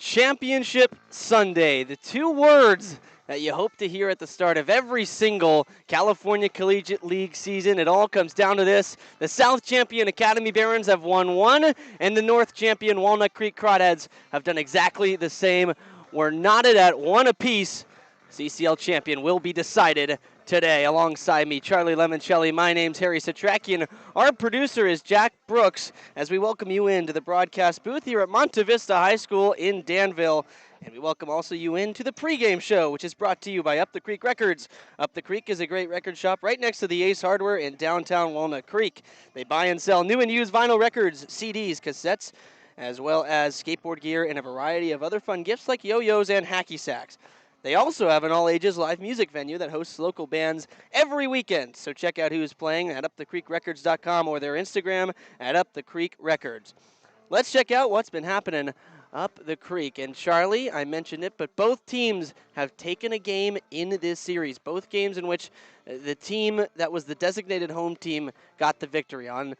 Championship Sunday, the two words that you hope to hear at the start of every single California Collegiate League season. It all comes down to this. The South champion Academy Barons have won one, and the North champion Walnut Creek Crawdads have done exactly the same. We're knotted at one apiece. CCL champion will be decided today. Alongside me, Charlie Limoncelli. My name's Harry Setrakian. Our producer is Jack Brooks, as we welcome you into the broadcast booth here at Monte Vista High School in Danville. And we welcome also you into the pregame show, which is brought to you by Up the Creek Records. Up the Creek is a great record shop right next to the Ace Hardware in downtown Walnut Creek. They buy and sell new and used vinyl records, CDs, cassettes, as well as skateboard gear and a variety of other fun gifts like yo-yos and hacky sacks. They also have an all-ages live music venue that hosts local bands every weekend. So check out who's playing at upthecreekrecords.com or their Instagram at upthecreekrecords. Let's check out what's been happening up the creek. And Charlie, I mentioned it, but both teams have taken a game in this series. Both games in which the team that was the designated home team got the victory. On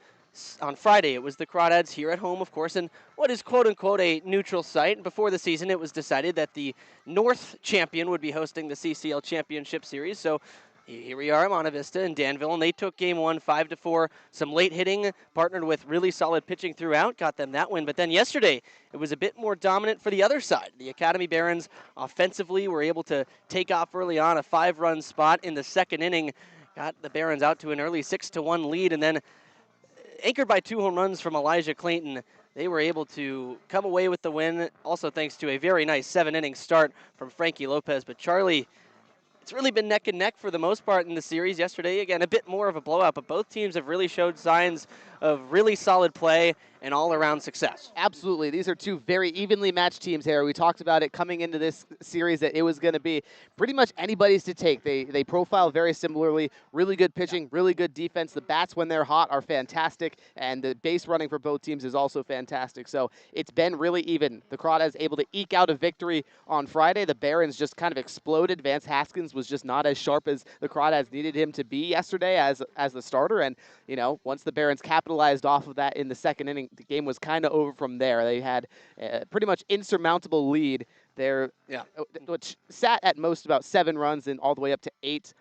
Friday, it was the Crawdads here at home, of course, in what is quote-unquote a neutral site. Before the season, it was decided that the North champion would be hosting the CCL Championship Series. So here we are at Monte Vista in Danville, and they took game one 5-4. Some late hitting, partnered with really solid pitching throughout, got them that win. But then yesterday, it was a bit more dominant for the other side. The Academy Barons offensively were able to take off early on, a 5-run spot in the second inning, got the Barons out to an early 6-1 lead, and then anchored by 2 home runs from Elijah Clayton, they were able to come away with the win, also thanks to a very nice 7-inning start from Frankie Lopez. But Charlie, it's really been neck and neck for the most part in the series. Yesterday, again, a bit more of a blowout, but both teams have really showed signs of really solid play and all-around success. Absolutely. These are two very evenly matched teams here. We talked about it coming into this series that it was going to be pretty much anybody's to take. They profile very similarly. Really good pitching, really good defense. The bats, when they're hot, are fantastic, and the base running for both teams is also fantastic. So it's been really even. The Crawdads able to eke out a victory on Friday. The Barons just kind of exploded. Vance Haskins was just not as sharp as the Crawdads needed him to be yesterday as the starter, and you know, once the Barons capitalized off of that in the second inning, the game was kind of over from there. They had a pretty much insurmountable lead there, which sat at most about 7 runs and all the way up to 8.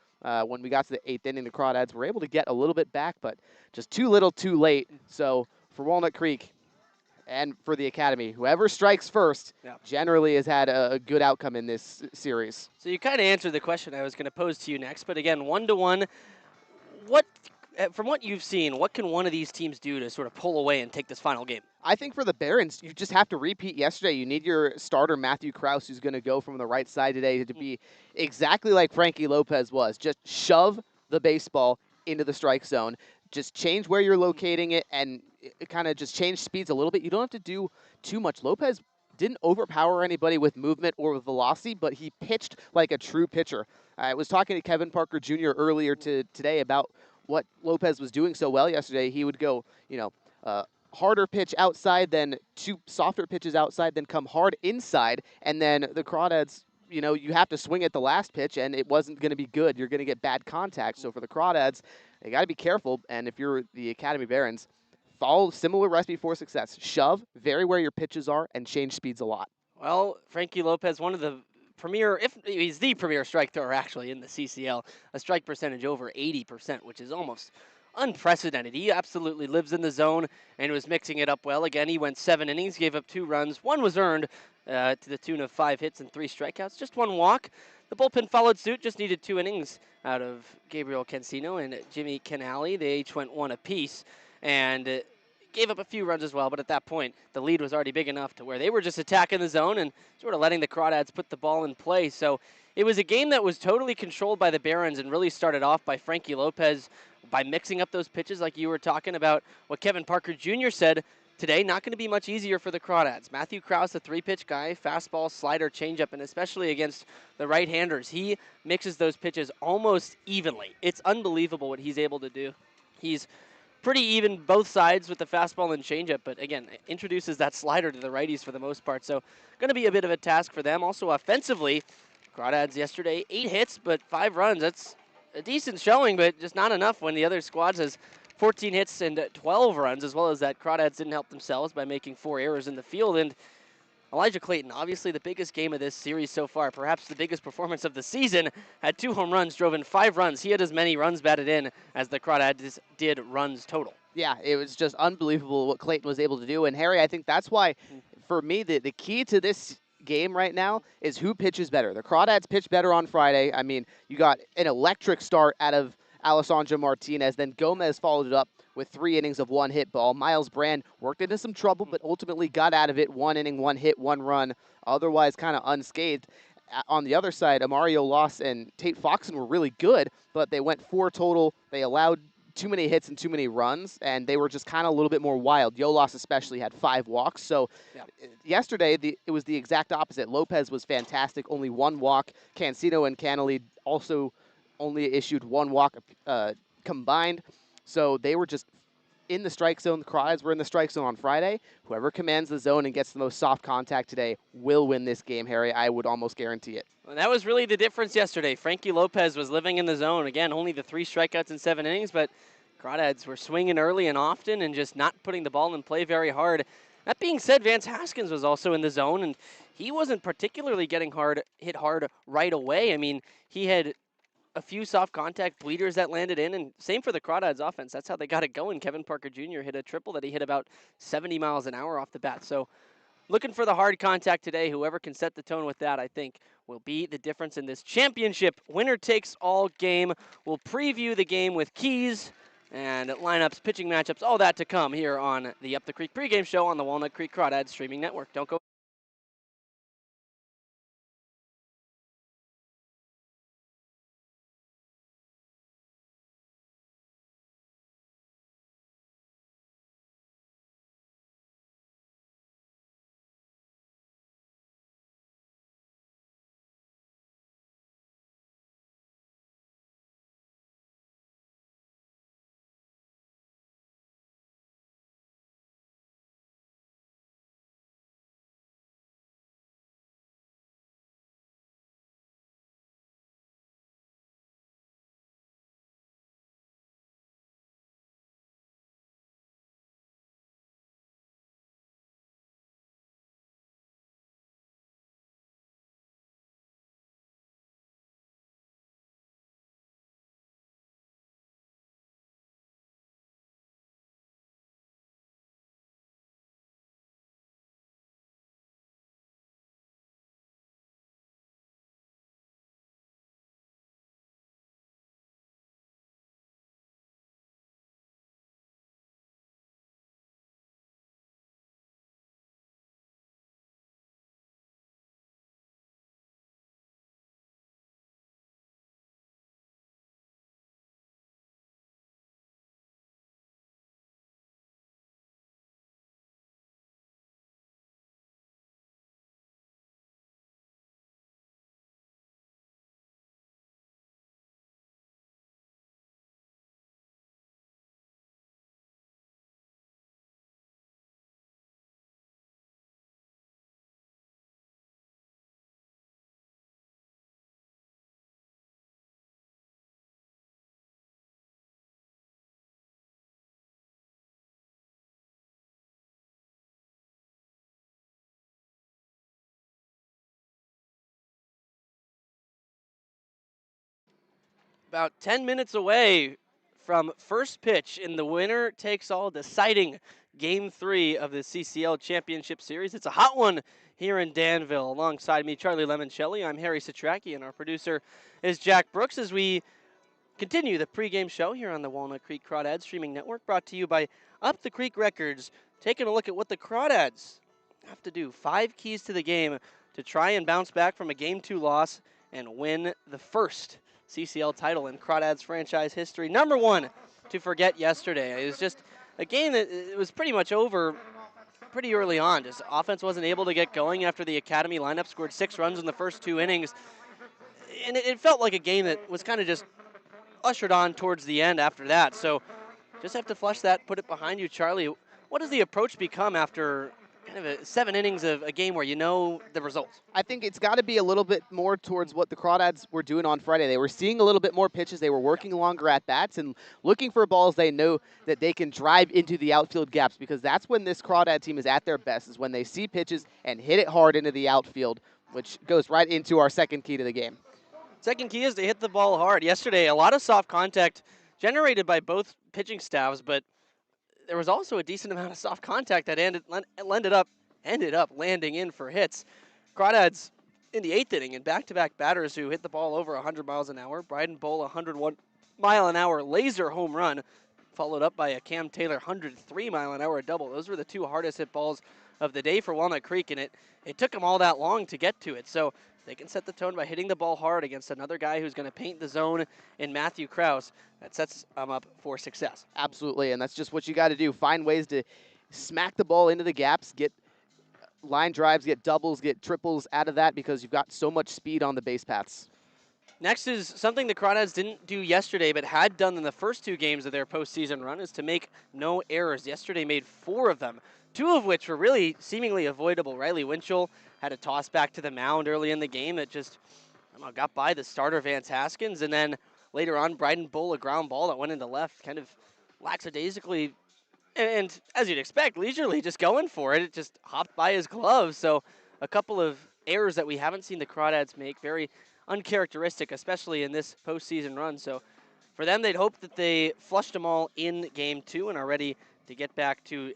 When we got to the 8th inning, the Crawdads were able to get a little bit back, but just too little too late. So for Walnut Creek and for the Academy, whoever strikes first generally has had a good outcome in this series. So you kind of answered the question I was going to pose to you next, but again, 1-1, from what you've seen, what can one of these teams do to sort of pull away and take this final game? I think for the Barons, you just have to repeat yesterday. You need your starter, Matthew Krause, who's going to go from the right side today to be exactly like Frankie Lopez was. Just shove the baseball into the strike zone. Just change where you're locating it and kind of just change speeds a little bit. You don't have to do too much. Lopez didn't overpower anybody with movement or with velocity, but he pitched like a true pitcher. I was talking to Kevin Parker Jr. earlier today about what Lopez was doing so well yesterday. He would go, harder pitch outside, then 2 softer pitches outside, then come hard inside, and then the Crawdads, you have to swing at the last pitch, and it wasn't going to be good. You're going to get bad contact. So for the Crawdads, they got to be careful, and if you're the Academy Barons, follow similar recipe for success. Shove, vary where your pitches are, and change speeds a lot. Well, Frankie Lopez, one of the premier, if he's the premier strike thrower actually in the CCL, a strike percentage over 80%, which is almost unprecedented. He absolutely lives in the zone and was mixing it up well. Again, he went 7 innings, gave up 2 runs. 1 was earned to the tune of 5 hits and 3 strikeouts, just 1 walk. The bullpen followed suit, just needed 2 innings out of Gabriel Cancino and Jimmy Canali. They each went 1 apiece and gave up a few runs as well, but at that point, the lead was already big enough to where they were just attacking the zone and sort of letting the Crawdads put the ball in play. So it was a game that was totally controlled by the Barons and really started off by Frankie Lopez by mixing up those pitches like you were talking about. What Kevin Parker Jr. said today, not going to be much easier for the Crawdads. Matthew Krause, a 3-pitch guy, fastball, slider, changeup, and especially against the right-handers, he mixes those pitches almost evenly. It's unbelievable what he's able to do. He's pretty even both sides with the fastball and changeup, but again, introduces that slider to the righties for the most part. So going to be a bit of a task for them. Also offensively, Crawdads yesterday, 8 hits, but 5 runs. That's a decent showing, but just not enough when the other squads has 14 hits and 12 runs, as well as that Crawdads didn't help themselves by making 4 errors in the field. And Elijah Clayton, obviously the biggest game of this series so far, perhaps the biggest performance of the season, had 2 home runs, drove in 5 runs. He had as many runs batted in as the Crawdads did runs total. Yeah, it was just unbelievable what Clayton was able to do. And Harry, I think that's why, for me, the key to this game right now is who pitches better. The Crawdads pitched better on Friday. I mean, you got an electric start out of Alessandro Martinez. Then Gomez followed it up with 3 innings of 1 hit ball. Miles Brand worked into some trouble, but ultimately got out of it. 1 inning, 1 hit, 1 run, otherwise kind of unscathed. On the other side, Amario Loss and Tate Foxen were really good, but they went 4 total. They allowed too many hits and too many runs, and they were just kind of a little bit more wild. Yolas especially had 5 walks. So yesterday, it was the exact opposite. Lopez was fantastic, only 1 walk. Cancino and Canely also only issued 1 walk combined. So they were just in the strike zone. The Crawdads were in the strike zone on Friday. Whoever commands the zone and gets the most soft contact today will win this game, Harry. I would almost guarantee it. And that was really the difference yesterday. Frankie Lopez was living in the zone. Again, only the 3 strikeouts in 7 innings, but Crawdads were swinging early and often and just not putting the ball in play very hard. That being said, Vance Haskins was also in the zone, and he wasn't particularly getting hit hard right away. I mean, he had a few soft contact bleeders that landed in, and same for the Crawdads offense. That's how they got it going. Kevin Parker Jr. hit a triple that he hit about 70 miles an hour off the bat. So looking for the hard contact today. Whoever can set the tone with that, I think, will be the difference in this championship. Winner takes all game. We'll preview the game with keys and lineups, pitching matchups, all that to come here on the Up the Creek pregame show on the Walnut Creek Crawdads streaming network. Don't go. About 10 minutes away from first pitch in the winner takes all deciding Game 3 of the CCL Championship Series. It's a hot one here in Danville. Alongside me, Charlie Limoncelli. I'm Harry Setrakian. Our producer is Jack Brooks as we continue the pregame show here on the Walnut Creek Crawdads streaming network, brought to you by Up the Creek Records. Taking a look at what the Crawdads have to do. 5 keys to the game to try and bounce back from a Game 2 loss and win the first CCL title in Crawdads franchise history. Number 1 to forget yesterday. It was just a game that it was pretty much over pretty early on. Just offense wasn't able to get going after the academy lineup scored 6 runs in the first 2 innings. And it felt like a game that was kind of just ushered on towards the end after that. So just have to flush that, put it behind you, Charlie. What does the approach become after kind of 7 innings of a game where you know the result. I think it's got to be a little bit more towards what the Crawdads were doing on Friday. They were seeing a little bit more pitches. They were working longer at bats and looking for balls they know that they can drive into the outfield gaps, because that's when this Crawdad team is at their best, is when they see pitches and hit it hard into the outfield, which goes right into our second key to the game. Second key is to hit the ball hard. Yesterday, a lot of soft contact generated by both pitching staffs, but there was also a decent amount of soft contact that ended up landing in for hits. Crawdads in the 8th inning and back-to-back batters who hit the ball over 100 miles an hour. Bryden Bull, 101-mile-an-hour laser home run, followed up by a Cam Taylor 103-mile-an-hour double. Those were the two hardest hit balls of the day for Walnut Creek, and it took them all that long to get to it. So they can set the tone by hitting the ball hard against another guy who's going to paint the zone in Matthew Krause. That sets them up for success. Absolutely, and that's just what you got to do. Find ways to smack the ball into the gaps, get line drives, get doubles, get triples out of that, because you've got so much speed on the base paths. Next is something the Crawdads didn't do yesterday but had done in the first 2 games of their postseason run, is to make no errors. Yesterday made 4 of them, 2 of which were really seemingly avoidable. Riley Winchell had a toss back to the mound early in the game that just got by the starter Vance Haskins, and then later on Bryden Bull, a ground ball that went into left, kind of lackadaisically, and as you'd expect, leisurely just going for it. It just hopped by his glove. So a couple of errors that we haven't seen the Crawdads make, very uncharacteristic, especially in this postseason run. So for them, they'd hope that they flushed them all in Game 2 and are ready to get back to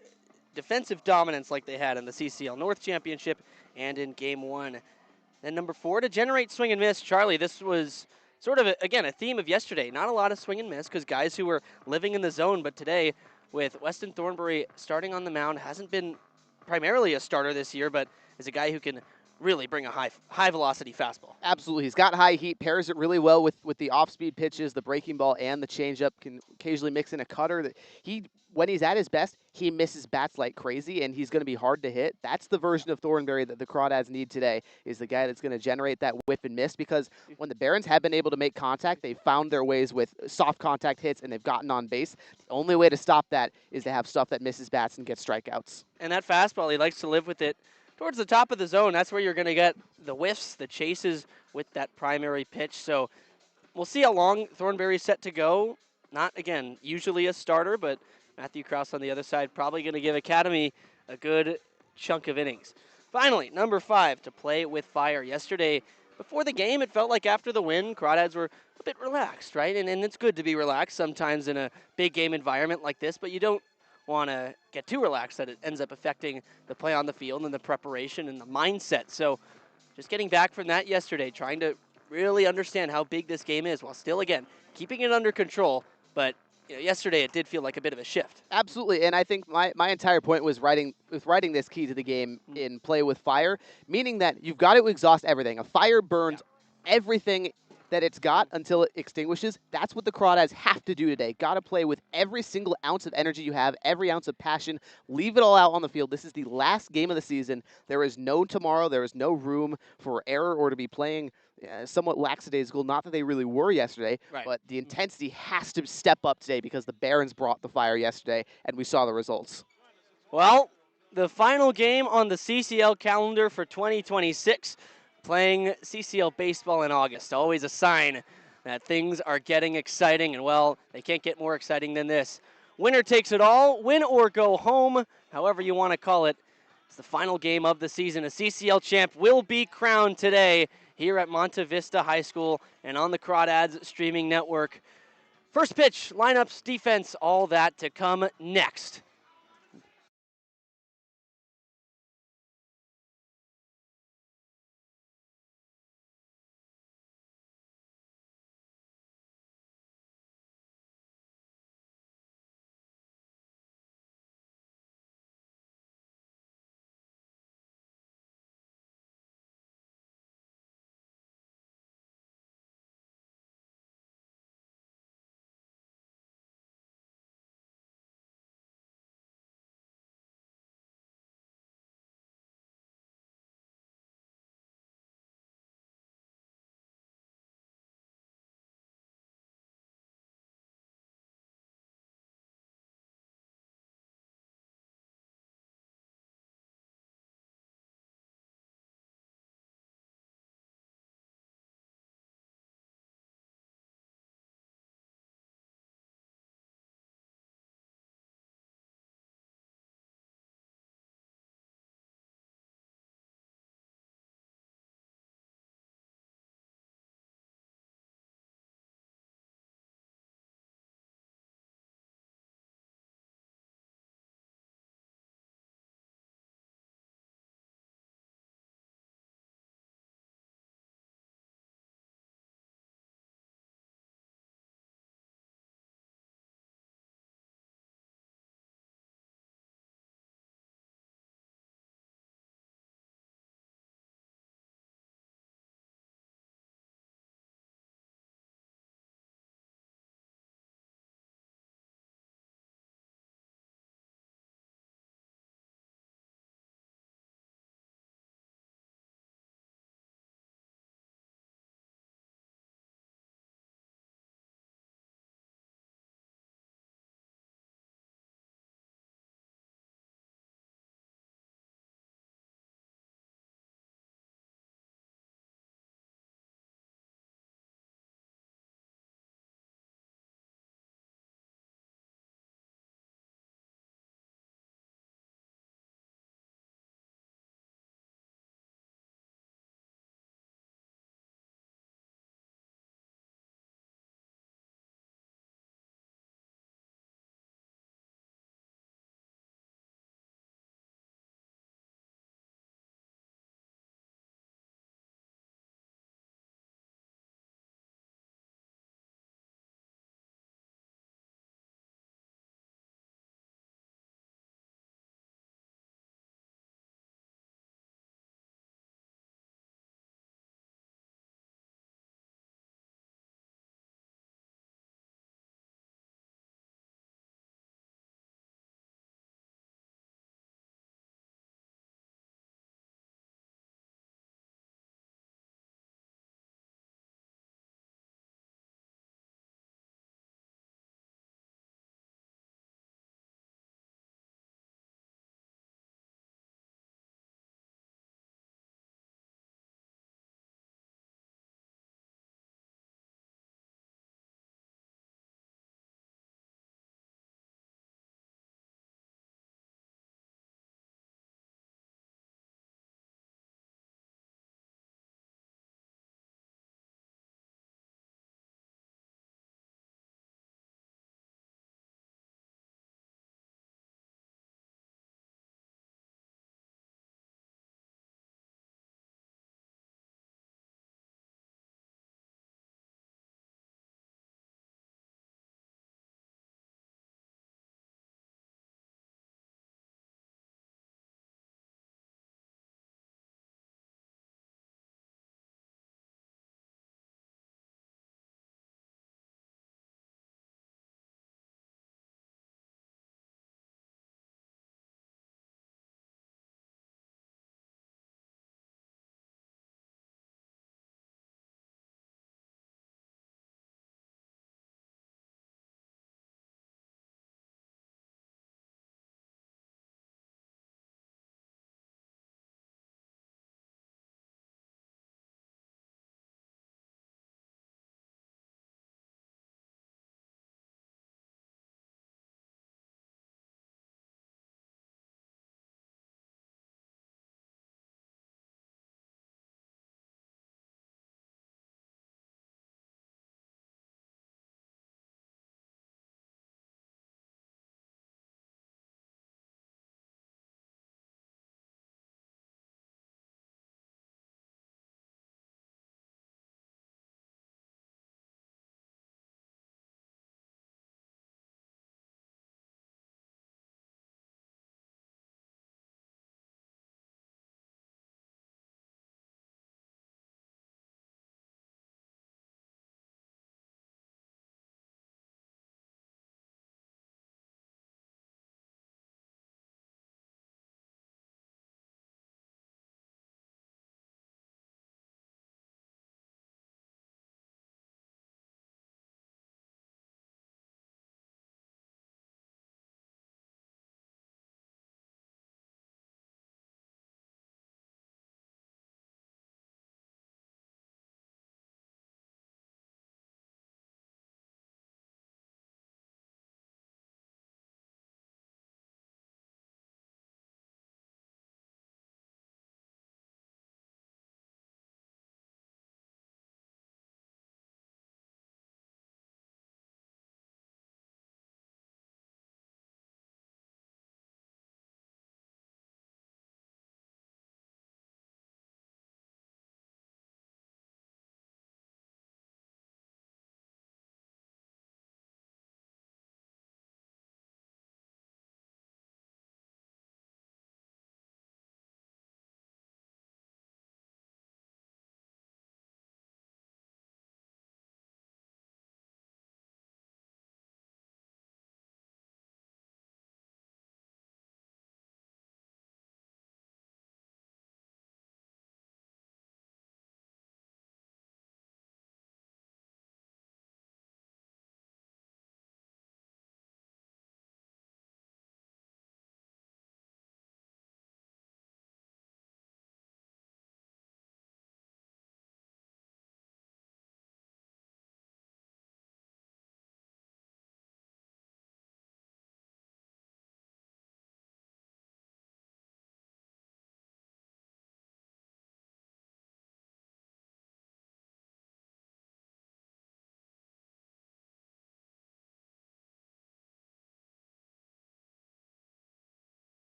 defensive dominance like they had in the CCL North Championship and in Game 1. Then number 4, to generate swing and miss. Charlie, this was sort of, again, a theme of yesterday. Not a lot of swing and miss because guys who were living in the zone, but today with Weston Thornbury starting on the mound, hasn't been primarily a starter this year, but is a guy who can really bring a high velocity fastball. Absolutely. He's got high heat, pairs it really well with the off-speed pitches, the breaking ball, and the changeup. Can occasionally mix in a cutter. That when he's at his best, he misses bats like crazy, and he's going to be hard to hit. That's the version of Thornberry that the Crawdads need today, is the guy that's going to generate that whiff and miss, because when the Barons have been able to make contact, they've found their ways with soft contact hits, and they've gotten on base. The only way to stop that is to have stuff that misses bats and gets strikeouts. And that fastball, he likes to live with it towards the top of the zone. That's where you're going to get the whiffs, the chases with that primary pitch. So we'll see how long Thornberry's set to go. Not, again, usually a starter, but Matthew Krause on the other side probably going to give Academy a good chunk of innings. Finally, number 5, to play with fire. Yesterday, before the game, it felt like after the win, Crawdads were a bit relaxed, right? And it's good to be relaxed sometimes in a big game environment like this, but you don't want to get too relaxed that it ends up affecting the play on the field and the preparation and the mindset. So just getting back from that yesterday, trying to really understand how big this game is while still, again, keeping it under control. But yesterday it did feel like a bit of a shift. Absolutely, and I think my entire point was writing this key to the game in play with fire, meaning that you've got to exhaust everything. A fire burns everything that it's got until it extinguishes. That's what the Crawdads have to do today. Got to play with every single ounce of energy you have, every ounce of passion. Leave it all out on the field. This is the last game of the season. There is no tomorrow. There is no room for error or to be playing somewhat lackadaisical. Not that they really were yesterday, but the intensity has to step up today because the Barons brought the fire yesterday, and we saw the results. Well, the final game on the CCL calendar for 2026, playing CCL baseball in August. Always a sign that things are getting exciting, and well, they can't get more exciting than this. Winner takes it all, win or go home, however you want to call it. It's the final game of the season. A CCL champ will be crowned today here at Monte Vista High School and on the Crawdads streaming network. First pitch, lineups, defense, all that to come next.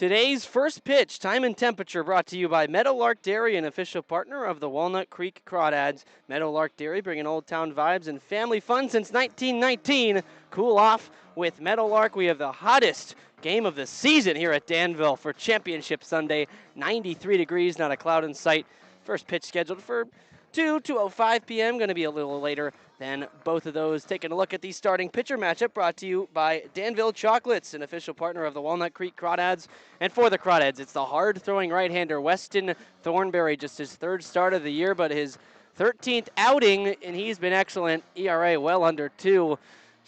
Today's first pitch, time and temperature, brought to you by Meadowlark Dairy, an official partner of the Walnut Creek Crawdads. Meadowlark Dairy, bringing Old Town vibes and family fun since 1919. Cool off with Meadowlark. We have the hottest game of the season here at Danville for Championship Sunday. 93 degrees, not a cloud in sight. First pitch scheduled for 2:05 p.m. Going to be a little later than both of those. Taking a look at the starting pitcher matchup, brought to you by Danville Chocolates, an official partner of the Walnut Creek Crawdads. And for the Crawdads, it's the hard-throwing right-hander Weston Thornberry, just his third start of the year, but his 13th outing, and he's been excellent. ERA well under 2.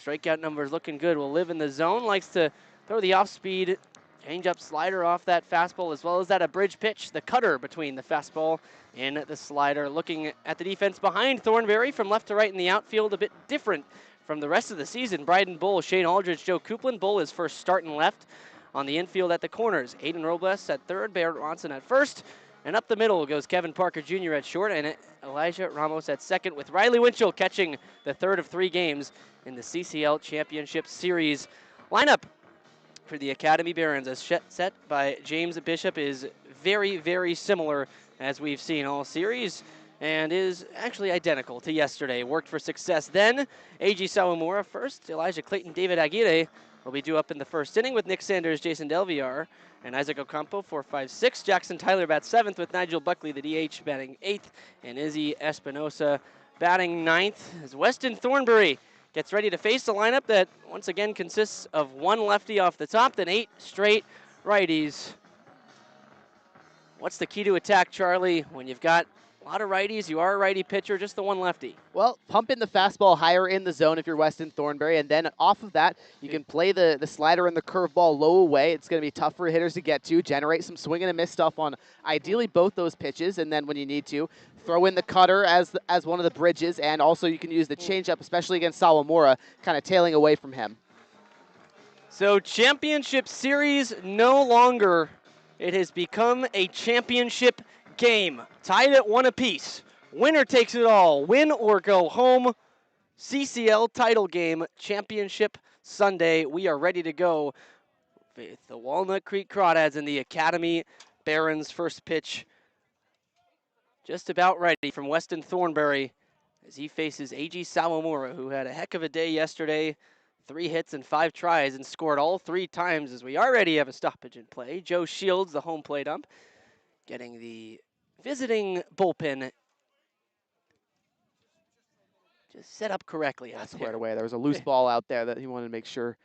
Strikeout numbers looking good. Will live in the zone. Likes to throw the off-speed change-up slider off that fastball, as well as that a bridge pitch, the cutter between the fastball and the slider. Looking at the defense behind Thornberry from left to right in the outfield, a bit different from the rest of the season. Bryden Bull, Shane Aldridge, Joe Coupland. Bull is first starting left. On the infield at the corners, Aiden Robles at third, Barrett Ronson at first, and up the middle goes Kevin Parker Jr. at short, and Elijah Ramos at second, with Riley Winchell catching the third of 3 games in the CCL Championship Series. Lineup for the Academy Barons, as set by James Bishop, is very, very similar as we've seen all series, and is actually identical to yesterday. Worked for success then. A.G. Sawamura first, Elijah Clayton, David Aguirre will be due up in the first inning with Nick Sanders, Jason Delviar, and Isaac Ocampo 4-5-6. Jackson Tyler bats 7th with Nigel Buckley, the DH, batting 8th, and Izzy Espinosa batting 9th as Weston Thornberry gets ready to face a lineup that once again consists of 1 lefty off the top, then 8 straight righties. What's the key to attack, Charlie? When you've got a lot of righties, you are a righty pitcher, just the 1 lefty. Well, pump in the fastball higher in the zone if you're Weston Thornberry, and then off of that, you can play the slider and the curveball low away. It's going to be tough for hitters to get to, generate some swing and a miss stuff on ideally both those pitches, and then when you need to, throw in the cutter as one of the bridges, and also you can use the changeup, especially against Sawamura, kind of tailing away from him. So Championship Series no longer. It has become a championship game. Tied at 1 apiece. Winner takes it all. Win or go home. CCL title game, Championship Sunday. We are ready to go with the Walnut Creek Crawdads and the Academy Barons. First pitch just about ready from Weston Thornberry as he faces A.G. Sawamura, who had a heck of a day yesterday. 3 hits and 5 tries and scored all 3 times, as we already have a stoppage in play. Joe Shields, the home plate ump, getting the visiting bullpen just set up correctly. That's squared away. There was a loose ball out there that he wanted to make sure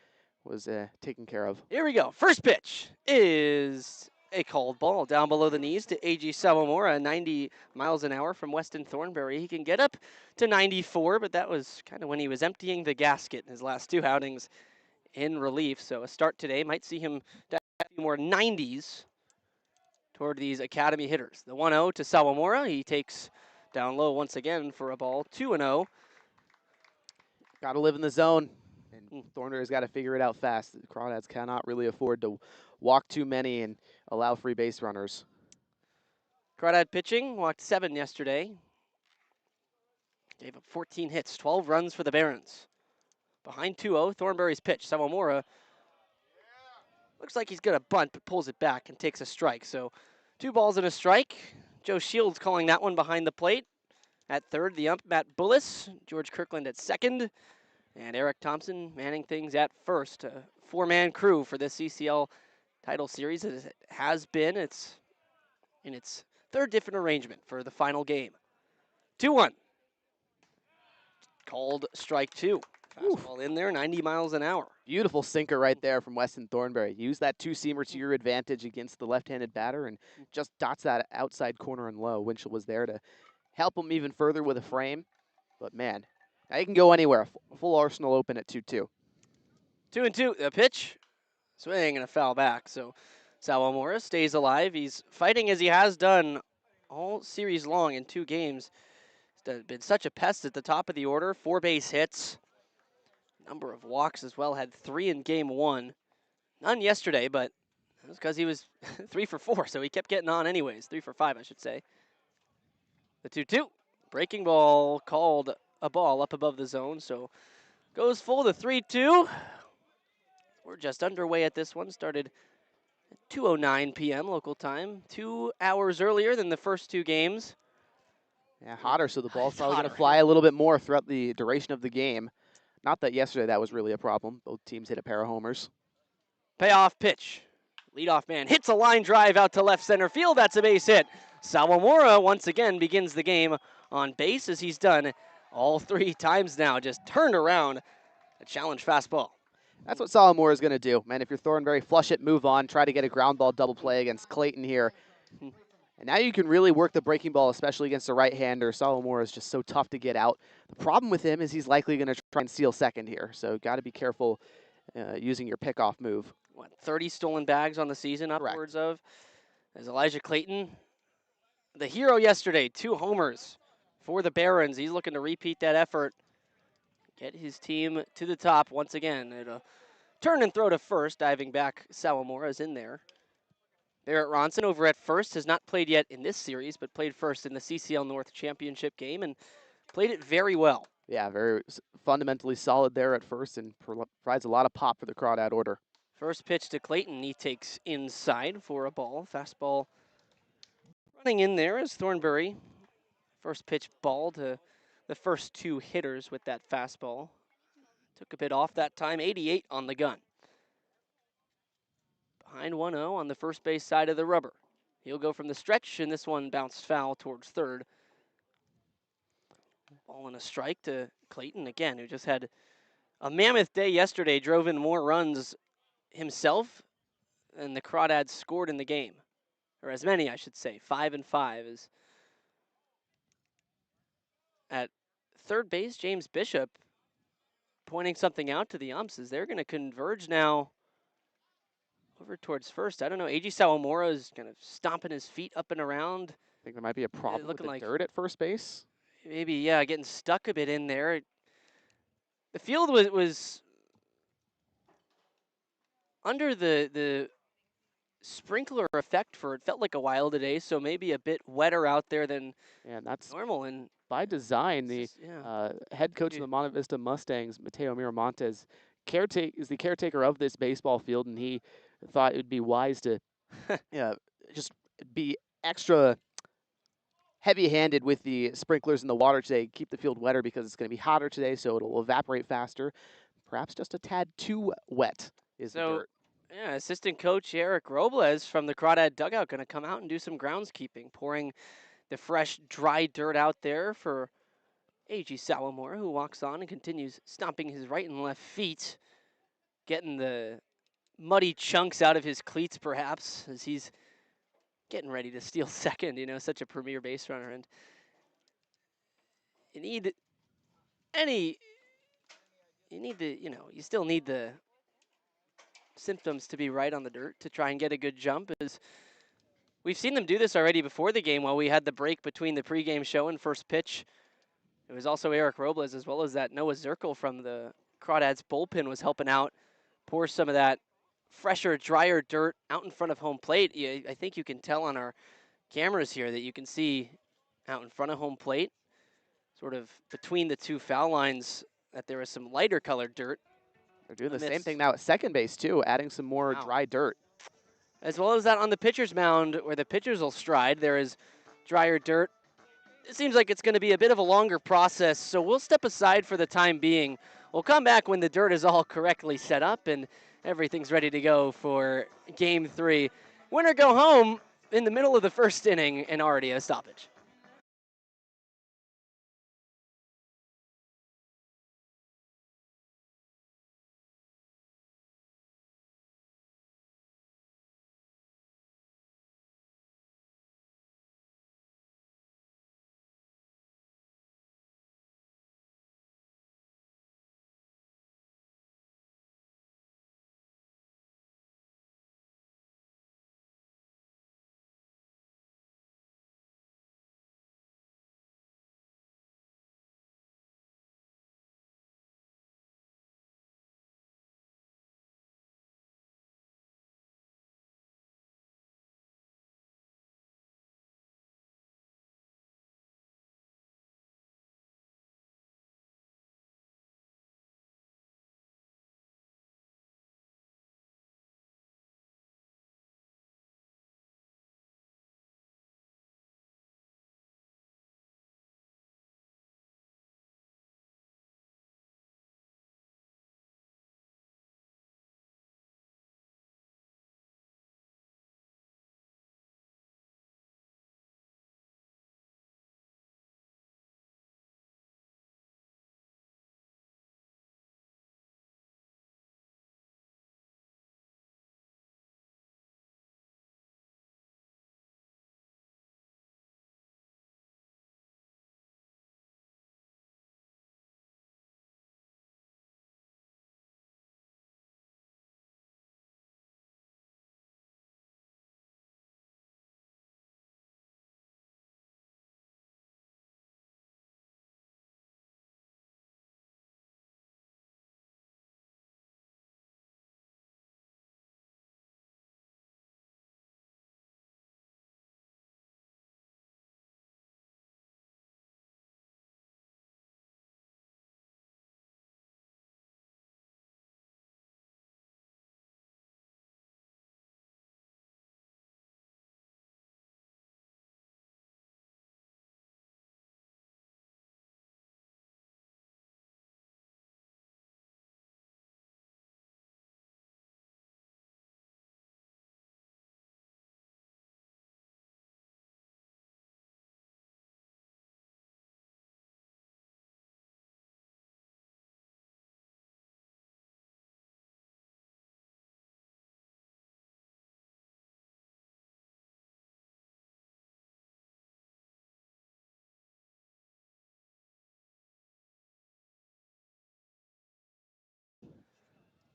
was taken care of. Here we go. First pitch is a called ball down below the knees to A.G. Sawamura, 90 miles an hour from Weston Thornberry. He can get up to 94, but that was kind of when he was emptying the gasket in his last 2 outings in relief. So a start today might see him a few more 90s toward these Academy hitters. The 1-0 to Sawamura. He takes down low once again for a ball. 2-0. Got to live in the zone, and Thornberry's got to figure it out fast. The Crawdads cannot really afford to walk too many and allow free base runners. Crawdad pitching, walked 7 yesterday. Gave up 14 hits, 12 runs for the Barons. Behind 2-0, Thornberry's pitch. Sawamura looks like he's going to bunt, but pulls it back and takes a strike. So 2 balls and a strike. Joe Shields calling that one behind the plate. At third, the ump, Matt Bullis. George Kirkland at second. And Eric Thompson manning things at first. A 4-man crew for this CCL title series, as it has been. It's in its 3rd different arrangement for the final game. 2-1. Called strike 2. Fastball in there, 90 miles an hour. Beautiful sinker right there from Weston Thornberry. Use that 2-seamer to your advantage against the left-handed batter and just dots that outside corner and low. Winchell was there to help him even further with a frame. But man, now you can go anywhere. Full arsenal open at 2-2. 2-2. The pitch. Swing and a foul back. So Sawamura stays alive. He's fighting as he has done all series long in 2 games. He's been such a pest at the top of the order. 4 base hits. Number of walks as well. Had 3 in game 1. None yesterday, but that was because he was 3 for 4, so he kept getting on anyways. 3 for 5, I should say. The 2-2. Breaking ball called a ball up above the zone, so goes full to 3-2. We're just underway at this one. Started 2:09 p.m. local time, 2 hours earlier than the first two games. Yeah, hotter, so the ball's It's probably going to hotter. fly a little bit more throughout the duration of the game. Not that yesterday that was really a problem. Both teams hit a pair of homers. Payoff pitch. Leadoff man hits a line drive out to left center field. That's a base hit. Sawamura once again begins the game on base as he's done all 3 times now. Just turned around a challenge fastball. That's what Salamore is going to do. Man, if you're Thornberry, flush it, move on, try to get a ground ball double play against Clayton here. And now you can really work the breaking ball, especially against a right-hander. Salamore is just so tough to get out. The problem with him is he's likely going to try and steal second here, so got to be careful using your pickoff move. What, 30 stolen bags on the season, upwards of? As Elijah Clayton, the hero yesterday, 2 homers for the Barons. He's looking to repeat that effort, get his team to the top once again. It'll turn and throw to first, diving back. Sawamura is in there. Barrett Ronson over at first has not played yet in this series, but played first in the CCL North Championship game and played it very well. Yeah, very fundamentally solid there at first and provides a lot of pop for the Crawdad order. First pitch to Clayton, he takes inside for a ball. Fastball running in there as Thornberry. First pitch ball to the first 2 hitters with that fastball. Took a bit off that time, 88 on the gun. Behind 1-0 on the first base side of the rubber. He'll go from the stretch, and this one bounced foul towards third. Ball and a strike to Clayton again, who just had a mammoth day yesterday, drove in more runs himself than the Crawdads scored in the game. Or as many, I should say. 5 and 5 is at third base. James Bishop pointing something out to the umps as they're going to converge now over towards first. I don't know. A.G. Sawamura is kind of stomping his feet up and around. I think there might be a problem with the like dirt at first base. Maybe, yeah, getting stuck a bit in there. The field was under the sprinkler effect for it felt like a while today, so maybe a bit wetter out there than that's normal. And by design. The head coach of the Monte Vista Mustangs, Mateo Miramontes, is the caretaker of this baseball field, and he thought it would be wise to just be extra heavy-handed with the sprinklers in the water today, keep the field wetter because it's going to be hotter today, so it'll evaporate faster. Perhaps just a tad too wet is the dirt. Yeah, assistant coach Eric Robles from the Crawdad dugout going to come out and do some groundskeeping, pouring the fresh, dry dirt out there for A.G. Sawamura, who walks on and continues stomping his right and left feet, getting the muddy chunks out of his cleats, perhaps, as he's getting ready to steal second. You know, such a premier base runner, and you still need the symptoms to be right on the dirt to try and get a good jump. As we've seen them do this already before the game while we had the break between the pregame show and first pitch. It was also Eric Robles, as well as that Noah Zirkle from the Crawdads bullpen was helping out, pour some of that fresher, drier dirt out in front of home plate. I think you can tell on our cameras here that you can see out in front of home plate, sort of between the 2 foul lines, that there is some lighter colored dirt. They're doing the same thing now at second base, too, adding some more dry dirt. As well as that on the pitcher's mound where the pitchers will stride, there is drier dirt. It seems like it's going to be a bit of a longer process, so we'll step aside for the time being. We'll come back when the dirt is all correctly set up and everything's ready to go for Game 3. Winner go home in the middle of the first inning and already a stoppage.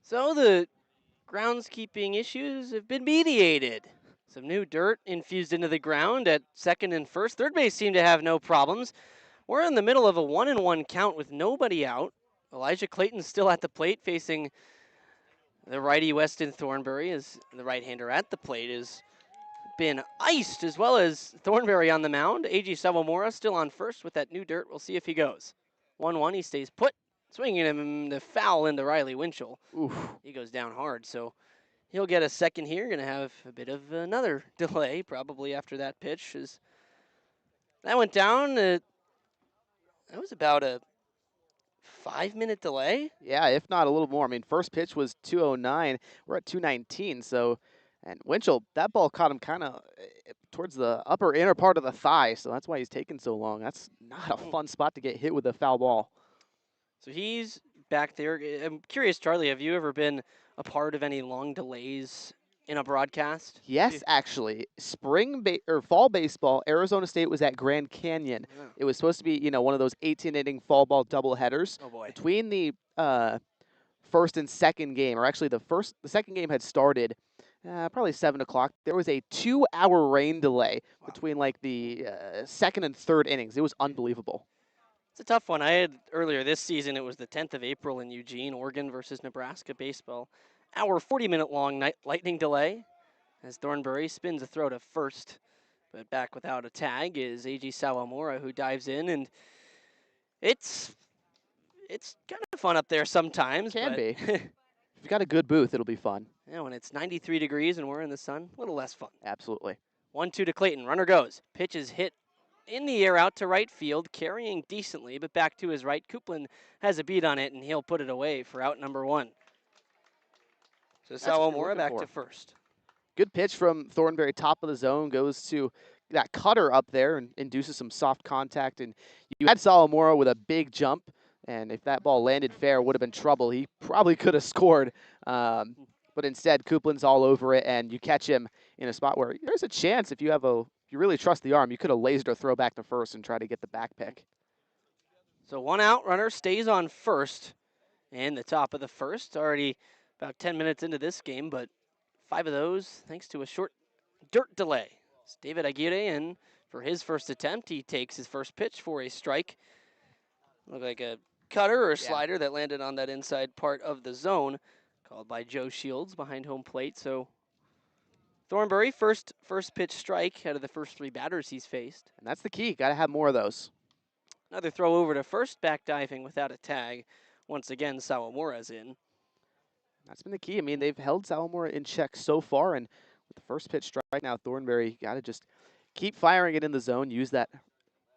So the groundskeeping issues have been mediated. Some new dirt infused into the ground at second and first. Third base seemed to have no problems. We're in the middle of a 1-1 count with nobody out. Elijah Clayton's still at the plate facing the righty Weston Thornberry, as the right-hander at the plate has been iced, as well as Thornberry on the mound. A.G. Sawamura still on first with that new dirt. We'll see if he goes. 1-1, he stays put. Swinging him the foul into Riley Winchell. Oof. He goes down hard, so he'll get a second here. Going to have a bit of another delay probably after that pitch. As that went down, that was about a 5-minute delay. Yeah, if not a little more. I mean, first pitch was 209. We're at 219. So, and Winchell, that ball caught him kind of towards the upper inner part of the thigh. So that's why he's taking so long. That's not a fun spot to get hit with a foul ball. So he's back there. I'm curious, Charlie, have you ever been a part of any long delays in a broadcast? Yes, actually, or fall baseball, Arizona State was at Grand Canyon. Yeah. It was supposed to be, one of those 18-inning fall ball doubleheaders. Oh boy. Between the first and second game, or actually the second game had started probably 7 o'clock. There was a 2-hour rain delay between like the second and third innings. It was unbelievable. It's a tough one. I had earlier this season, it was the 10th of April in Eugene, Oregon versus Nebraska baseball. Hour 40-minute long lightning delay as Thornberry spins a throw to first. But back without a tag is A.G. Sawamura, who dives in, and it's kind of fun up there sometimes. Can be. If you've got a good booth, it'll be fun. Yeah, when it's 93 degrees and we're in the sun, a little less fun. Absolutely. 1-2 to Clayton. Runner goes. Pitch is hit in the air out to right field, carrying decently, but back to his right. Coupland has a beat on it, and he'll put it away for out number 1. So Sawamura back to first. Good pitch from Thornberry, top of the zone, goes to that cutter up there and induces some soft contact. And you had Sawamura with a big jump, and if that ball landed fair, would have been trouble. He probably could have scored, but instead Coupland's all over it, and you catch him in a spot where there's a chance if you really trust the arm, you could have lasered a throw back to first and try to get the back pick. So 1 out, runner stays on first, and the top of the first. Already about 10 minutes into this game, but 5 of those thanks to a short dirt delay. It's David Aguirre in for his first attempt. He takes his first pitch for a strike. Looked like a cutter or a slider that landed on that inside part of the zone, called by Joe Shields behind home plate. So Thornberry, first pitch strike out of the first 3 batters he's faced. And that's the key. Got to have more of those. Another throw over to first, back diving without a tag. Once again, Sawamura's in. That's been the key. I mean, they've held Sawamura in check so far, and with the first pitch strike now, Thornberry got to just keep firing it in the zone, use that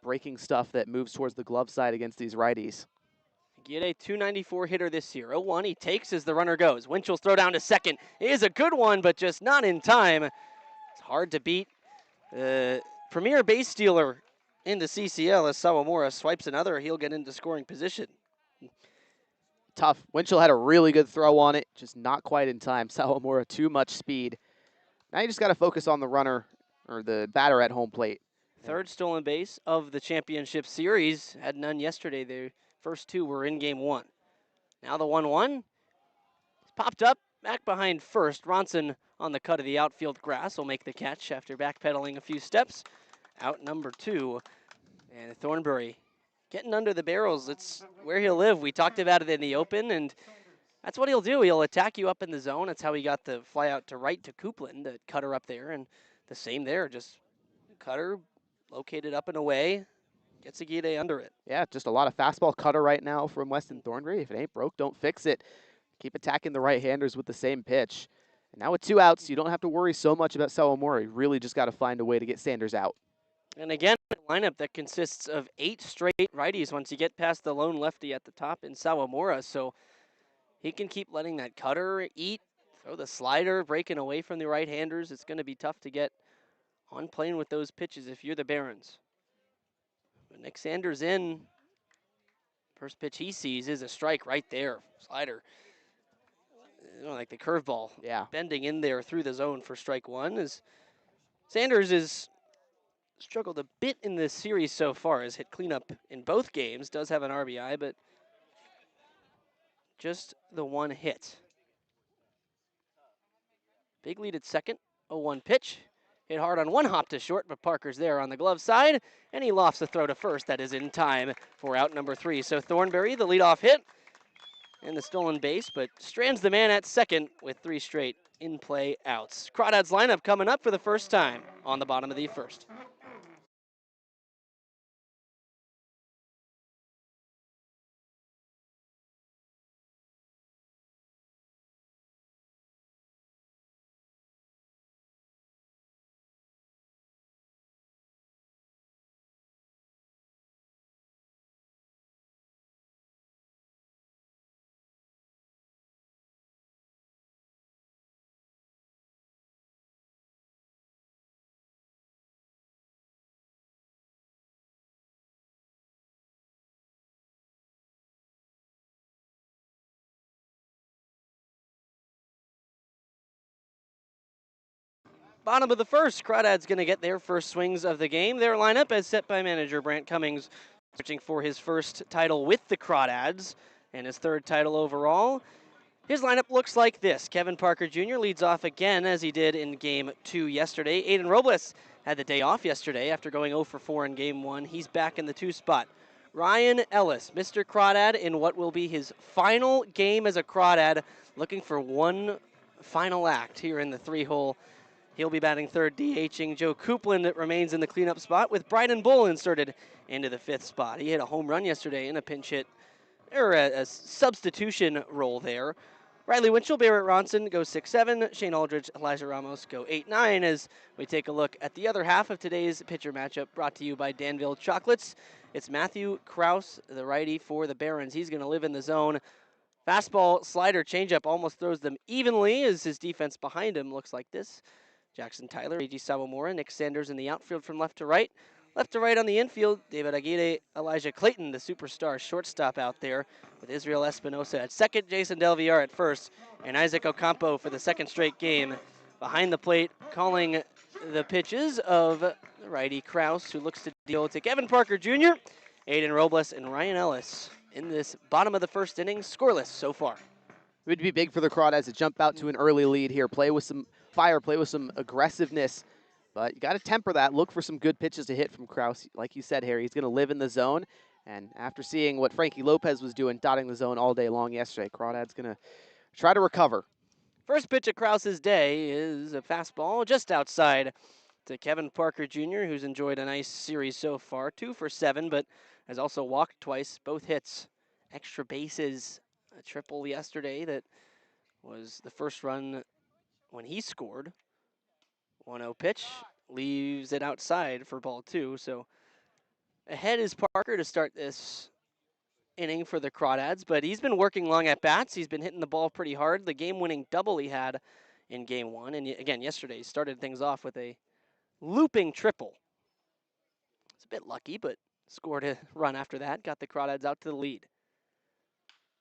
breaking stuff that moves towards the glove side against these righties. Aguirre, 294 hitter this year. 0-1, he takes as the runner goes. Winchell's throw down to second. It is a good one, but just not in time. It's hard to beat. Premier base stealer in the CCL as Sawamura swipes another. He'll get into scoring position. Tough. Winchell had a really good throw on it, just not quite in time. Sawamura, too much speed. Now you just got to focus on the runner, or the batter at home plate. Third stolen base of the championship series. Had none yesterday. The first 2 were in game 1. Now the 1-1. It's popped up back behind first. Ronson on the cut of the outfield grass will make the catch after backpedaling a few steps. Out number 2. And Thornberry getting under the barrels. It's where he'll live. We talked about it in the open, and that's what he'll do. He'll attack you up in the zone. That's how he got the fly out to right to Coupland, the cutter up there, and the same there. Just cutter located up and away. Gets Aguirre under it. Yeah, just a lot of fastball cutter right now from Weston Thornberry. If it ain't broke, don't fix it. Keep attacking the right-handers with the same pitch. And now with 2 outs, you don't have to worry so much about Sawamura. You really just got to find a way to get Sanders out. And again, a lineup that consists of 8 straight righties once you get past the lone lefty at the top in Sawamura. So he can keep letting that cutter eat, throw the slider, breaking away from the right-handers. It's going to be tough to get on plane with those pitches if you're the Barons. But Nick Sanders in. First pitch he sees is a strike right there. Slider. Like the curveball. Yeah. Bending in there through the zone for strike 1. As Sanders is struggled a bit in this series so far. Has hit cleanup in both games. Does have an RBI, but just the 1 hit. Big lead at second. 0-1 pitch. Hit hard on one hop to short, but Parker's there on the glove side, and he lofts a throw to first. That is in time for out number 3. So Thornberry, the leadoff hit, and the stolen base, but strands the man at second with 3 straight in-play outs. Crawdads lineup coming up for the first time on the bottom of the first. Bottom of the first, Crawdads going to get their first swings of the game. Their lineup as set by manager Brant Cummings, searching for his first title with the Crawdads and his 3rd title overall. His lineup looks like this. Kevin Parker Jr. leads off again as he did in Game 2 yesterday. Aiden Robles had the day off yesterday after going 0 for 4 in Game 1. He's back in the 2 spot. Ryan Ellis, Mr. Crawdad, in what will be his final game as a Crawdad, looking for one final act here in the 3-hole. He'll be batting 3rd, DHing. Joe Coupland remains in the cleanup spot with Bryden Bull inserted into the 5th spot. He hit a home run yesterday in a pinch hit, or a substitution role there. Riley Winchell, Barrett Ronson go 6-7. Shane Aldridge, Elijah Ramos go 8-9 as we take a look at the other half of today's pitcher matchup brought to you by Danville Chocolates. It's Matthew Kraus, the righty for the Barons. He's going to live in the zone. Fastball, slider, changeup almost throws them evenly as his defense behind him looks like this. Jackson Tyler, A.G. Sawamura, Nick Sanders in the outfield from left to right. Left to right on the infield, David Aguirre, Elijah Clayton, the superstar shortstop out there, with Israel Espinosa at second, Jason Delviar at first, and Isaac Ocampo for the 2nd straight game. Behind the plate, calling the pitches of the righty Kraus, who looks to deal to Kevin Parker Jr., Aiden Robles, and Ryan Ellis in this bottom of the 1st inning, scoreless so far. It would be big for the Crawdads to jump out to an early lead here, play with some fire, play with some aggressiveness. But you got to temper that. Look for some good pitches to hit from Kraus. Like you said, Harry, he's going to live in the zone. And after seeing what Frankie Lopez was doing, dotting the zone all day long yesterday, Crawdad's going to try to recover. First pitch of Kraus's day is a fastball just outside to Kevin Parker Jr., who's enjoyed a nice series so far. 2 for 7, but has also walked twice, both hits. Extra bases, a triple yesterday that was the first run when he scored. 1-0 pitch, leaves it outside for ball 2. So ahead is Parker to start this inning for the Crawdads, but he's been working long at bats. He's been hitting the ball pretty hard. The game-winning double he had in Game 1, and again yesterday, he started things off with a looping triple. It's a bit lucky, but scored a run after that, got the Crawdads out to the lead.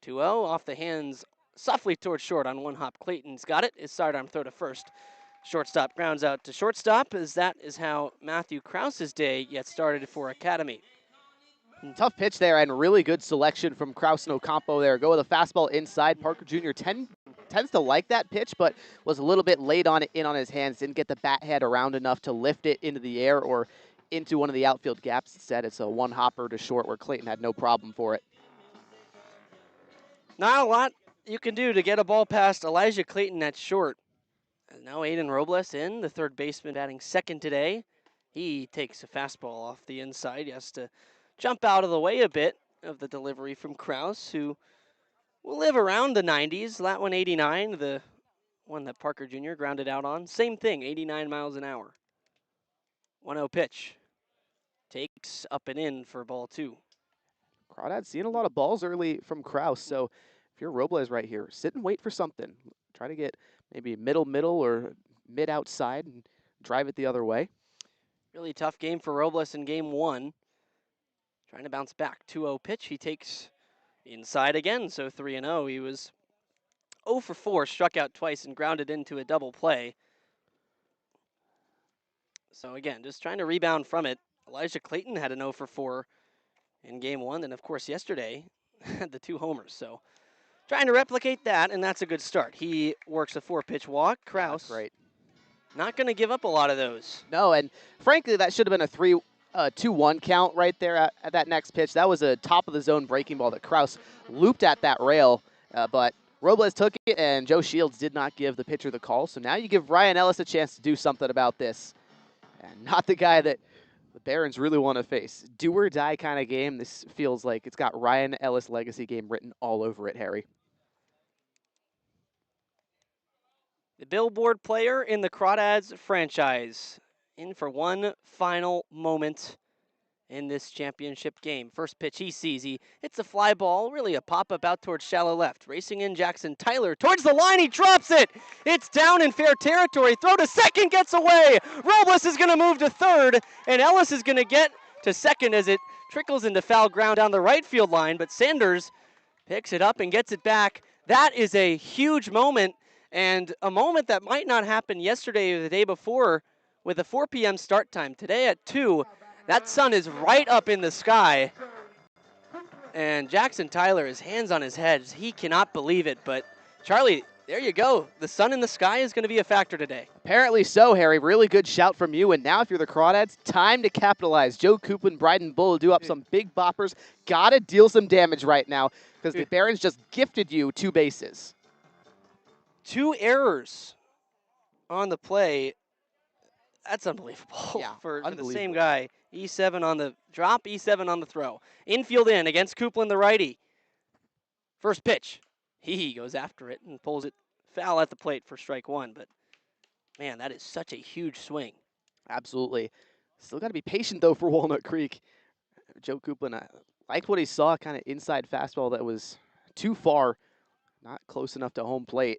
2-0 off the hands, softly towards short on one hop. Clayton's got it. His sidearm throw to first. Shortstop grounds out to shortstop, as that is how Matthew Kraus's day gets started for Academy. Tough pitch there and really good selection from Kraus and Ocampo there. Go with a fastball inside. Parker Jr. tends to like that pitch, but was a little bit late on it, in on his hands. Didn't get the bat head around enough to lift it into the air or into one of the outfield gaps. Instead, it's a one hopper to short where Clayton had no problem for it. Not a lot you can do to get a ball past Elijah Clayton at short. And now Aiden Robles in, the 3rd baseman batting 2nd today. He takes a fastball off the inside. He has to jump out of the way a bit of the delivery from Kraus, who will live around the 90s. That one 89, the one that Parker Jr. grounded out on. Same thing, 89 miles an hour. 1-0 pitch. Takes up and in for ball 2. Crawdad's seeing a lot of balls early from Kraus, so if you're Robles right here, sit and wait for something. Try to get maybe middle or mid outside and drive it the other way. Really tough game for Robles in Game 1. Trying to bounce back. 2-0 pitch. He takes inside again, so 3-0. He was 0 for 4, struck out twice and grounded into a double play. So again, just trying to rebound from it. Elijah Clayton had an 0 for 4 in Game 1, and of course yesterday had the 2 homers. So trying to replicate that, and that's a good start. He works a 4-pitch walk. Yeah, Kraus, that's great. not going to give up a lot of those. No, and frankly, that should have been a 2-1 count right there at that next pitch. That was a top of the zone breaking ball that Kraus looped at that rail, but Robles took it, and Joe Shields did not give the pitcher the call. So now you give Ryan Ellis a chance to do something about this, and not the guy that the Barons really want to face. Do or die kind of game. This feels like it's got Ryan Ellis legacy game written all over it, Harry. The billboard player in the Crawdads franchise in for one final moment in this championship game. First pitch he sees, he hits a fly ball, really a pop-up out towards shallow left. Racing in Jackson Tyler towards the line, he drops it! It's down in fair territory, throw to second, gets away! Robles is gonna move to third, and Ellis is gonna get to second as it trickles into foul ground down the right field line, but Sanders picks it up and gets it back. That is a huge moment, and a moment that might not happen yesterday or the day before with a 4 p.m. start time. Today at 2, that sun is right up in the sky. And Jackson Tyler, his hands on his head, he cannot believe it. But Charlie, there you go. The sun in the sky is going to be a factor today. Apparently so, Harry. Really good shout from you. And now if you're the Crawdads, time to capitalize. Joe Coupland, Bryden Bull do up some big boppers. Got to deal some damage right now because the Barons just gifted you 2 bases. 2 errors on the play. That's unbelievable for the same guy. E7 on the drop, E7 on the throw. Infield in against Coupland, the righty. First pitch. He goes after it and pulls it foul at the plate for strike 1. But, man, that is such a huge swing. Absolutely. Still got to be patient, though, for Walnut Creek. Joe Coupland, I liked what he saw, kind of inside fastball that was too far, not close enough to home plate.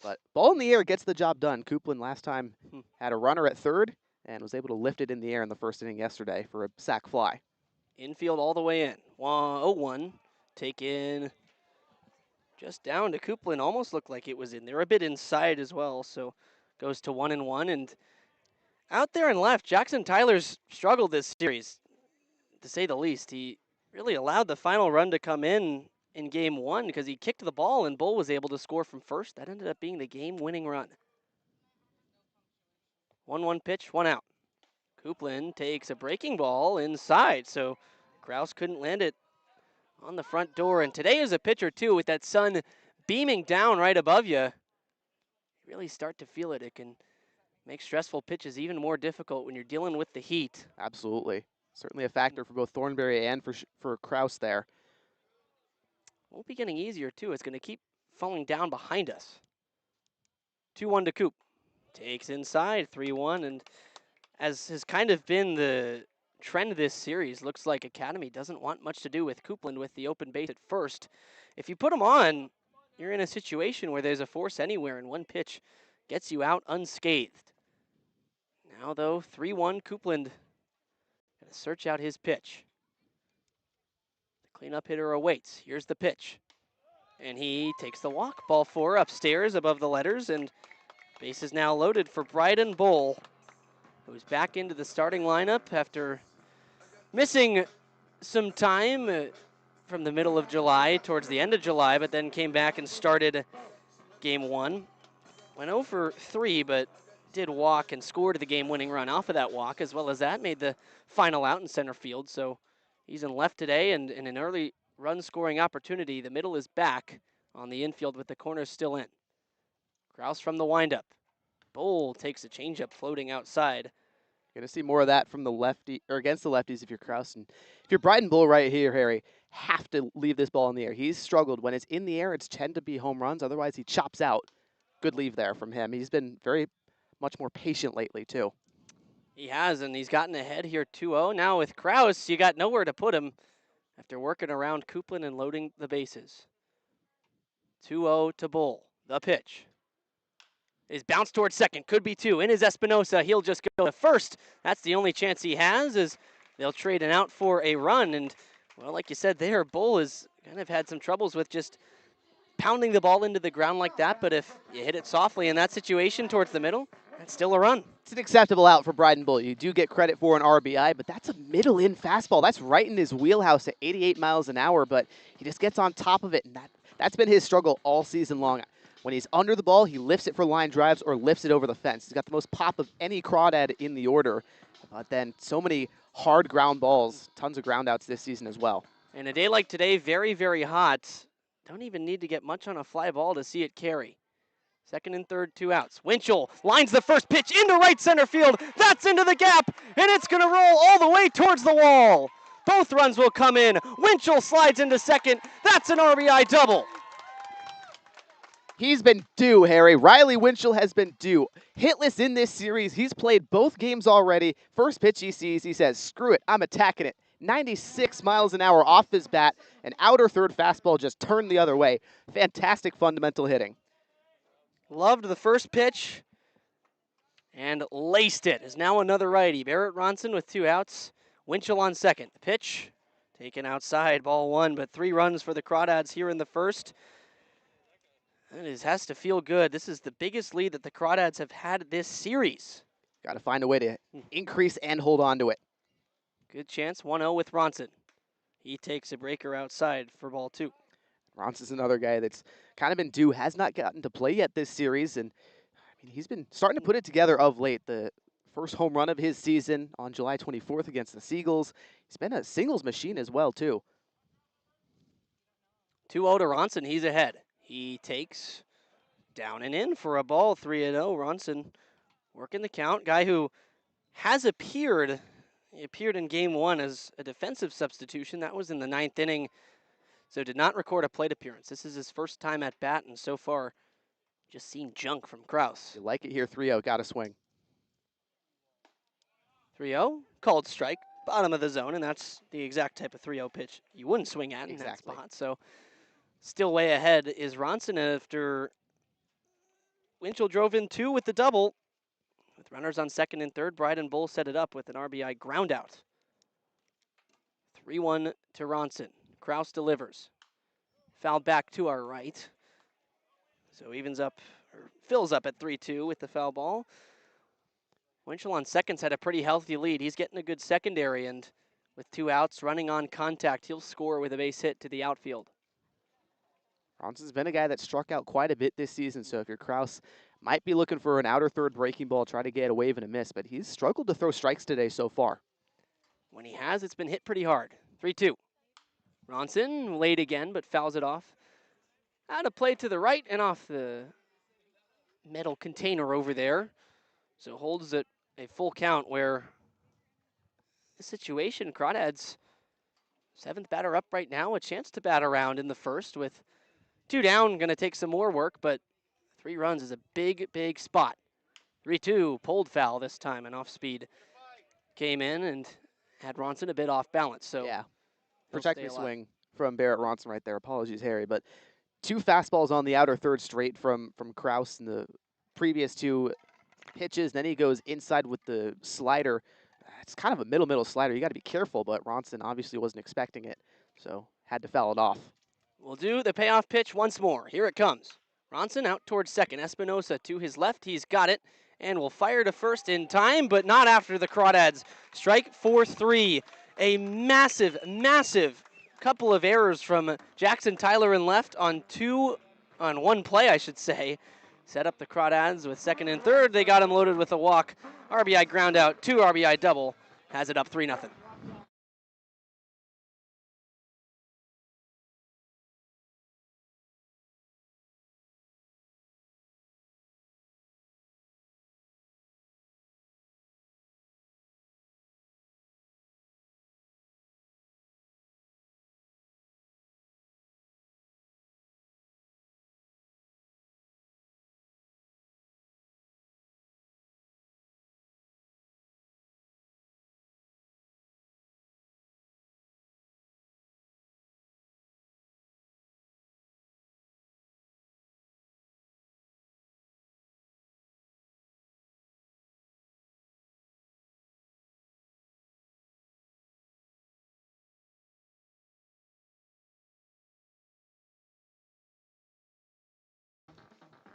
But ball in the air gets the job done. Coupland last time had a runner at third and was able to lift it in the air in the first inning yesterday for a sac fly. Infield all the way in. 0-1. Taken just down to Coupland. Almost looked like it was in there. A bit inside as well. So goes to 1-1. And out there and left, Jackson Tyler's struggled this series, to say the least. He really allowed the final run to come in game 1 because he kicked the ball and Bull was able to score from first. That ended up being the game-winning run. 1-1 pitch, 1 out. Coupland takes a breaking ball inside, so Kraus couldn't land it on the front door. And today is a pitcher, too, with that sun beaming down right above you. You really start to feel it. It can make stressful pitches even more difficult when you're dealing with the heat. Absolutely. Certainly a factor for both Thornberry and for Kraus there. Won't be getting easier, too. It's going to keep falling down behind us. 2-1 to Coop. Takes inside, 3-1. And as has kind of been the trend this series, looks like Academy doesn't want much to do with Coupland with the open base at first. If you put him on, you're in a situation where there's a force anywhere and one pitch gets you out unscathed. Now, though, 3-1, Coupland going to search out his pitch. Cleanup hitter awaits. Here's the pitch. And he takes the walk. Ball 4 upstairs above the letters. And base is now loaded for Bryden Bull, who's back into the starting lineup after missing some time from the middle of July towards the end of July, but then came back and started game 1. Went 0 for 3, but did walk and scored the game-winning run off of that walk, as well as that made the final out in center field. So he's in left today, and in an early run-scoring opportunity, the middle is back on the infield with the corners still in. Kraus from the windup. Bull takes a changeup floating outside. Going to see more of that from the lefty, or against the lefties if you're Kraus. And if you're Bryden Bull right here, Harry, have to leave this ball in the air. He's struggled. When it's in the air, it's tend to be home runs. Otherwise, he chops out. Good leave there from him. He's been very much more patient lately, too. He has, and he's gotten ahead here 2-0. Now with Kraus, you got nowhere to put him after working around Coupland and loading the bases. 2-0 to Bull. The pitch is bounced towards second. Could be 2. In is Espinosa. He'll just go to first. That's the only chance he has, is they'll trade an out for a run. And, well, like you said there, Bull has kind of had some troubles with just pounding the ball into the ground like that. But if you hit it softly in that situation towards the middle, that's still a run. It's an acceptable out for Bryden Bull. You do get credit for an RBI, but that's a middle-in fastball. That's right in his wheelhouse at 88 miles an hour, but he just gets on top of it, and that That's been his struggle all season long. When he's under the ball, he lifts it for line drives or lifts it over the fence. He's got the most pop of any crawdad in the order. But then so many hard ground balls, tons of ground outs this season as well. And a day like today, very, very hot. Don't even need to get much on a fly ball to see it carry. Second and third, 2 outs. Winchell lines the first pitch into right center field. That's into the gap, and it's going to roll all the way towards the wall. Both runs will come in. Winchell slides into second. That's an RBI double. He's been due, Harry. Riley Winchell has been due. Hitless in this series. He's played both games already. First pitch he sees, he says, screw it, I'm attacking it. 96 miles an hour off his bat. An outer third fastball just turned the other way. Fantastic fundamental hitting. Loved the first pitch and laced it. Is now another righty. Barrett Ronson with 2 outs. Winchell on second. The pitch taken outside, ball 1, but 3 runs for the Crawdads here in the first. It has to feel good. This is the biggest lead that the Crawdads have had this series. Got to find a way to increase and hold on to it. Good chance, 1-0 with Ronson. He takes a breaker outside for ball 2. Ronson's another guy that's kind of been due, has not gotten to play yet this series, and I mean, he's been starting to put it together of late. The first home run of his season on July 24th against the Seagulls. He's been a singles machine as well, too. 2-0 to Ronson, he's ahead. He takes down and in for a ball, 3-0. Ronson working the count. Guy who has appeared, he appeared in game 1 as a defensive substitution. That was in the 9th inning, so did not record a plate appearance. This is his first time at bat, and so far, just seen junk from Kraus. You like it here, 3-0, got to swing. 3-0, called strike, bottom of the zone, and that's the exact type of 3-0 pitch you wouldn't swing at in that spot. So still way ahead is Ronson after Winchell drove in 2 with the double. With runners on second and third, Bryden Bull set it up with an RBI ground out. 3-1 to Ronson. Kraus delivers. Fouled back to our right. So evens up, or fills up at 3-2 with the foul ball. Winchell on seconds had a pretty healthy lead. He's getting a good secondary, and with 2 outs, running on contact, he'll score with a base hit to the outfield. Ronson's been a guy that struck out quite a bit this season, so if you're Kraus, might be looking for an outer third breaking ball, try to get a wave and a miss, but he's struggled to throw strikes today so far. When he has, it's been hit pretty hard. 3-2. Ronson late again, but fouls it off. Out of play to the right and off the metal container over there. So holds it a full count where the situation, Crawdads, 7th batter up right now, a chance to bat around in the first with 2 down, going to take some more work, but 3 runs is a big, big spot. 3-2, pulled foul this time, and off speed came in and had Ronson a bit off balance. So yeah, protect me swing from Barrett Ronson right there. Apologies, Harry, but 2 fastballs on the outer third straight from Kraus in the previous 2 pitches. Then he goes inside with the slider. It's kind of a middle slider. You got to be careful, but Ronson obviously wasn't expecting it, so had to foul it off. We'll do the payoff pitch once more. Here it comes. Ronson out towards second. Espinosa to his left. He's got it and will fire to first in time, but not after the Crawdads strike 4-3. A massive, massive couple of errors from Jackson Tyler in left on 1 play, I should say. Set up the Crawdads with second and third. They got him loaded with a walk. RBI ground out, 2 RBI double. Has it up 3-0.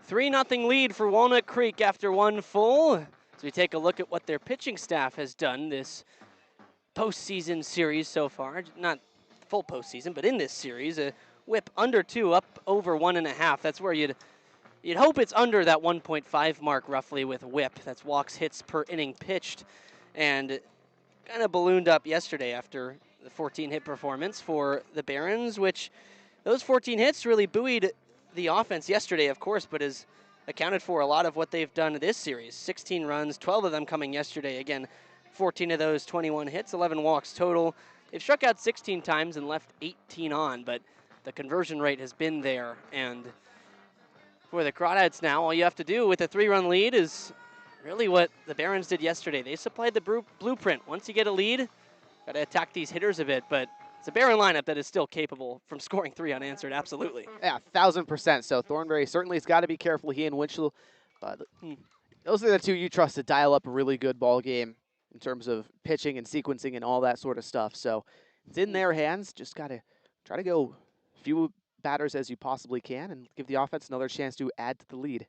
Three 0 lead for Walnut Creek after 1 full. As we take a look at what their pitching staff has done this postseason series so far. Not full postseason, but in this series. whip under 2, up over 1.5. That's where you'd hope it's under that 1.5 mark roughly with whip. That's walks, hits per inning pitched. And kind of ballooned up yesterday after the 14 hit performance for the Barons, which those 14 hits really buoyed the offense yesterday, of course, but has accounted for a lot of what they've done this series. 16 runs, 12 of them coming yesterday. Again, 14 of those, 21 hits, 11 walks total. They've struck out 16 times and left 18 on, but the conversion rate has been there. And for the Crawdads now, all you have to do with a 3-run lead is really what the Barons did yesterday. They supplied the blueprint. Once you get a lead, got to attack these hitters a bit, but it's a Baron lineup that is still capable from scoring 3 unanswered, absolutely. Yeah, 1,000%. So Thornberry certainly has got to be careful. He and Winchell, those are the two you trust to dial up a really good ball game in terms of pitching and sequencing and all that sort of stuff. So it's in their hands. Just got to try to go few batters as you possibly can and give the offense another chance to add to the lead.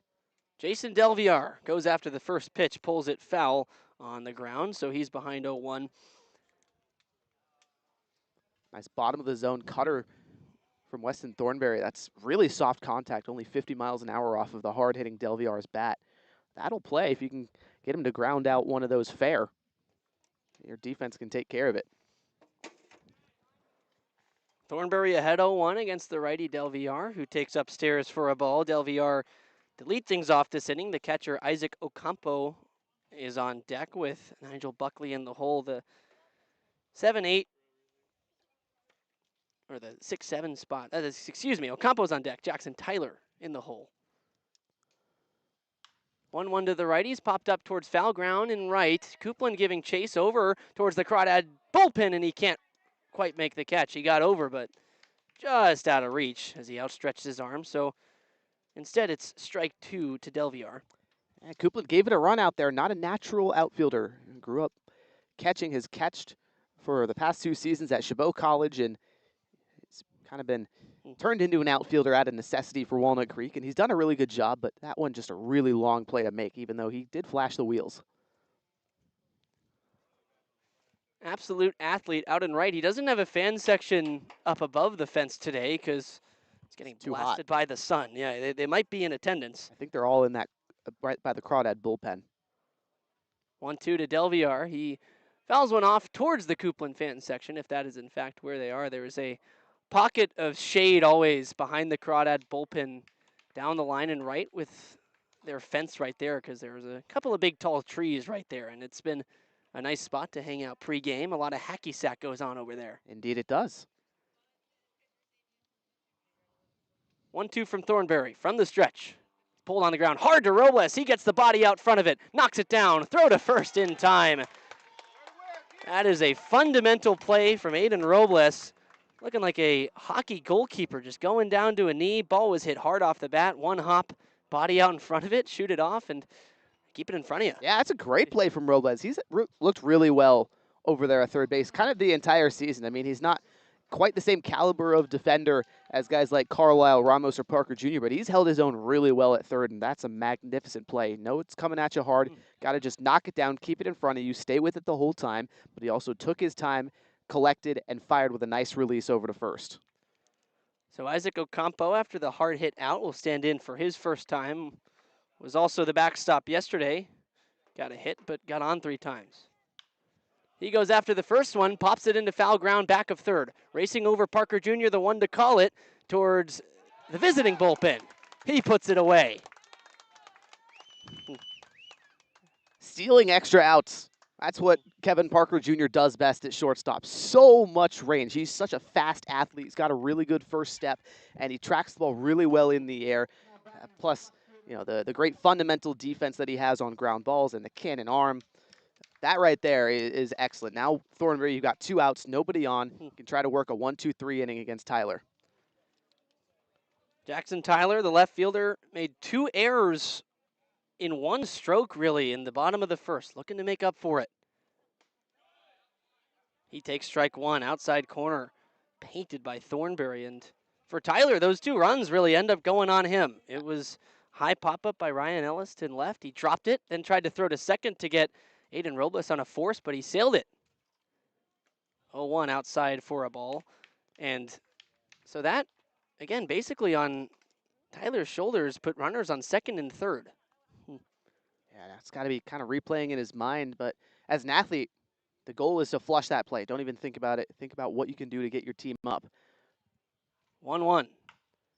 Jason Delviar goes after the first pitch, pulls it foul on the ground, so he's behind 0-1. Nice bottom of the zone cutter from Weston Thornberry. That's really soft contact, only 50 miles an hour off of the hard-hitting Delviar's bat. That'll play if you can get him to ground out one of those fair. Your defense can take care of it. Thornberry ahead 0-1 against the righty Delviar, who takes upstairs for a ball. Delviar to lead things off this inning. The catcher, Isaac Ocampo, is on deck with Nigel Buckley in the hole. The 7-8, or the 6-7 spot. Excuse me, Ocampo's on deck. Jackson Tyler in the hole. 1-1 to the righties, popped up towards foul ground and right. Coupland giving chase over towards the Crawdad bullpen, and he can't quite make the catch. He got over, but just out of reach as he outstretched his arm. So instead, it's strike 2 to Delviar. Yeah, Coupland gave it a run out there. Not a natural outfielder. Grew up catching. Has catched for the past 2 seasons at Chabot College, and he's kind of been turned into an outfielder out of necessity for Walnut Creek, and he's done a really good job, but that one just a really long play to make, even though he did flash the wheels. Absolute athlete out and right. He doesn't have a fan section up above the fence today because it's getting blasted by the sun. Yeah, they might be in attendance. I think they're all in that right by the Crawdad bullpen. 1-2 to Delviar. He fouls one off towards the Coupland fan section, if that is in fact where they are. There is a pocket of shade always behind the Crawdad bullpen down the line and right with their fence right there because there's a couple of big tall trees right there, and it's been a nice spot to hang out pregame. A lot of hacky sack goes on over there. Indeed it does. 1-2 from Thornberry from the stretch. Pulled on the ground hard to Robles. He gets the body out front of it, knocks it down, throw to first in time. That is a fundamental play from Aiden Robles. Looking like a hockey goalkeeper, just going down to a knee. Ball was hit hard off the bat. One hop, body out in front of it, shoot it off, and keep it in front of you. Yeah, that's a great play from Robles. He's looked really well over there at third base, kind of the entire season. I mean, he's not quite the same caliber of defender as guys like Carlisle, Ramos, or Parker Jr., but he's held his own really well at third, and that's a magnificent play. No, it's coming at you hard. Got to just knock it down, keep it in front of you, stay with it the whole time, but he also took his time, collected, and fired with a nice release over to first. So Isaac Ocampo, after the hard hit out, will stand in for his first time. Was also the backstop yesterday. Got a hit, but got on 3 times. He goes after the first one, pops it into foul ground, back of third. Racing over Parker Jr., the one to call it, towards the visiting bullpen. He puts it away. Stealing extra outs. That's what Kevin Parker Jr. does best at shortstop. So much range. He's such a fast athlete. He's got a really good first step, and he tracks the ball really well in the air. Plus, you know, the great fundamental defense that he has on ground balls and the cannon arm. That right there is excellent. Now, Thornberry, you've got 2 outs, nobody on. You can try to work a 1-2-3 inning against Tyler. Jackson Tyler, the left fielder, made 2 errors in 1 stroke, really, in the bottom of the first, looking to make up for it. He takes strike 1, outside corner, painted by Thornberry. And for Tyler, those 2 runs really end up going on him. It was high pop-up by Ryan Elliston left. He dropped it, then tried to throw to second to get Aiden Robles on a force, but he sailed it. 0-1 outside for a ball. And so that again, basically on Tyler's shoulders, put runners on second and third. Yeah, that's got to be kind of replaying in his mind. But as an athlete, the goal is to flush that play. Don't even think about it. Think about what you can do to get your team up. 1-1.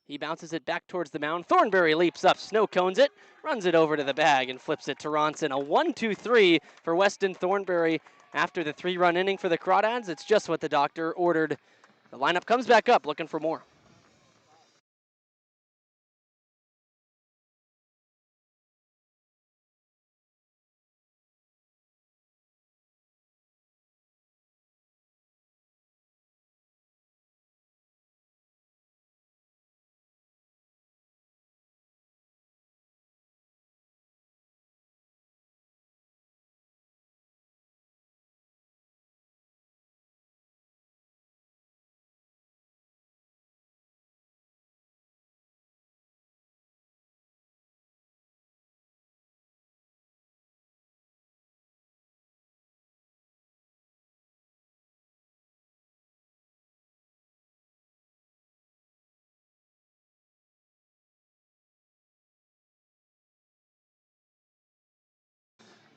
He bounces it back towards the mound. Thornberry leaps up, snow cones it, runs it over to the bag, and flips it to Ronson. A 1-2-3 for Weston Thornberry after the 3-run inning for the Crawdads. It's just what the doctor ordered. The lineup comes back up, looking for more.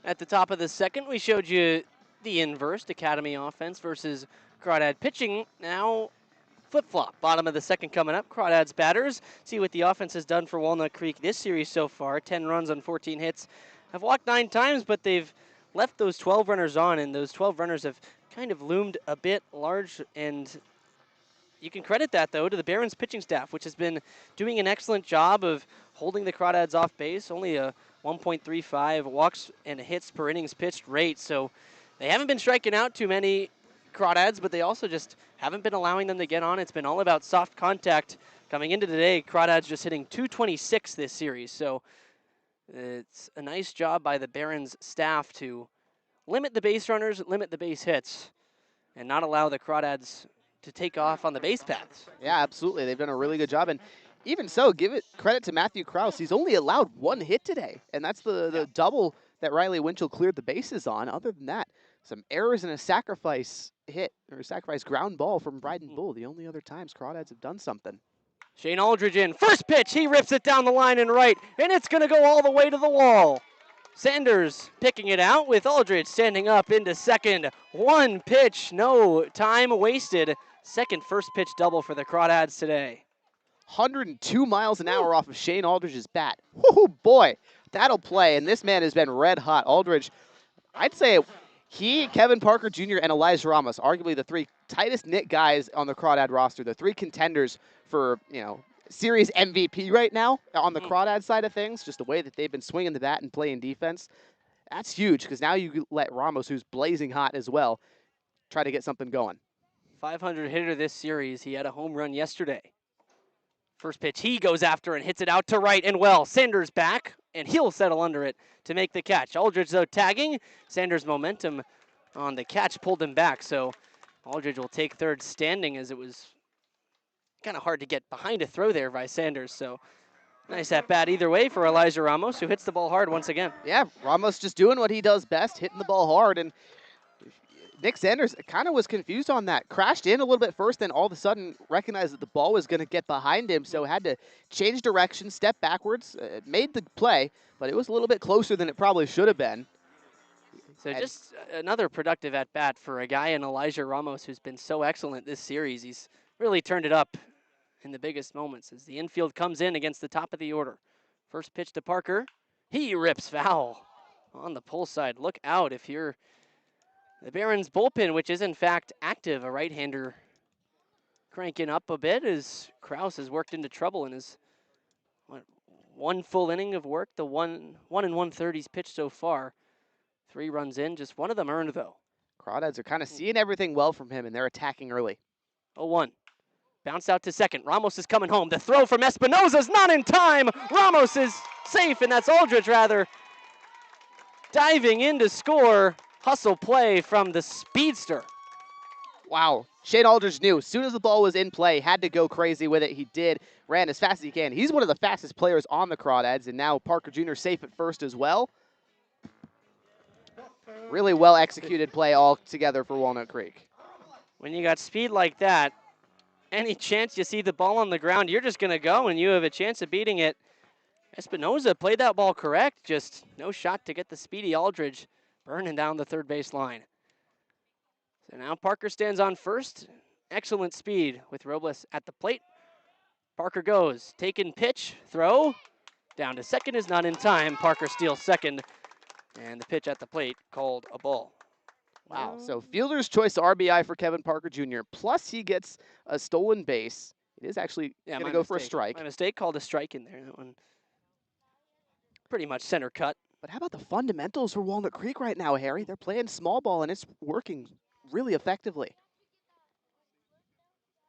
At the top of the second, we showed you the inverse, Academy offense versus Crawdad pitching. Now flip-flop. Bottom of the second coming up. Crawdads batters. See what the offense has done for Walnut Creek this series so far. 10 runs on 14 hits. Have walked 9 times, but they've left those 12 runners on, and those 12 runners have kind of loomed a bit large, and you can credit that, though, to the Barons pitching staff, which has been doing an excellent job of holding the Crawdads off base. Only a 1.35 walks and hits per innings pitched rate, so they haven't been striking out too many Crawdads, but they also just haven't been allowing them to get on. It's been all about soft contact. Coming into today, Crawdads just hitting 226 this series, so it's a nice job by the Barons staff to limit the base runners, limit the base hits, and not allow the Crawdads to take off on the base paths. Yeah, absolutely. They've done a really good job. And even so, give it credit to Matthew Krause. He's only allowed 1 hit today, and that's the double that Riley Winchell cleared the bases on. Other than that, some errors and a sacrifice hit, or a sacrifice ground ball from Bryden Bull. The only other times Crawdads have done something. Shane Aldridge in. First pitch, he rips it down the line and right, and it's going to go all the way to the wall. Sanders picking it out with Aldridge standing up into second. 1 pitch, no time wasted. Second first pitch double for the Crawdads today. 102 miles an hour off of Shane Aldridge's bat. Whoo, boy, that'll play. And this man has been red hot. Aldridge, I'd say he, Kevin Parker Jr., and Elijah Ramos, arguably the 3 tightest knit guys on the Crawdad roster, the 3 contenders for, series MVP right now on the Crawdad side of things, just the way that they've been swinging the bat and playing defense. That's huge, because now you let Ramos, who's blazing hot as well, try to get something going. 500 hitter this series. He had a home run yesterday. First pitch, he goes after and hits it out to right and well. Sanders back, and he'll settle under it to make the catch. Aldridge, though, tagging. Sanders' momentum on the catch pulled him back, so Aldridge will take third standing, as it was kind of hard to get behind a throw there by Sanders. So nice at bat either way for Elijah Ramos, who hits the ball hard once again. Yeah, Ramos just doing what he does best, hitting the ball hard. And Nick Sanders kind of was confused on that. Crashed in a little bit first, then all of a sudden recognized that the ball was going to get behind him, so had to change direction, step backwards, made the play, but it was a little bit closer than it probably should have been. So just another productive at-bat for a guy in Elijah Ramos who's been so excellent this series. He's really turned it up in the biggest moments as the infield comes in against the top of the order. First pitch to Parker. He rips foul on the pull side. Look out if you're the Barons bullpen, which is in fact active. A right-hander cranking up a bit as Krause has worked into trouble in his 1 full inning of work. The 1 1/3 he's pitched so far. 3 runs in, just 1 of them earned though. Crawdads are kind of seeing everything well from him, and they're attacking early. 0-1. Bounce out to second. Ramos is coming home. The throw from Espinosa's not in time. Ramos is safe, and that's Aldridge rather. Diving in to score. Hustle play from the speedster. Wow. Shane Aldridge knew as soon as the ball was in play, had to go crazy with it. He did. Ran as fast as he can. He's one of the fastest players on the Crawdads, and now Parker Jr. safe at first as well. Really well executed play all together for Walnut Creek. When you got speed like that, any chance you see the ball on the ground, you're just going to go and you have a chance of beating it. Espinoza played that ball correct, just no shot to get the speedy Aldridge burning down the third base line. So now Parker stands on first. Excellent speed with Robles at the plate. Parker goes, taking pitch, throw. Down to second is not in time. Parker steals second, and the pitch at the plate called a ball. Wow, so fielder's choice RBI for Kevin Parker Jr., plus he gets a stolen base. It is actually going to go for a strike. My mistake, called a strike in there. That one pretty much center cut. But how about the fundamentals for Walnut Creek right now, Harry? They're playing small ball, and it's working really effectively.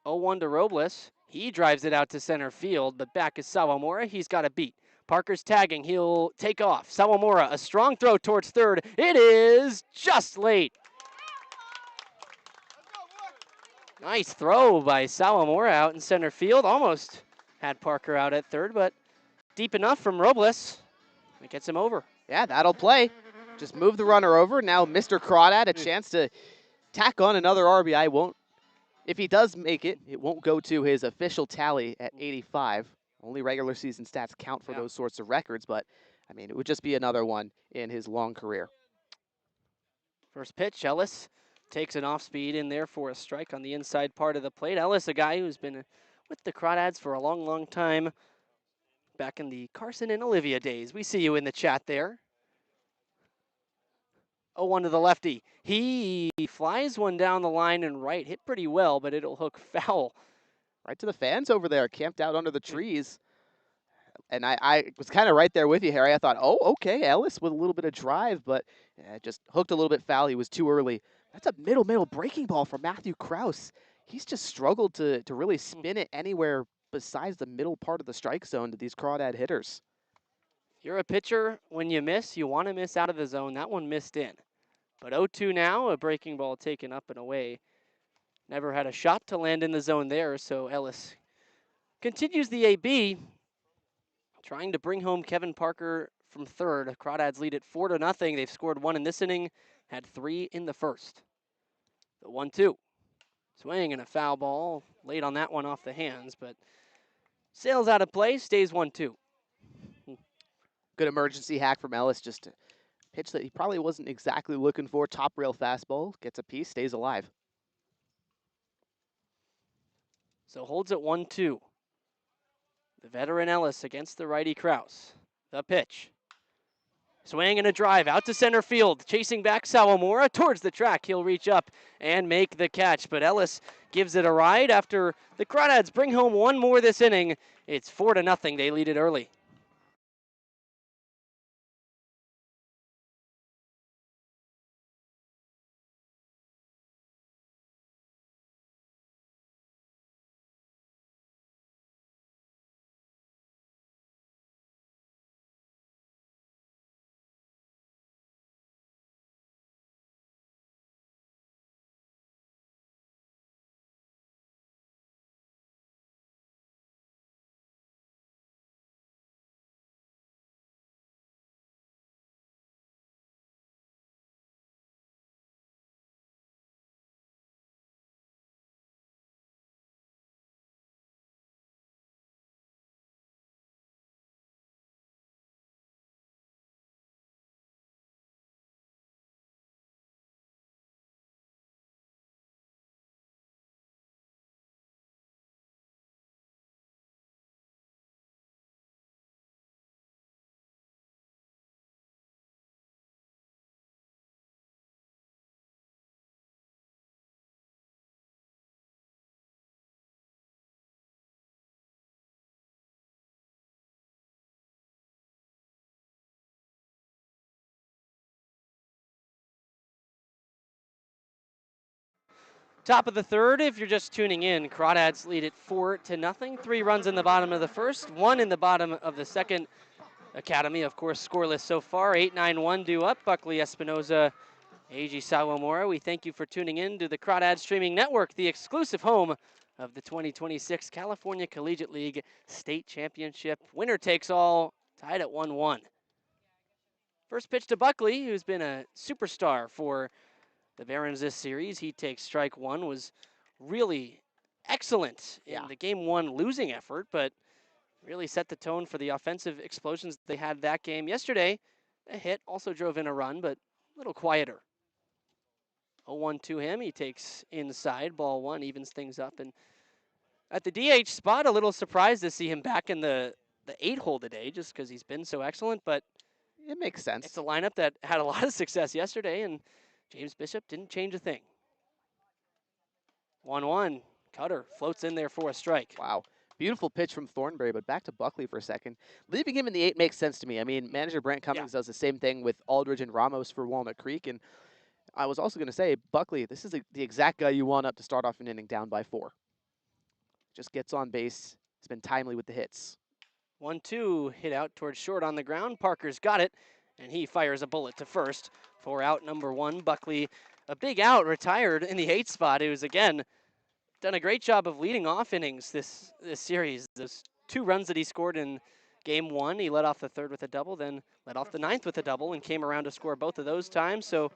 0-1 to Robles. He drives it out to center field, but back is Sawamura. He's got a beat. Parker's tagging. He'll take off. Sawamura, a strong throw towards third. It is just late. Nice throw by Sawamura out in center field. Almost had Parker out at third, but deep enough from Robles. It gets him over. Yeah, that'll play. Just move the runner over. Now Mr. Crawdad a chance to tack on another RBI. Won't. If he does make it, it won't go to his official tally at 85. Only regular season stats count for those sorts of records, but, I mean, it would just be another one in his long career. First pitch, Ellis takes an off-speed in there for a strike on the inside part of the plate. Ellis, a guy who's been with the Crawdads for a long, long time, back in the Carson and Olivia days. We see you in the chat there. 0-1 to the lefty. He flies one down the line and right. Hit pretty well, but it'll hook foul. Right to the fans over there, camped out under the trees. And I was kind of right there with you, Harry. I thought, oh, okay, Ellis with a little bit of drive, but just hooked a little bit foul. He was too early. That's a middle breaking ball for Matthew Krause. He's just struggled to really spin it anywhere besides the middle part of the strike zone to these Crawdad hitters. If you're a pitcher, when you miss, you want to miss out of the zone. That one missed in. But 0-2 now, a breaking ball taken up and away. Never had a shot to land in the zone there, so Ellis continues the AB, trying to bring home Kevin Parker from third. Crawdads lead it 4-0. They've scored one in this inning, had 3 in the first. The 1-2. Swing and a foul ball. Late on that one off the hands, but sails out of play, stays 1-2. Good emergency hack from Ellis, just a pitch that he probably wasn't exactly looking for. Top rail fastball, gets a piece, stays alive. So holds it 1-2. The veteran Ellis against the righty Krause. The pitch. Swing and a drive out to center field. Chasing back Sawamura towards the track. He'll reach up and make the catch. But Ellis gives it a ride after the Crawdads bring home one more this inning. It's 4-0. They lead it early. Top of the third, if you're just tuning in, Crawdads lead it 4-0. 3 runs in the bottom of the first, 1 in the bottom of the second. Academy, of course, scoreless so far. 8-9-1 due up. Buckley, Espinoza, Eiji Sawamura. We thank you for tuning in to the Crawdad Streaming Network, the exclusive home of the 2026 California Collegiate League State Championship. Winner takes all, tied at 1-1. First pitch to Buckley, who's been a superstar for the Barons this series. He takes strike one, was really excellent in Yeah. the Game 1 losing effort, but really set the tone for the offensive explosions they had that game. Yesterday, a hit also drove in a run, but a little quieter. 0-1 to him. He takes inside. Ball 1 evens things up. And at the DH spot, a little surprised to see him back in the 8-hole today just because he's been so excellent. But It makes it's sense. a lineup that had a lot of success yesterday, and James Bishop didn't change a thing. 1-1. Cutter floats in there for a strike. Wow. Beautiful pitch from Thornberry, but back to Buckley for a second. Leaving him in the 8 makes sense to me. I mean, manager Brent Cummings does the same thing with Aldridge and Ramos for Walnut Creek. And I was also going to say, Buckley, this is the exact guy you want up to start off an inning down by 4. Just gets on base. He's been timely with the hits. 1-2 hit out towards short on the ground. Parker's got it, and he fires a bullet to first for out number 1. Buckley, a big out, retired in the 8 spot. It was, again, done a great job of leading off innings this series. Those 2 runs that he scored in Game 1, he led off the 3rd with a double, then led off the 9th with a double, and came around to score both of those times. So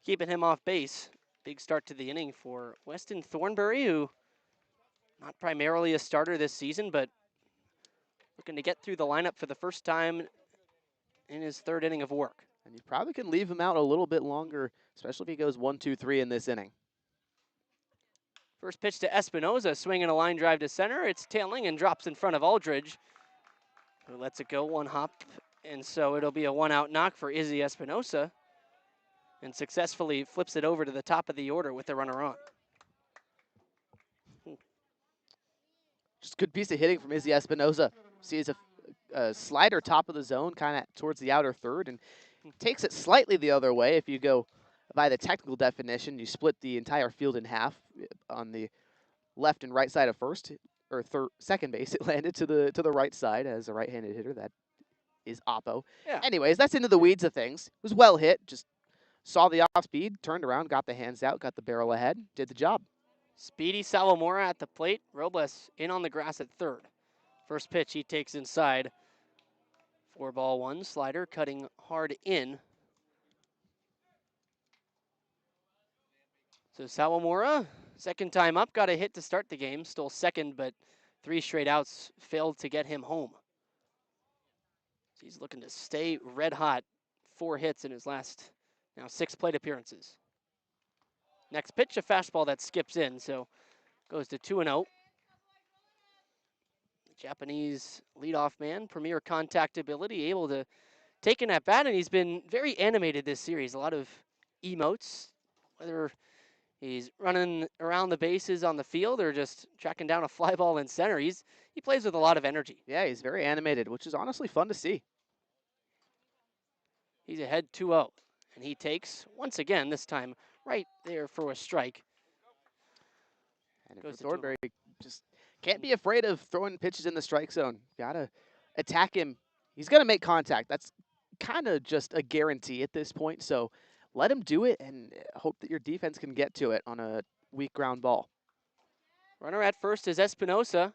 keeping him off base. Big start to the inning for Weston Thornberry, who not primarily a starter this season, but looking to get through the lineup for the first time in his 3rd inning of work. And you probably can leave him out a little bit longer, especially if he goes 1-2-3 in this inning. First pitch to Espinoza, swinging a line drive to center. It's tailing and drops in front of Aldridge, who lets it go 1 hop. And so it'll be a 1-out knock for Izzy Espinoza, and successfully flips it over to the top of the order with the runner on. Just good piece of hitting from Izzy Espinoza. Sees a slider top of the zone, kind of towards the outer third, and takes it slightly the other way. If you go by the technical definition, you split the entire field in half on the left and right side of first or second base. It landed to the right side as a right-handed hitter. That is Oppo. Yeah. Anyways, that's into the weeds of things. It was well hit. Just saw the off speed, turned around, got the hands out, got the barrel ahead, did the job. Speedy Sawamura at the plate. Robles in on the grass at 3rd. First pitch he takes inside. 4-1, slider cutting hard in. So Sawamura, second time up, got a hit to start the game. Stole second, but 3 straight outs failed to get him home. He's looking to stay red hot. 4 hits in his last, now 6 plate appearances. Next pitch, a fastball that skips in, so goes to 2-0. The Japanese leadoff man, premier contact ability, able to take an at-bat, and he's been very animated this series. A lot of emotes, whether he's running around the bases on the field or just tracking down a fly ball in center. He plays with a lot of energy. Yeah, he's very animated, which is honestly fun to see. He's ahead 2-0, and he takes, once again, this time right there for a strike. And Goes to Thornberry just can't be afraid of throwing pitches in the strike zone. Gotta attack him. He's gonna make contact. That's kind of just a guarantee at this point. So let him do it and hope that your defense can get to it on a weak ground ball. Runner at first is Espinoza.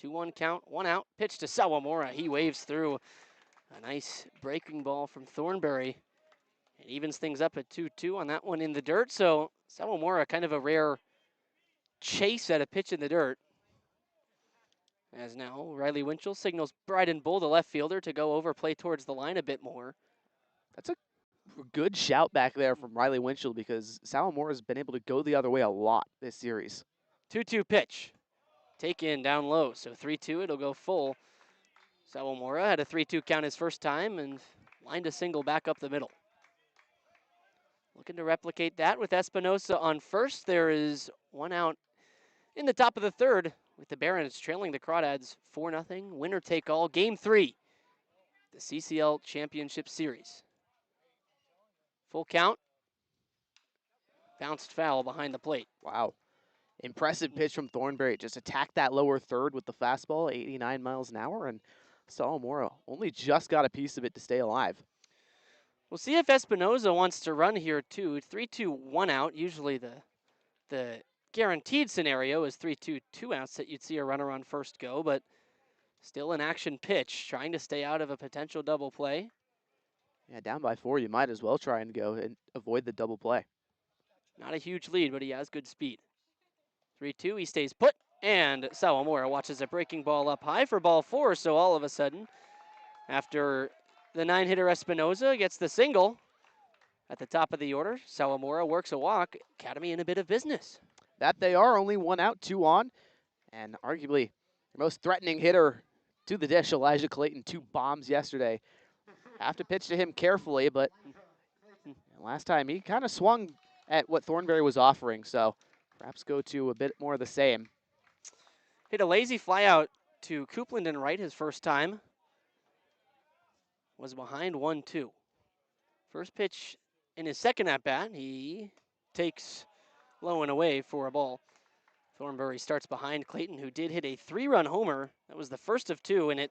2-1 count, 1 out. Pitch to Sawamura. He waves through. A nice breaking ball from Thornberry. It evens things up at 2-2 on that one in the dirt. So Sawamura, kind of a rare chase at a pitch in the dirt. As now Riley Winchell signals Bryden Bull, the left fielder, to go over, play towards the line a bit more. That's a good shout back there from Riley Winchell because Sawamura has been able to go the other way a lot this series. 2-2 pitch. Take in down low. So 3-2, it'll go full. Sawamura had a 3-2 count his first time and lined a single back up the middle. Looking to replicate that with Espinoza on first. There is 1 out in the top of the 3rd with the Barons trailing the Crawdads 4-0. Winner take all. Game 3, the CCL Championship Series. Full count. Bounced foul behind the plate. Wow. Impressive pitch from Thornberry. Just attacked that lower third with the fastball, 89 miles an hour, and Sawamura only just got a piece of it to stay alive. We'll see if Espinoza wants to run here too. 3-2, 1 out. Usually the guaranteed scenario is 3-2, 2 outs that you'd see a runner on first go, but still an action pitch, trying to stay out of a potential double play. Yeah, down by 4, you might as well try and go and avoid the double play. Not a huge lead, but he has good speed. 3-2, he stays put, And Sawamura watches a breaking ball up high for ball 4. So all of a sudden, after the 9-hitter Espinoza gets the single at the top of the order, Sawamura works a walk. Academy in a bit of business. That they are, only 1 out, 2 on, and arguably the most threatening hitter to the dish, Elijah Clayton, 2 bombs yesterday. Have to pitch to him carefully, but last time he kind of swung at what Thornberry was offering, so perhaps go to a bit more of the same. Hit a lazy fly out to Coupland and right his first time. Was behind 1-2. First pitch in his second at-bat, he takes low and away for a ball. Thornberry starts behind Clayton, who did hit a 3-run homer. That was the first of 2, and it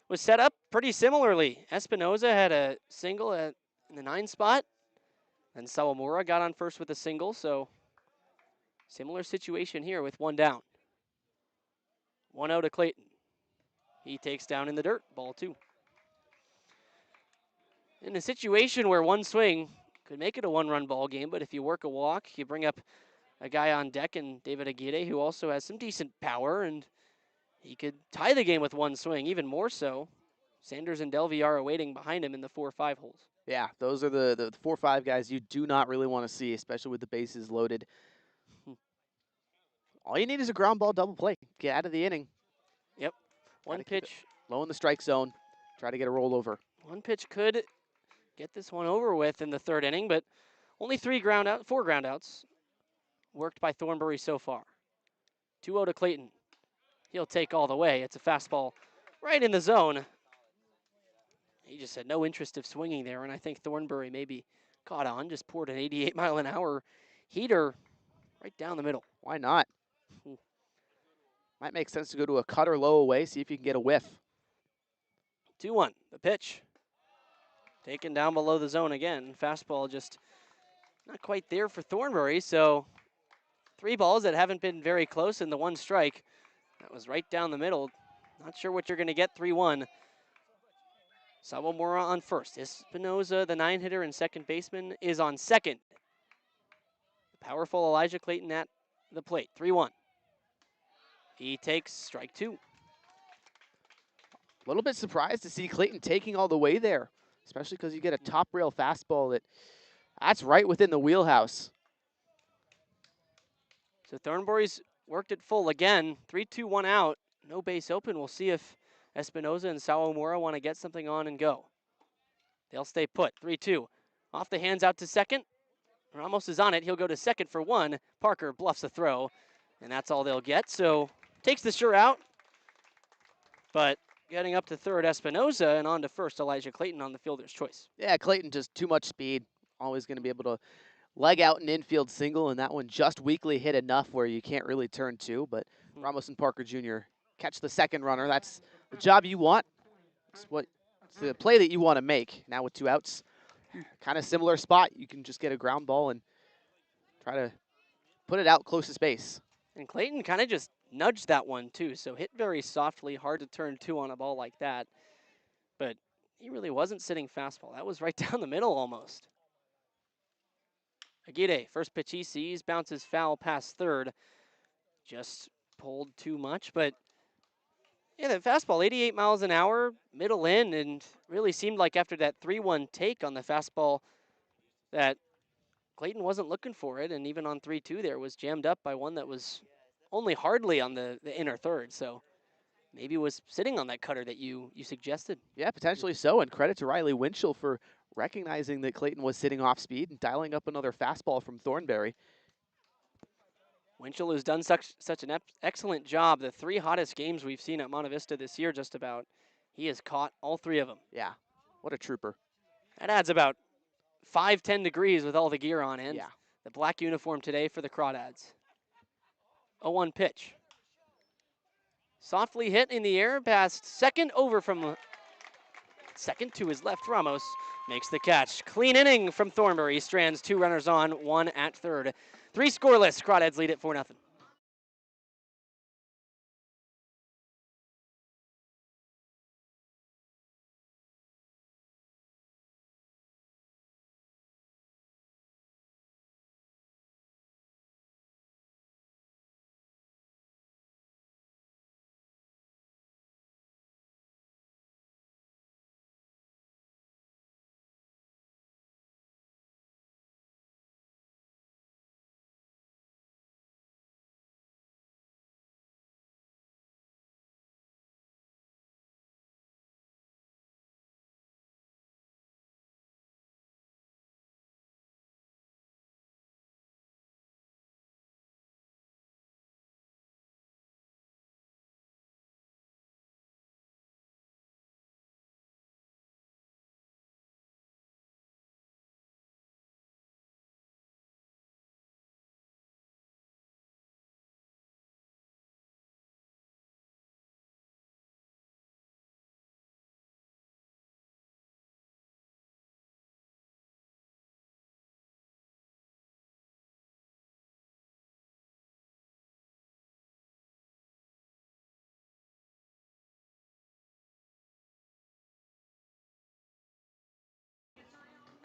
was set up pretty similarly. Espinoza had a single in the 9 spot, and Sawamura got on first with a single, so similar situation here with 1 down. 1-0 to Clayton. He takes down in the dirt, ball 2. In a situation where 1 swing could make it a 1-run ball game, but if you work a walk, you bring up a guy on deck and David Aguirre, who also has some decent power, and he could tie the game with 1 swing, even more so. Sanders and Delvey are waiting behind him in the 4-5 holes. Yeah, those are the 4-5 guys you do not really want to see, especially with the bases loaded. All you need is a ground ball double play. Get out of the inning. Yep. One pitch. Low in the strike zone. Try to get a rollover. One pitch could get this one over with in the 3rd inning, but only 4 groundouts worked by Thornberry so far. 2-0 to Clayton. He'll take all the way. It's a fastball right in the zone. He just had no interest of swinging there, and I think Thornberry maybe caught on, just poured an 88-mile-an-hour heater right down the middle. Why not? Might make sense to go to a cutter low away, see if you can get a whiff. 2-1, the pitch. Taken down below the zone again. Fastball just not quite there for Thornberry, so 3 balls that haven't been very close in the 1 strike. That was right down the middle. Not sure what you're going to get, 3-1. Sawamura on first. Espinoza, the 9-hitter and second baseman, is on second. The powerful Elijah Clayton at the plate, 3-1. He takes strike 2. A little bit surprised to see Clayton taking all the way there, especially because you get a top rail fastball that's right within the wheelhouse. So Thornberry's worked it full again. 3-2, 1 out. No base open. We'll see if Espinoza and Sawamura want to get something on and go. They'll stay put. 3-2. Off the hands out to second. Ramos is on it. He'll go to second for 1. Parker bluffs a throw, and that's all they'll get. So takes the sure out, but getting up to third, Espinoza, and on to first, Elijah Clayton on the fielder's choice. Yeah, Clayton just too much speed. Always going to be able to leg out an infield single, and that one just weakly hit enough where you can't really turn 2. But Ramos and Parker Jr. catch the second runner. That's the job you want. It's the play that you want to make. Now with 2 outs, kind of similar spot. You can just get a ground ball and try to put it out closest base. And Clayton kind of just nudged that one too, so hit very softly, hard to turn 2 on a ball like that. But he really wasn't sitting fastball. That was right down the middle almost. Aguirre, first pitch he sees, bounces foul past third. Just pulled too much, but yeah, that fastball, 88 miles an hour, middle in, and really seemed like after that 3-1 take on the fastball that Clayton wasn't looking for it, and even on 3-2 there was jammed up by one that was only hardly on the inner third, so maybe was sitting on that cutter that you suggested. Yeah, potentially so, and credit to Riley Winchell for recognizing that Clayton was sitting off speed and dialing up another fastball from Thornberry. Winchell has done such an excellent job. The 3 hottest games we've seen at Monte Vista this year, just about, he has caught all 3 of them. Yeah, what a trooper. That adds about 5-10 degrees with all the gear on, and yeah, the black uniform today for the Crawdads. 0-1 pitch. Softly hit in the air past second, over from second to his left. Ramos makes the catch. Clean inning from Thornberry. Strands 2 runners on, 1 at third. 3 scoreless. Crawdads lead it 4-0.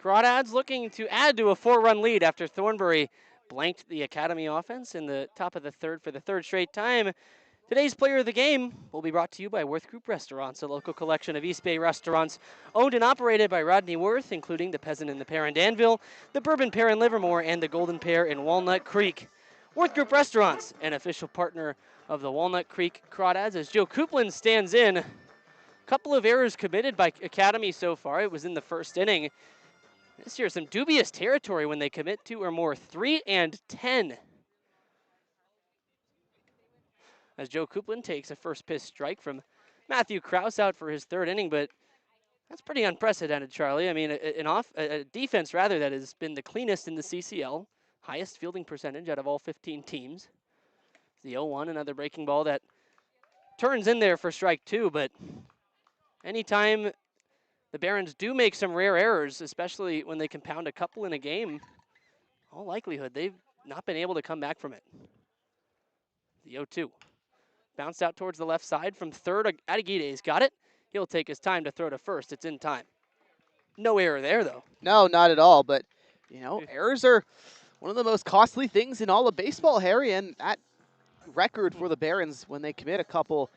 Crawdads looking to add to a 4-run lead after Thornbury blanked the Academy offense in the top of the third for the third straight time. Today's player of the game will be brought to you by Worth Group Restaurants, a local collection of East Bay restaurants owned and operated by Rodney Worth, including the Peasant and the Pear in Danville, the Bourbon Pear in Livermore, and the Golden Pear in Walnut Creek. Worth Group Restaurants, an official partner of the Walnut Creek Crawdads, as Joe Coupland stands in. Couple of errors committed by Academy so far. It was in the first inning. This year, some dubious territory when they commit 2 or more. 3 and 10. As Joe Coupland takes a first pitch strike from Matthew Krause out for his third inning, but that's pretty unprecedented, Charlie. I mean, a defense rather that has been the cleanest in the CCL, highest fielding percentage out of all 15 teams. The 0-1, another breaking ball that turns in there for strike 2, but anytime the Barons do make some rare errors, especially when they compound a couple in a game, all likelihood they've not been able to come back from it. The 0-2. Bounced out towards the left side from third. Adegide's got it. He'll take his time to throw to first. It's in time. No error there, though. No, not at all. But, you know, errors are one of the most costly things in all of baseball, Harry, and that record for the Barons when they commit a couple,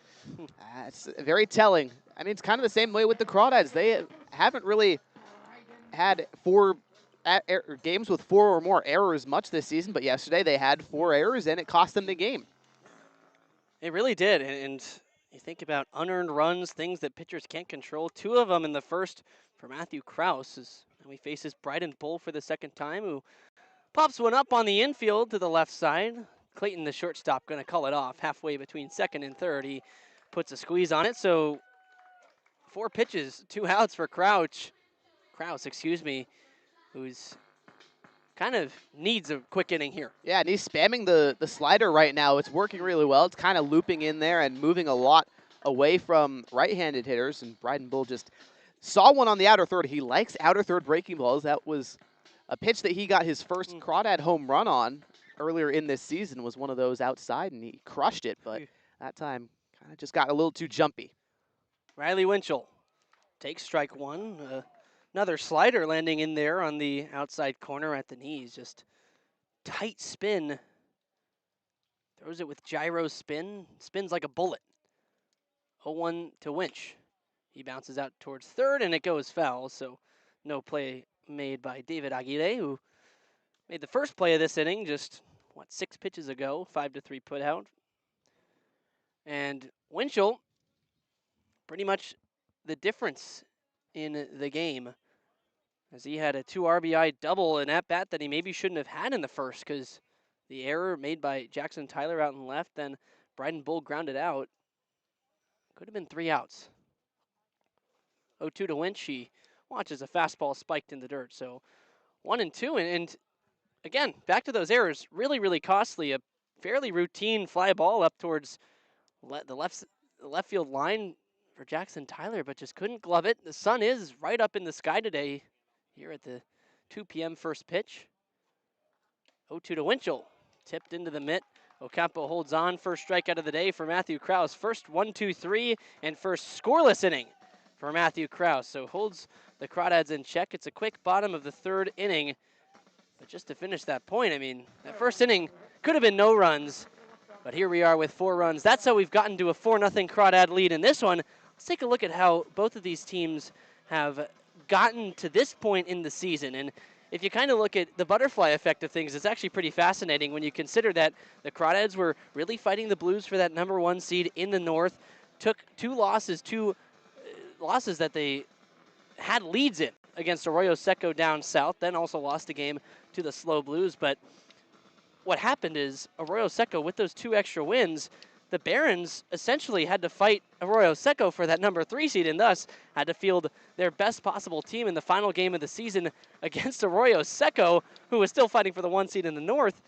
it's very telling. I mean, it's kind of the same way with the Crawdads. They haven't really had games with 4 or more errors much this season, but yesterday they had 4 errors, and it cost them the game. It really did, and you think about unearned runs, things that pitchers can't control. 2 of them in the first for Matthew Krause, as he faces Bryden Bull for the second time, who pops one up on the infield to the left side. Clayton, the shortstop, going to call it off halfway between second and third. He puts a squeeze on it, so 4 pitches, 2 outs for Krause, who's kind of needs a quick inning here. Yeah, and he's spamming the slider right now. It's working really well. It's kind of looping in there and moving a lot away from right-handed hitters, and Bryden Bull just saw one on the outer third. He likes outer third breaking balls. That was a pitch that he got his first Crawdad home run on earlier in this season, was one of those outside, and he crushed it, but that time kind of just got a little too jumpy. Riley Winchell takes strike 1. Another slider landing in there on the outside corner at the knees. Just tight spin. Throws it with gyro spin. Spins like a bullet. 0-1 to Winch. He bounces out towards third, and it goes foul. So no play made by David Aguirre, who made the first play of this inning just, 6 pitches ago. 5-3 put out. And Winchell, pretty much the difference in the game, as he had a 2 RBI double, an at-bat that he maybe shouldn't have had in the first, because the error made by Jackson Tyler out in left, then Bryden Bull grounded out. Could have been 3 outs. 0-2 to Winch. He watches a fastball spiked in the dirt. So 1-2, and again, back to those errors. Really, really costly. A fairly routine fly ball up towards the left field line for Jackson Tyler, but just couldn't glove it. The sun is right up in the sky today here at the 2 p.m. first pitch. 0-2 to Winchell. Tipped into the mitt. Ocampo holds on. First strikeout of the day for Matthew Krause. First 1-2-3 and first scoreless inning for Matthew Krause. So holds the Crawdads in check. It's a quick bottom of the third inning. But just to finish that point, I mean, that first inning could have been no runs. But here we are with 4 runs. That's how we've gotten to a 4-0 Crawdad lead in this one. Let's take a look at how both of these teams have gotten to this point in the season. And if you kind of look at the butterfly effect of things, it's actually pretty fascinating when you consider that the Crawdads were really fighting the Blues for that #1 seed in the North, took 2 losses that they had leads in against Arroyo Seco down south, then also lost a game to the Slow Blues. But what happened is Arroyo Seco, with those 2 extra wins, the Barons essentially had to fight Arroyo Seco for that #3 seed, and thus had to field their best possible team in the final game of the season against Arroyo Seco, who was still fighting for the 1 seed in the North.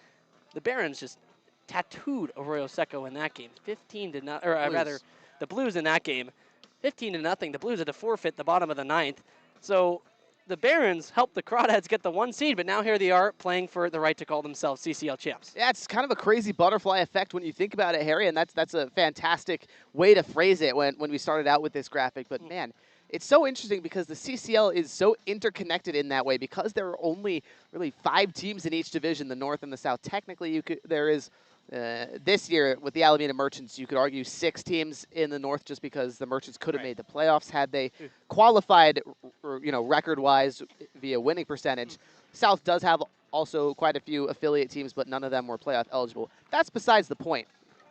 The Barons just tattooed Arroyo Seco in that game, 15-0, or rather, the Blues in that game, 15-0. The Blues had to forfeit the bottom of the 9th. So the Barons helped the Crawdads get the 1 seed, but now here they are playing for the right to call themselves CCL champs. Yeah, it's kind of a crazy butterfly effect when you think about it, Harry, and that's a fantastic way to phrase it when we started out with this graphic. But man, it's so interesting because the CCL is so interconnected in that way because there are only really 5 teams in each division, the North and the South. Technically, there is this year with the Alameda Merchants, you could argue 6 teams in the North just because the Merchants could have made the playoffs had they qualified, record-wise via winning percentage. South does have also quite a few affiliate teams, but none of them were playoff eligible. That's besides the point.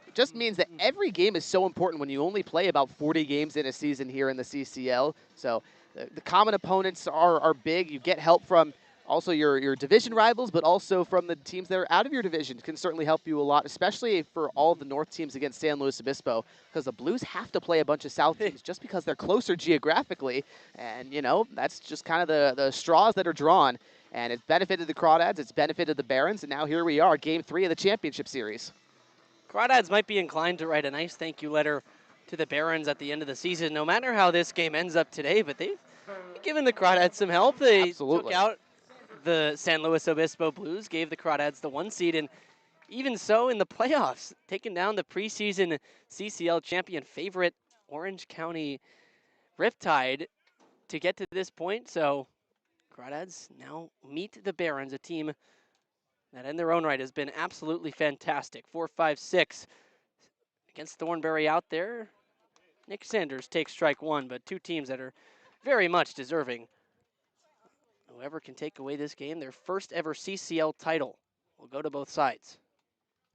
It just means that every game is so important when you only play about 40 games in a season here in the CCL. So the common opponents are big. You get help from also your division rivals, but also from the teams that are out of your division can certainly help you a lot, especially for all of the North teams against San Luis Obispo, because the Blues have to play a bunch of South teams just because they're closer geographically. And, that's just kind of the straws that are drawn. And it's benefited the Crawdads, it's benefited the Barons, and now here we are, Game 3 of the championship series. Crawdads might be inclined to write a nice thank you letter to the Barons at the end of the season, no matter how this game ends up today, but they've given the Crawdads some help. They took out the San Luis Obispo Blues, gave the Crawdads the 1 seed, and even so in the playoffs, taking down the preseason CCL champion favorite Orange County Riptide to get to this point. So Crawdads now meet the Barons, a team that in their own right has been absolutely fantastic. 4-5-6 against Thornberry out there. Nick Sanders takes strike 1, but 2 teams that are very much deserving. Whoever can take away this game, their first ever CCL title, will go to both sides.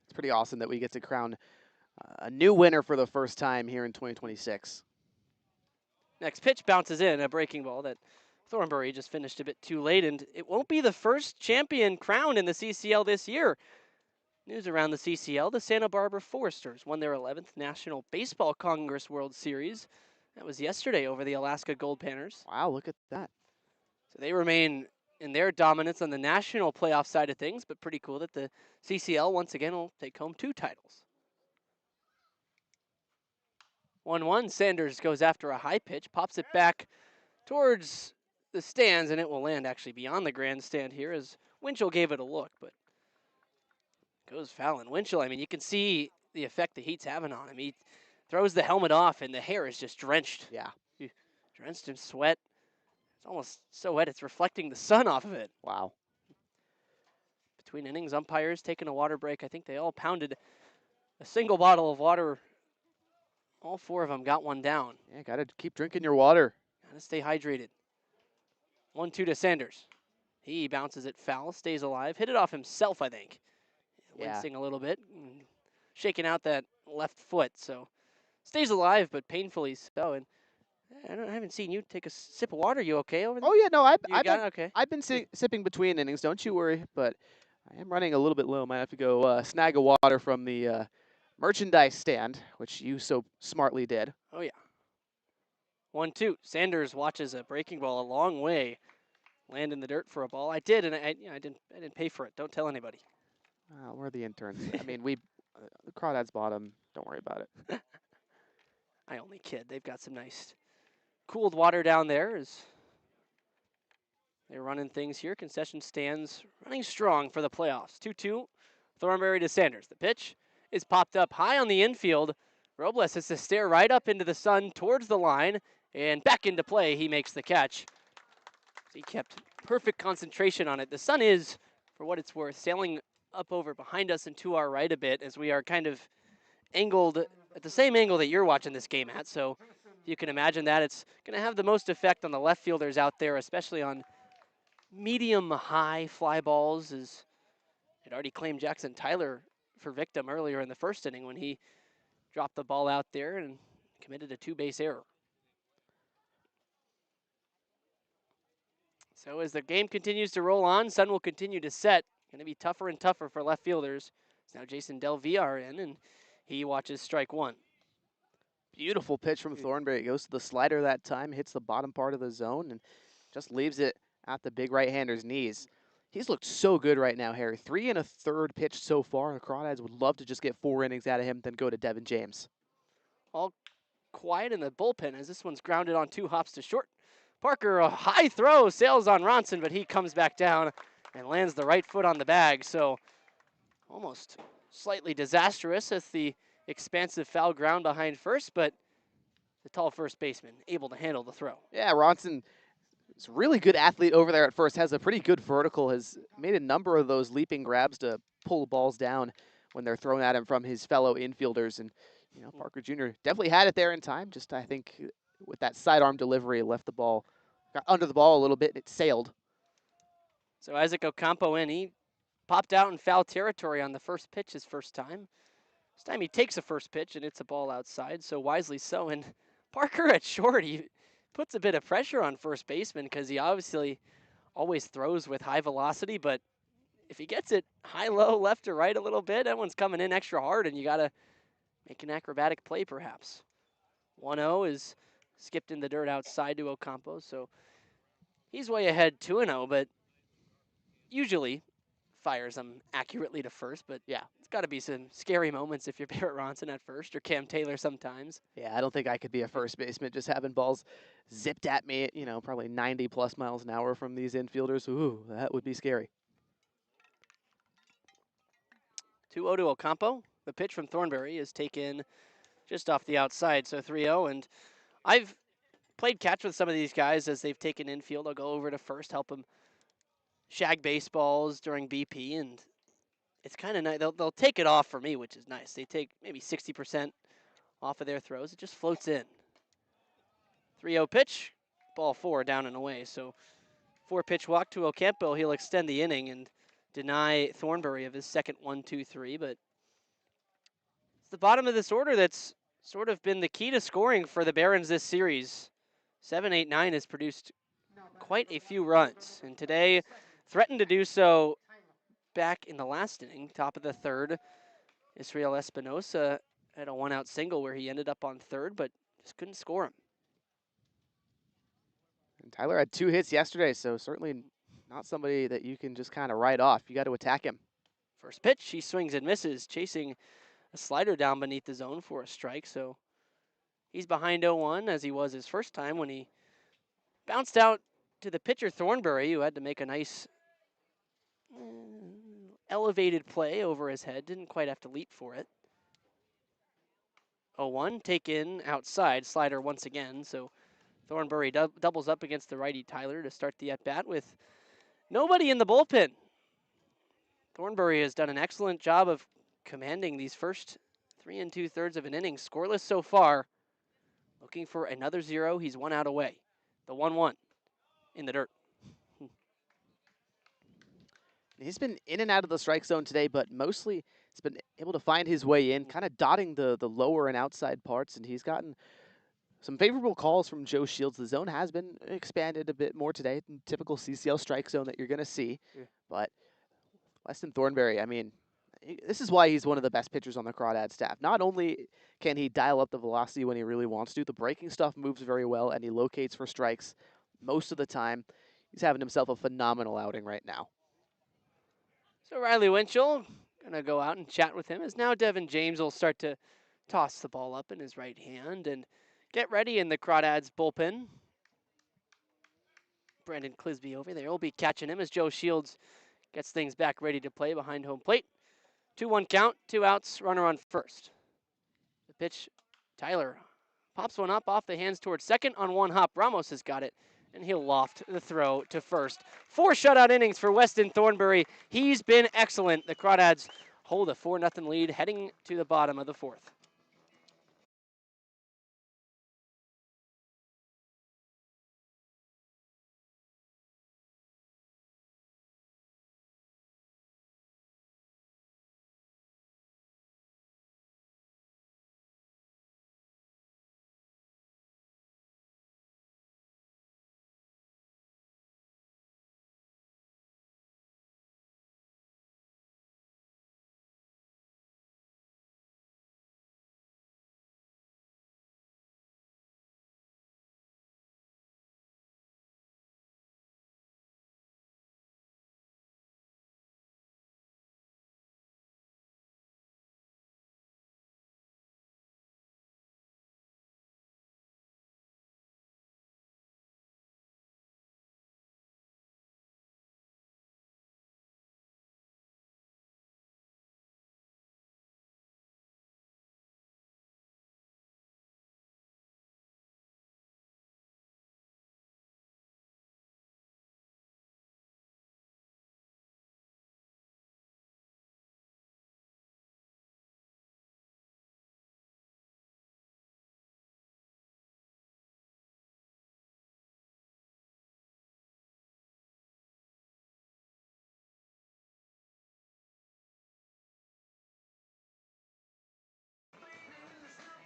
It's pretty awesome that we get to crown a new winner for the first time here in 2026. Next pitch bounces in, a breaking ball that Thornberry just finished a bit too late, and it won't be the first champion crowned in the CCL this year. News around the CCL, the Santa Barbara Foresters won their 11th National Baseball Congress World Series. That was yesterday over the Alaska Gold Panthers. Wow, look at that. So they remain in their dominance on the national playoff side of things, but pretty cool that the CCL once again will take home 2 titles. 1-1, Sanders goes after a high pitch, pops it back towards the stands, and it will land actually beyond the grandstand here as Winchell gave it a look, but goes foul. And Winchell, I mean, you can see the effect the heat's having on him. He throws the helmet off, and the hair is just drenched. Yeah. Drenched in sweat. It's almost so wet it's reflecting the sun off of it. Wow. Between innings, umpires taking a water break. I think they all pounded a single bottle of water. All 4 of them got one down. Yeah, got to keep drinking your water. Got to stay hydrated. 1-2 to Sanders. He bounces it foul, stays alive. Hit it off himself, I think. Wincing a little bit. Shaking out that left foot. So stays alive, but painfully so. And I haven't seen you take a sip of water. You okay over there? Oh, yeah, no, I've been sipping between innings. Don't you worry. But I am running a little bit low. Might have to go snag a water from the merchandise stand, which you so smartly did. Oh, yeah. 1-2. Sanders watches a breaking ball a long way land in the dirt for a ball. I did, and I didn't pay for it. Don't tell anybody. We're the interns. I mean, the Crawdads bought them. Don't worry about it. I only kid. They've got some nice cooled water down there as they're running things here. Concession stands running strong for the playoffs. 2-2. Thornberry to Sanders. The pitch is popped up high on the infield. Robles has to stare right up into the sun towards the line and back into play. He makes the catch. He kept perfect concentration on it. The sun is, for what it's worth, sailing up over behind us and to our right a bit as we are kind of angled at the same angle that you're watching this game at. So you can imagine that it's going to have the most effect on the left fielders out there, especially on medium-high fly balls, as it already claimed Jackson Tyler for victim earlier in the first inning when he dropped the ball out there and committed a 2-base error. So as the game continues to roll on, sun will continue to set. Going to be tougher and tougher for left fielders. So now Jason Del Villar in, and he watches strike 1. Beautiful pitch from Thornberry. It goes to the slider that time, hits the bottom part of the zone, and just leaves it at the big right-hander's knees. He's looked so good right now, Harry. 3 1/3 pitch so far. The Crawdads would love to just get 4 innings out of him, then go to Devin James. All quiet in the bullpen as this one's grounded on 2 hops to short. Parker, a high throw, sails on Ronson, but he comes back down and lands the right foot on the bag. So almost slightly disastrous as the expansive foul ground behind first, but the tall first baseman, able to handle the throw. Yeah, Ronson is a really good athlete over there at first, has a pretty good vertical, has made a number of those leaping grabs to pull balls down when they're thrown at him from his fellow infielders. And, Parker Jr. definitely had it there in time. Just, I think, with that sidearm delivery, left the ball, got under the ball a little bit, and it sailed. So Isaac Ocampo in. He popped out in foul territory on the first pitch his first time. This time he takes a first pitch, and it's a ball outside, so wisely so. And Parker at short, he puts a bit of pressure on first baseman because he obviously always throws with high velocity, but if he gets it high, low, left or right a little bit, that one's coming in extra hard, and you got to make an acrobatic play perhaps. 1-0 is skipped in the dirt outside to Ocampo, so he's way ahead 2-0, but usually fires them accurately to first, but yeah, it's got to be some scary moments if you're Barrett Ronson at first or Cam Taylor sometimes. Yeah, I don't think I could be a first baseman just having balls zipped at me at, probably 90 plus miles an hour from these infielders. Ooh, that would be scary. 2-0 to Ocampo. The pitch from Thornberry is taken just off the outside, so 3-0. And I've played catch with some of these guys as they've taken infield. I'll go over to first, help them shag baseballs during BP, and it's kind of nice. They'll take it off for me, which is nice. They take maybe 60% off of their throws. It just floats in. 3-0 pitch, ball 4 down and away. So 4-pitch walk to Ocampo. He'll extend the inning and deny Thornberry of his second 1-2-3, but it's the bottom of this order that's sort of been the key to scoring for the Barons this series. 7-8-9 has produced quite a few runs, and today threatened to do so back in the last inning, top of the third. Israel Espinosa had a one-out single where he ended up on third, but just couldn't score him. And Tyler had 2 hits yesterday, so certainly not somebody that you can just kind of write off. You got to attack him. First pitch, he swings and misses, chasing a slider down beneath the zone for a strike, so he's behind 0-1 as he was his first time when he bounced out to the pitcher Thornberry, who had to make a nice elevated play over his head. Didn't quite have to leap for it. 0-1, taken outside, slider once again, so Thornberry doubles up against the righty Tyler to start the at-bat with nobody in the bullpen. Thornberry has done an excellent job of commanding these first 3 2/3 of an inning, scoreless so far. Looking for another 0, he's 1 out away. The 1-1 in the dirt. He's been in and out of the strike zone today, but mostly he's been able to find his way in, kind of dotting the lower and outside parts, and he's gotten some favorable calls from Joe Shields. The zone has been expanded a bit more today, typical CCL strike zone that you're going to see. Yeah. But Weston Thornberry, I mean, this is why he's one of the best pitchers on the Crawdad staff. Not only can he dial up the velocity when he really wants to, the breaking stuff moves very well, and he locates for strikes most of the time. He's having himself a phenomenal outing right now. So Riley Winchell going to go out and chat with him as now Devin James will start to toss the ball up in his right hand and get ready in the Crawdads bullpen. Brandon Clisby over there will be catching him as Joe Shields gets things back ready to play behind home plate. 2-1 count, 2 outs, runner on first. The pitch, Tyler pops one up off the hands towards second on one hop. Ramos has got it, and he'll loft the throw to first. 4 shutout innings for Weston Thornberry. He's been excellent. The Crawdads hold a 4-0 lead heading to the bottom of the 4th.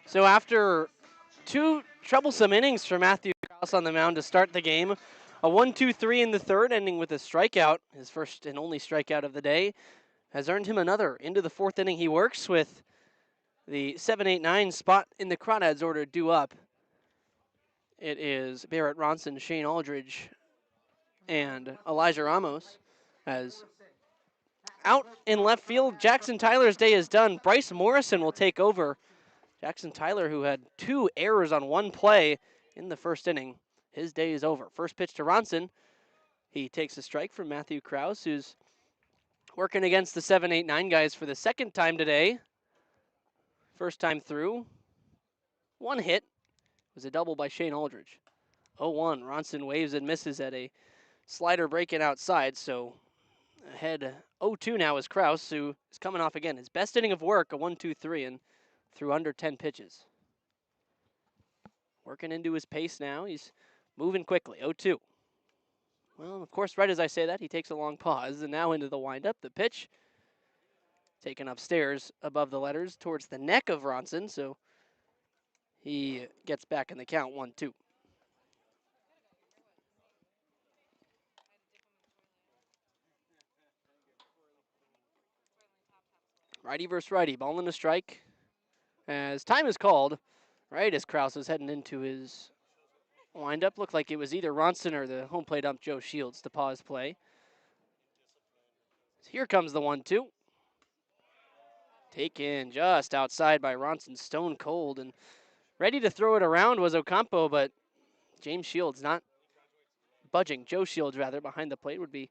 So after two troublesome innings for Matthew Krause on the mound to start the game, a 1-2-3 in the third, ending with a strikeout, his first and only strikeout of the day, has earned him another. Into the fourth inning, he works with the 7-8-9 spot in the Crawdads order due up. It is Barrett Ronson, Shane Aldridge, and Elijah Ramos. As out in left field, Jackson Tyler's day is done. Bryce Morrison will take over. Jackson Tyler, who had 2 errors on 1 play in the first inning, his day is over. First pitch to Ronson. He takes a strike from Matthew Krause, who's working against the 7-8-9 guys for the second time today. First time through. 1 hit. Was a double by Shane Aldridge. 0-1. Ronson waves and misses at a slider breaking outside, so ahead 0-2 now is Krause, who is coming off again his best inning of work, a 1-2-3, and threw under 10 pitches. Working into his pace now. He's moving quickly. 0-2. Well, of course, right as I say that, he takes a long pause, and now into the windup. The pitch taken upstairs above the letters towards the neck of Ronson, so he gets back in the count, 1-2. Righty versus righty, ball in a strike. As time is called, right as Krause is heading into his windup, looked like it was either Ronson or the home plate ump Joe Shields to pause play. So here comes the 1-2. Taken just outside by Ronson, stone cold, and ready to throw it around was Ocampo, but James Shields not budging. Joe Shields, rather, behind the plate would be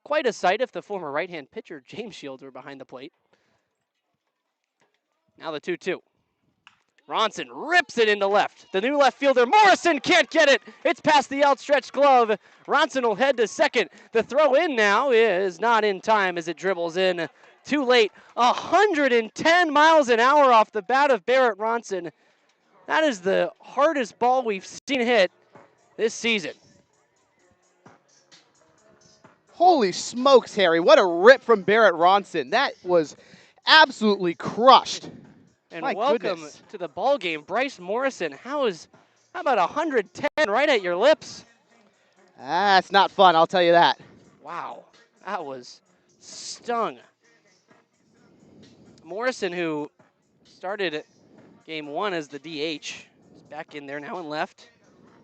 quite a sight if the former right-hand pitcher, James Shields, were behind the plate. Now the 2-2. Ronson rips it into left. The new left fielder, Morrison, can't get it. It's past the outstretched glove. Ronson will head to second. The throw in now is not in time as it dribbles in too late. 110 miles an hour off the bat of Barrett Ronson. That is the hardest ball we've seen hit this season. Holy smokes, Harry. What a rip from Barrett Ronson. That was absolutely crushed. And My welcome goodness. to the ball game, Bryce Morrison. How about 110 right at your lips? That's not fun, I'll tell you that. Wow, that was stung. Morrison, who started game 1 as the DH, is back in there now in left.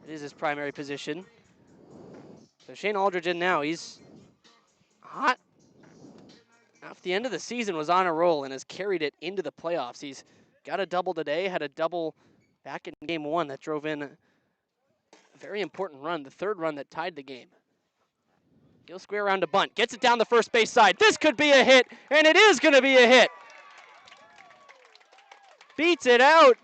It is his primary position. So Shane Aldridge in now. He's hot. After the end of the season was on a roll and has carried it into the playoffs. He's got a double today, had a double back in game 1 that drove in a very important run, the third run that tied the game. He'll square around to bunt, gets it down the first base side. This could be a hit, and it is going to be a hit. Beats it out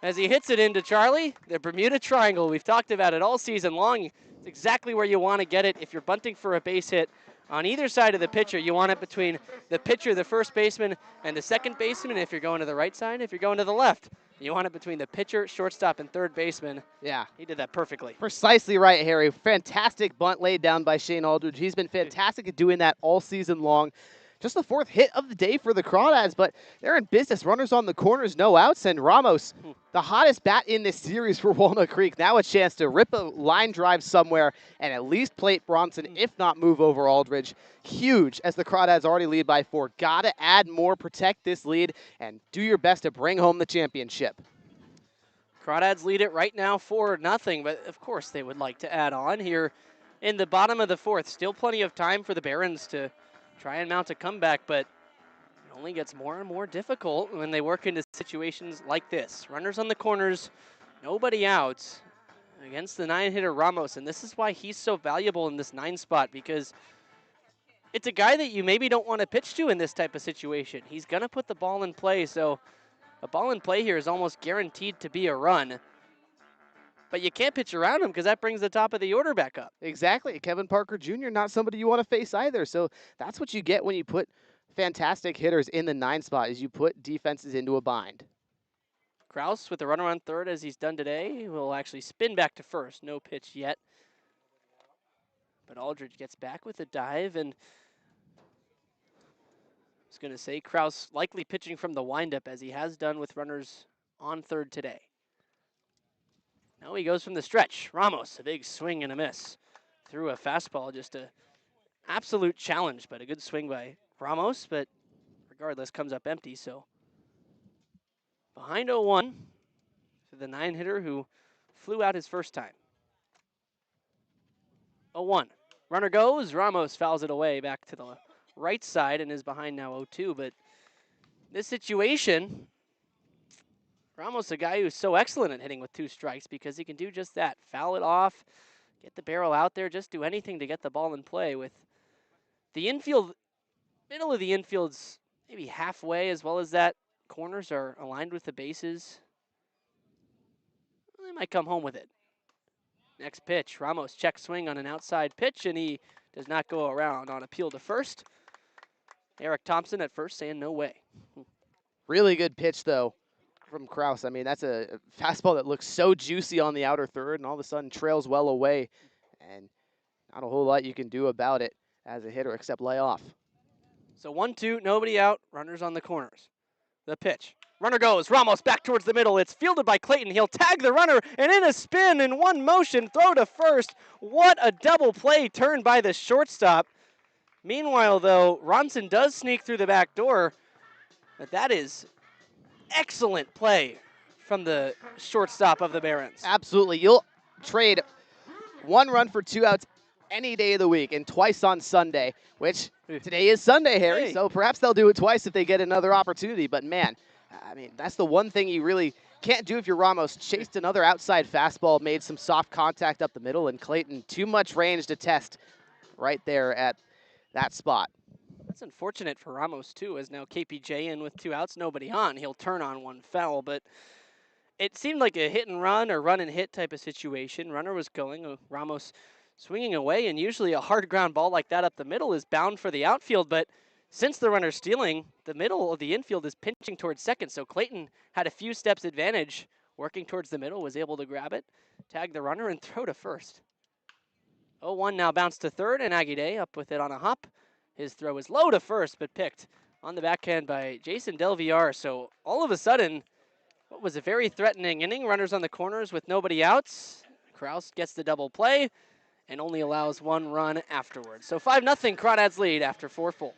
as he hits it into Charlie. The Bermuda Triangle, we've talked about it all season long. It's exactly where you want to get it if you're bunting for a base hit. On either side of the pitcher, you want it between the pitcher, the first baseman, and the second baseman. If you're going to the right side, if you're going to the left, you want it between the pitcher, shortstop, and third baseman. Yeah. He did that perfectly. Precisely right, Harry. Fantastic bunt laid down by Shane Aldridge. He's been fantastic at doing that all season long. Just the 4th hit of the day for the Crawdads, but they're in business. Runners on the corners, no outs, and Ramos, the hottest bat in this series for Walnut Creek, now a chance to rip a line drive somewhere and at least plate Bronson, if not move over Aldridge. Huge, as the Crawdads already lead by 4. Gotta add more, protect this lead, and do your best to bring home the championship. Crawdads lead it right now 4-0, but of course they would like to add on here in the bottom of the 4th. Still plenty of time for the Barons to try and mount a comeback, but it only gets more and more difficult when they work into situations like this. Runners on the corners, nobody out against the 9-hitter Ramos, and this is why he's so valuable in this 9 spot, because it's a guy that you maybe don't want to pitch to in this type of situation. He's going to put the ball in play, so a ball in play here is almost guaranteed to be a run. But you can't pitch around him because that brings the top of the order back up. Exactly. Kevin Parker Jr., not somebody you want to face either. So that's what you get when you put fantastic hitters in the 9 spot, is you put defenses into a bind. Krause with the runner on third as he's done today will actually spin back to first. No pitch yet. But Aldridge gets back with a dive, and I was going to say Krause likely pitching from the windup as he has done with runners on third today. Now he goes from the stretch. Ramos, a big swing and a miss. Threw a fastball, just a absolute challenge, but a good swing by Ramos, but regardless, comes up empty, so behind 0-1 for the 9-hitter who flew out his first time. 0-1. Runner goes. Ramos fouls it away back to the right side and is behind now 0-2. But this situation, Ramos, a guy who's so excellent at hitting with 2 strikes because he can do just that. Foul it off, get the barrel out there, just do anything to get the ball in play. With the infield, middle of the infield's maybe halfway, as well as that. Corners are aligned with the bases. They might come home with it. Next pitch, Ramos check swing on an outside pitch, and he does not go around on appeal to first. Eric Thompson at first saying no way. Really good pitch, though, from Kraus. I mean, that's a fastball that looks so juicy on the outer third, and all of a sudden trails well away, and not a whole lot you can do about it as a hitter except lay off. So 1-2, nobody out, runners on the corners. The pitch. Runner goes. Ramos back towards the middle. It's fielded by Clayton. He'll tag the runner, and in a spin, in one motion, throw to first. What a double play turn by the shortstop. Meanwhile, though, Ronson does sneak through the back door, but that is excellent play from the shortstop of the Barons. Absolutely. You'll trade 1 run for 2 outs any day of the week and twice on Sunday, which today is Sunday, Harry, Hey. so perhaps they'll do it twice if they get another opportunity. But, man, I mean, that's the one thing you really can't do if you're Ramos. Chased another outside fastball, made some soft contact up the middle, and Clayton too much range to test right there at that spot. That's unfortunate for Ramos, too, as now KPJ in with 2 outs, nobody on. He'll turn on 1 foul, but it seemed like a hit and run or run and hit type of situation. Runner was going, Ramos swinging away, and usually a hard ground ball like that up the middle is bound for the outfield, but since the runner's stealing, the middle of the infield is pinching towards second, so Clayton had a few steps advantage, working towards the middle, was able to grab it, tag the runner, and throw to first. 0-1 now bounced to third, and Aguirre up with it on a hop. His throw is low to first, but picked on the backhand by Jason Del Villar. So all of a sudden, what was a very threatening inning, runners on the corners with nobody outs. Kraus gets the double play and only allows 1 run afterwards. So 5-0 Crawdads lead after 4 full.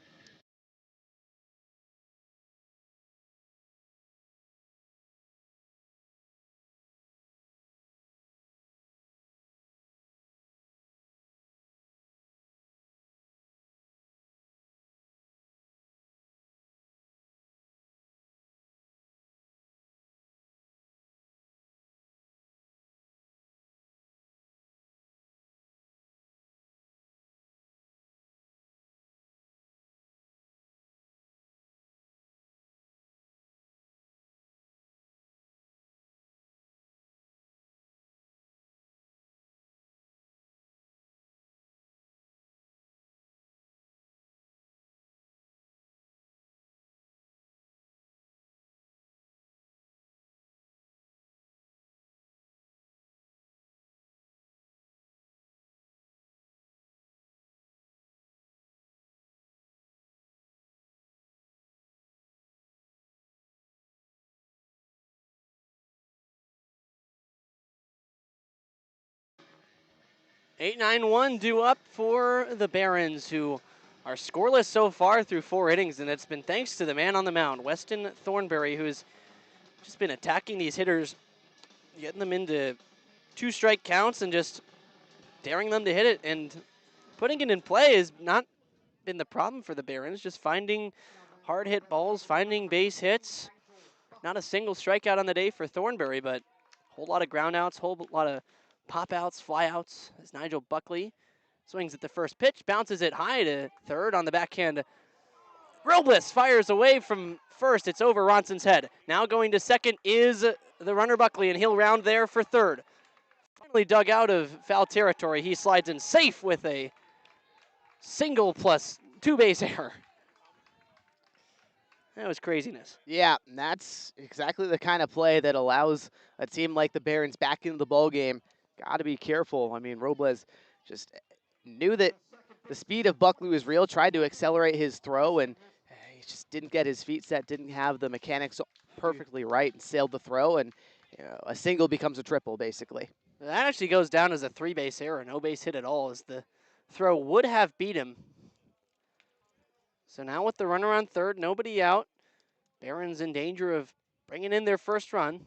Eight, 9-1 due up for the Barons, who are scoreless so far through 4 innings, and it's been thanks to the man on the mound, Weston Thornberry, who's just been attacking these hitters, getting them into 2-strike counts and just daring them to hit it, and putting it in play has not been the problem for the Barons, just finding hard hit balls, finding base hits. Not a single strikeout on the day for Thornberry, but a whole lot of ground outs, whole lot of pop outs, fly outs, as Nigel Buckley swings at the first pitch, bounces it high to third on the backhand. Robles fires away from first. It's over Ronson's head. Now going to second is the runner Buckley, and he'll round there for third. Finally dug out of foul territory. He slides in safe with a single plus 2-base error. That was craziness. Yeah, and that's exactly the kind of play that allows a team like the Barons back into the ball game. Got to be careful. I mean, Robles just knew that the speed of Buckley was real, tried to accelerate his throw, and he just didn't get his feet set, didn't have the mechanics perfectly right and sailed the throw, and a single becomes a triple, basically. That actually goes down as a 3-base error, no base hit at all, as the throw would have beat him. So now with the runner on third, nobody out, Barons in danger of bringing in their first run.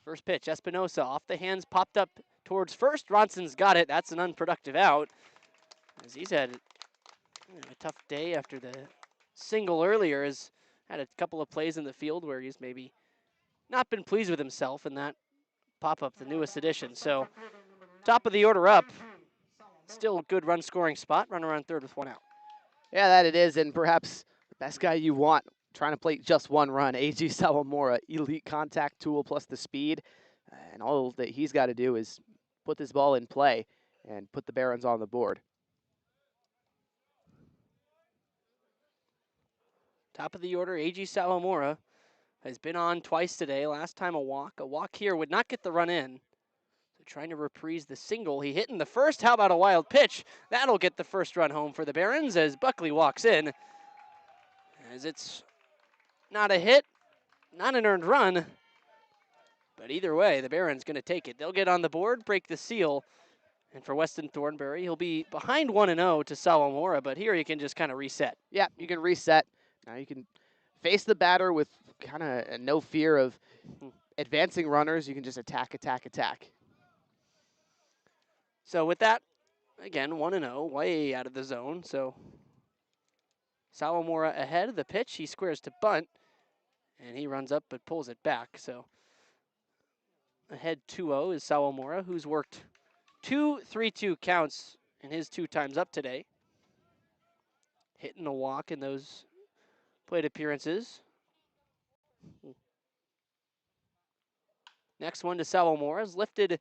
First pitch, Espinosa off the hands, popped up towards first. Ronson's got it. That's an unproductive out, as he's had a tough day after the single earlier. Has had a couple of plays in the field where he's maybe not been pleased with himself, and that pop-up, the newest addition. So top of the order up. Still a good run-scoring spot. Runner on third with one out. Yeah, that it is, and perhaps the best guy you want trying to plate just one run, A.G. Sawamura, elite contact tool plus the speed, and all that he's got to do is put this ball in play and put the Barons on the board. Top of the order, A.G. Sawamura has been on twice today. Last time a walk. A walk here would not get the run in. So trying to reprise the single he hit in the first. How about a wild pitch? That'll get the first run home for the Barons as Buckley walks in. As it's not a hit, not an earned run, but either way, the Barons going to take it. They'll get on the board, break the seal, and for Weston Thornberry, he'll be behind 1-0 to Sawamura, but here you can just kind of reset. Yeah, you can reset. Now you can face the batter with kind of no fear of advancing runners. You can just attack, attack, attack. So with that, again, 1-0, way out of the zone, so Sawamura ahead of the pitch. He squares to bunt, and he runs up but pulls it back. So ahead 2-0 is Sawamura, who's worked 2 3-2 counts in his 2 times up today. Hitting a walk in those plate appearances. Next one to Sawamura is lifted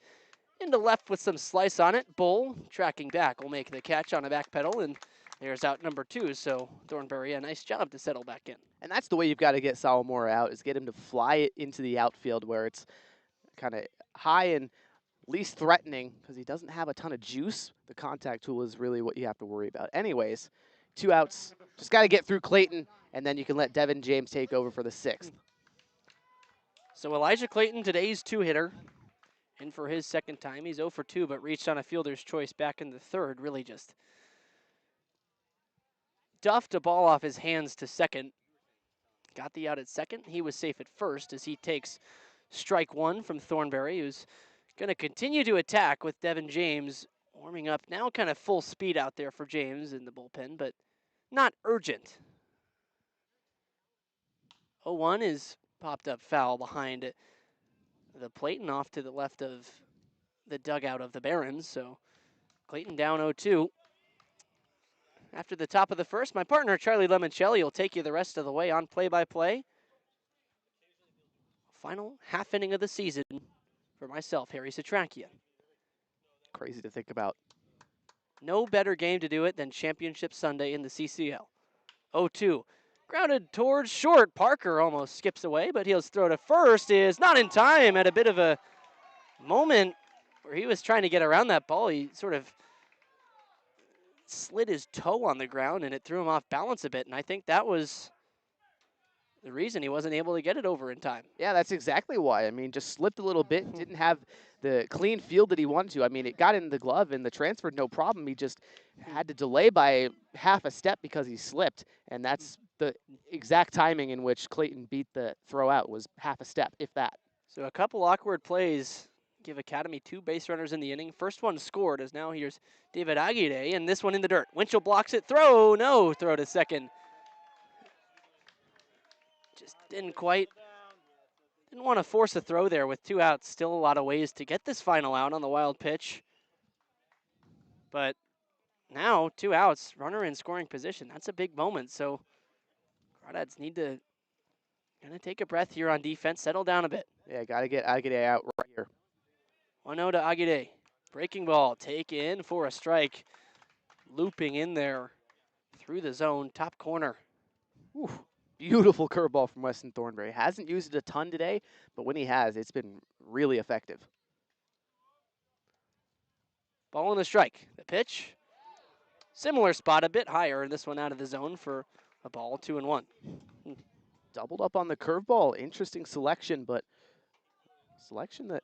into left with some slice on it. Bull tracking back will make the catch on a back pedal, and there's out number 2. So Thornberry, a nice job to settle back in. And that's the way you've got to get Sawamura out, is get him to fly it into the outfield where it's kind of high and least threatening, because he doesn't have a ton of juice. The contact tool is really what you have to worry about. Anyways, 2 outs. Just got to get through Clayton, and then you can let Devin James take over for the 6th. So Elijah Clayton, today's 2-hitter, in for his second time. He's 0 for 2, but reached on a fielder's choice back in the 3rd. Really just duffed a ball off his hands to second. Got the out at second. He was safe at first as he takes strike 1 from Thornberry, who's going to continue to attack with Devin James warming up. Now kind of full speed out there for James in the bullpen, but not urgent. 0-1 is popped up foul behind the plate and off to the left of the dugout of the Barons. So Clayton down 0-2. After the top of the first, my partner Charlie Limoncelli will take you the rest of the way on play-by-play. Final half inning of the season for myself, Harry Setrakian. Crazy to think about. No better game to do it than Championship Sunday in the CCL. 0-2. Grounded towards short. Parker almost skips away, but he'll throw to first. Is not in time. At a bit of a moment where he was trying to get around that ball. He sort of slid his toe on the ground, and it threw him off balance a bit. And I think that was the reason he wasn't able to get it over in time. Yeah, that's exactly why. I mean, just slipped a little bit, didn't have the clean field that he wanted to. I mean, it got in the glove and the transferred no problem. He just had to delay by half a step because he slipped, and that's the exact timing in which Clayton beat the throw out, was half a step, if that. So a couple awkward plays give Academy 2 base runners in the inning. First one scored, as now here's David Aguirre, and this one in the dirt. Winchell blocks it. Throw to second. Just didn't want to force a throw there with 2 outs. Still a lot of ways to get this final out on the wild pitch. But now 2 outs, runner in scoring position. That's a big moment. So Crawdads need to kind of take a breath here on defense, settle down a bit. Yeah, got to get Aguirre out right here. 1-0 to Aguirre. Breaking ball, take in for a strike. Looping in there through the zone, top corner. Ooh, beautiful curveball from Weston Thornberry. Hasn't used it a ton today, but when he has, it's been really effective. Ball and a strike. The pitch. Similar spot, a bit higher. This one out of the zone for a ball, 2-1. Doubled up on the curveball. Interesting selection, but selection that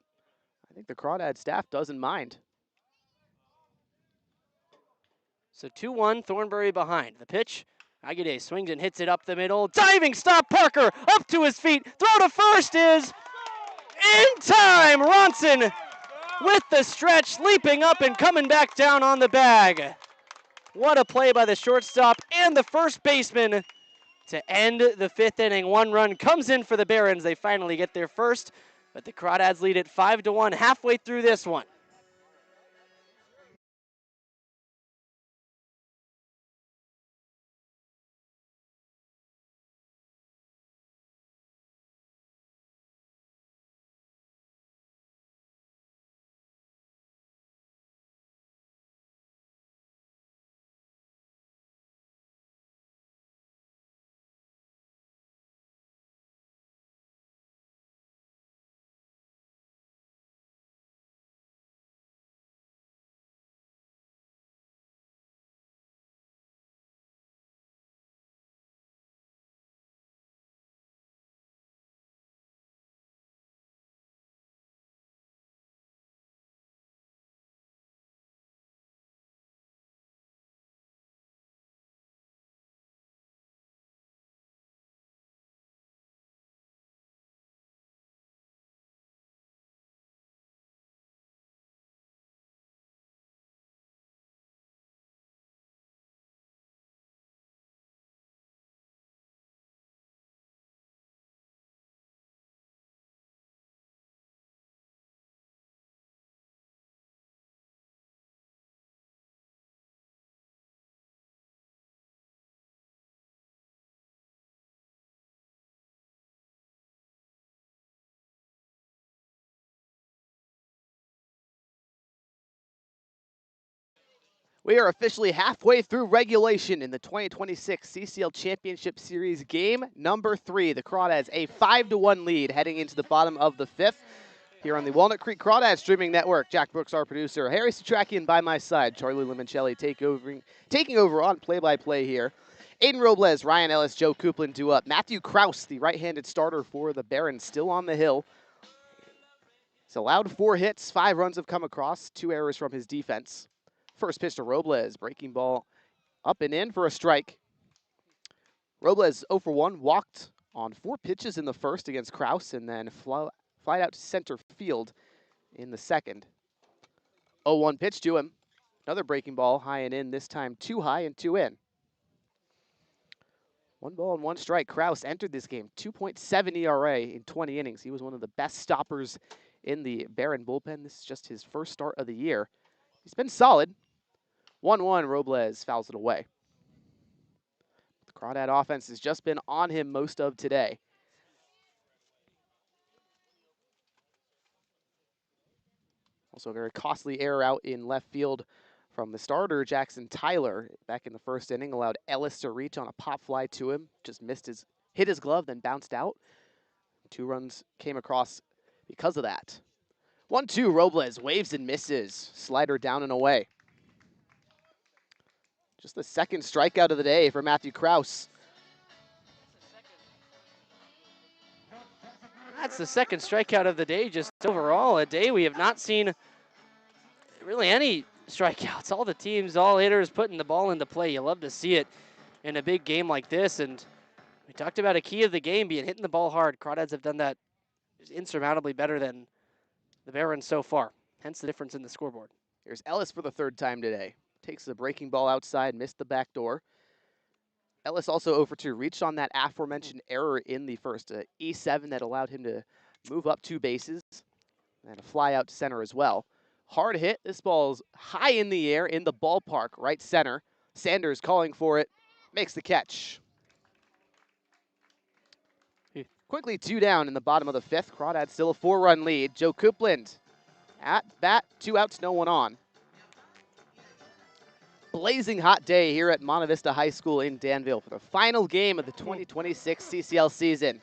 I think the Crawdad staff doesn't mind. So 2-1, Thornbury behind. The pitch, Aguirre swings and hits it up the middle. Diving stop, Parker, up to his feet. Throw to first is in time. Ronson with the stretch, leaping up and coming back down on the bag. What a play by the shortstop and the first baseman to end the 5th inning. 1 run comes in for the Barons. They finally get their first, but the Crawdads lead it 5-1 halfway through this one. We are officially halfway through regulation in the 2026 CCL Championship Series game number 3. The Crawdads a 5-1 lead heading into the bottom of the 5th. Here on the Walnut Creek Crawdads streaming network, Jack Brooks, our producer, Harry Setrakian by my side, Charlie Limoncelli taking over on play-by-play here. Aiden Robles, Ryan Ellis, Joe Coupland do up. Matthew Kraus, the right-handed starter for the Barons, still on the hill. He's allowed 4 hits, 5 runs have come across, 2 errors from his defense. First pitch to Robles, breaking ball up and in for a strike. Robles 0 for 1, walked on 4 pitches in the first against Kraus, and then flied out to center field in the second. 0-1 pitch to him. Another breaking ball, high and in, this time 2 high and 2 in. 1 ball and 1 strike. Kraus entered this game 2.7 ERA in 20 innings. He was one of the best stoppers in the Baron bullpen. This is just his first start of the year. He's been solid. 1-1, Robles fouls it away. The Crawdad offense has just been on him most of today. Also a very costly error out in left field from the starter, Jackson Tyler. Back in the first inning, allowed Ellis to reach on a pop fly to him. Just hit his glove, then bounced out. 2 runs came across because of that. 1-2, Robles waves and misses. Slider down and away. Just the second strikeout of the day for Matthew Kraus. That's the second strikeout of the day. Just overall, a day we have not seen really any strikeouts. All the teams, all hitters putting the ball into play. You love to see it in a big game like this. And we talked about a key of the game being hitting the ball hard. Crawdads have done that insurmountably better than the Barons so far. Hence the difference in the scoreboard. Here's Ellis for the 3rd time today. Takes the breaking ball outside, missed the back door. Ellis also 0 for 2, reached on that aforementioned error in the first, E7 that allowed him to move up 2 bases, and a fly out to center as well. Hard hit, this ball's high in the air in the ballpark, right center. Sanders calling for it, makes the catch. Quickly 2 down in the bottom of the 5th. Crawdad still a 4-run lead. Joe Coupland at bat, 2 outs, no one on. Blazing hot day here at Monte Vista High School in Danville for the final game of the 2026 CCL season.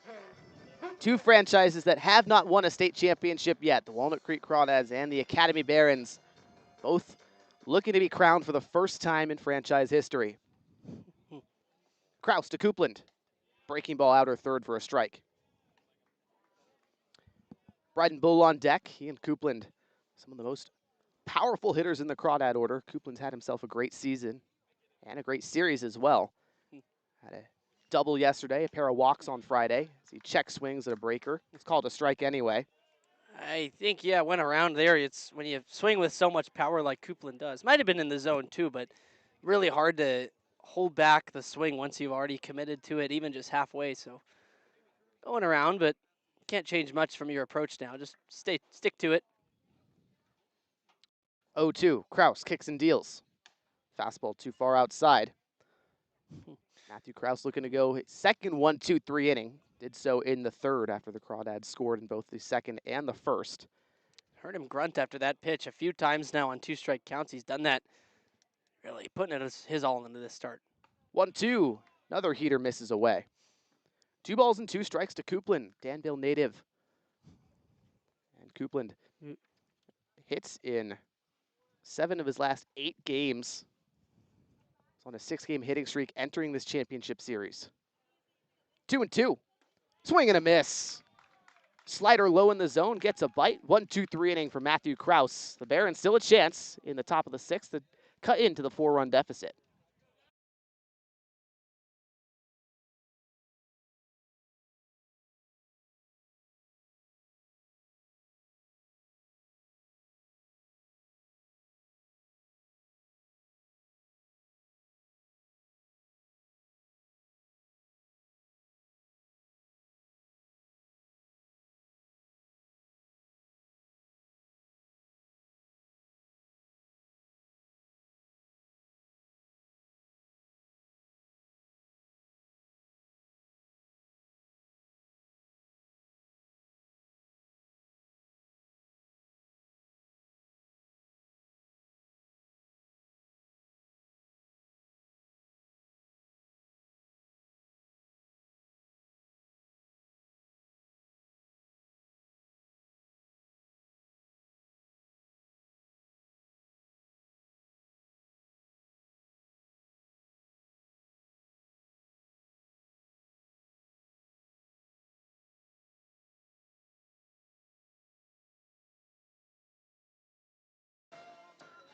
2 franchises that have not won a state championship yet, the Walnut Creek Crawdads and the Academy Barons, both looking to be crowned for the first time in franchise history. Kraus to Coupland. Breaking ball outer third for a strike. Bryden Bull on deck. He and Coupland, some of the most powerful hitters in the Crawdad order. Coupland's had himself a great season and a great series as well. Had a double yesterday, a pair of walks on Friday. He check swings at a breaker. It's called a strike anyway. I think, yeah, went around there. It's when you swing with so much power like Coupland does. Might have been in the zone too, but really hard to hold back the swing once you've already committed to it, even just halfway. So going around, but can't change much from your approach now. Just stick to it. 0-2. Kraus kicks and deals. Fastball too far outside. Matthew Kraus looking to go his second 1-2-3 inning. Did so in the third after the Crawdads scored in both the second and the first. Heard him grunt after that pitch a few times now on 2-strike counts. He's done that, really putting his all into this start. 1-2. Another heater misses away. 2 balls and 2 strikes to Coupland, Danville native. And Coupland hits in 7 of his last 8 games. He's on a 6-game hitting streak entering this championship series. 2-2. Swing and a miss. Slider low in the zone, gets a bite. 1-2-3 inning for Matthew Kraus. The Barons still a chance in the top of the 6th to cut into the 4-run deficit.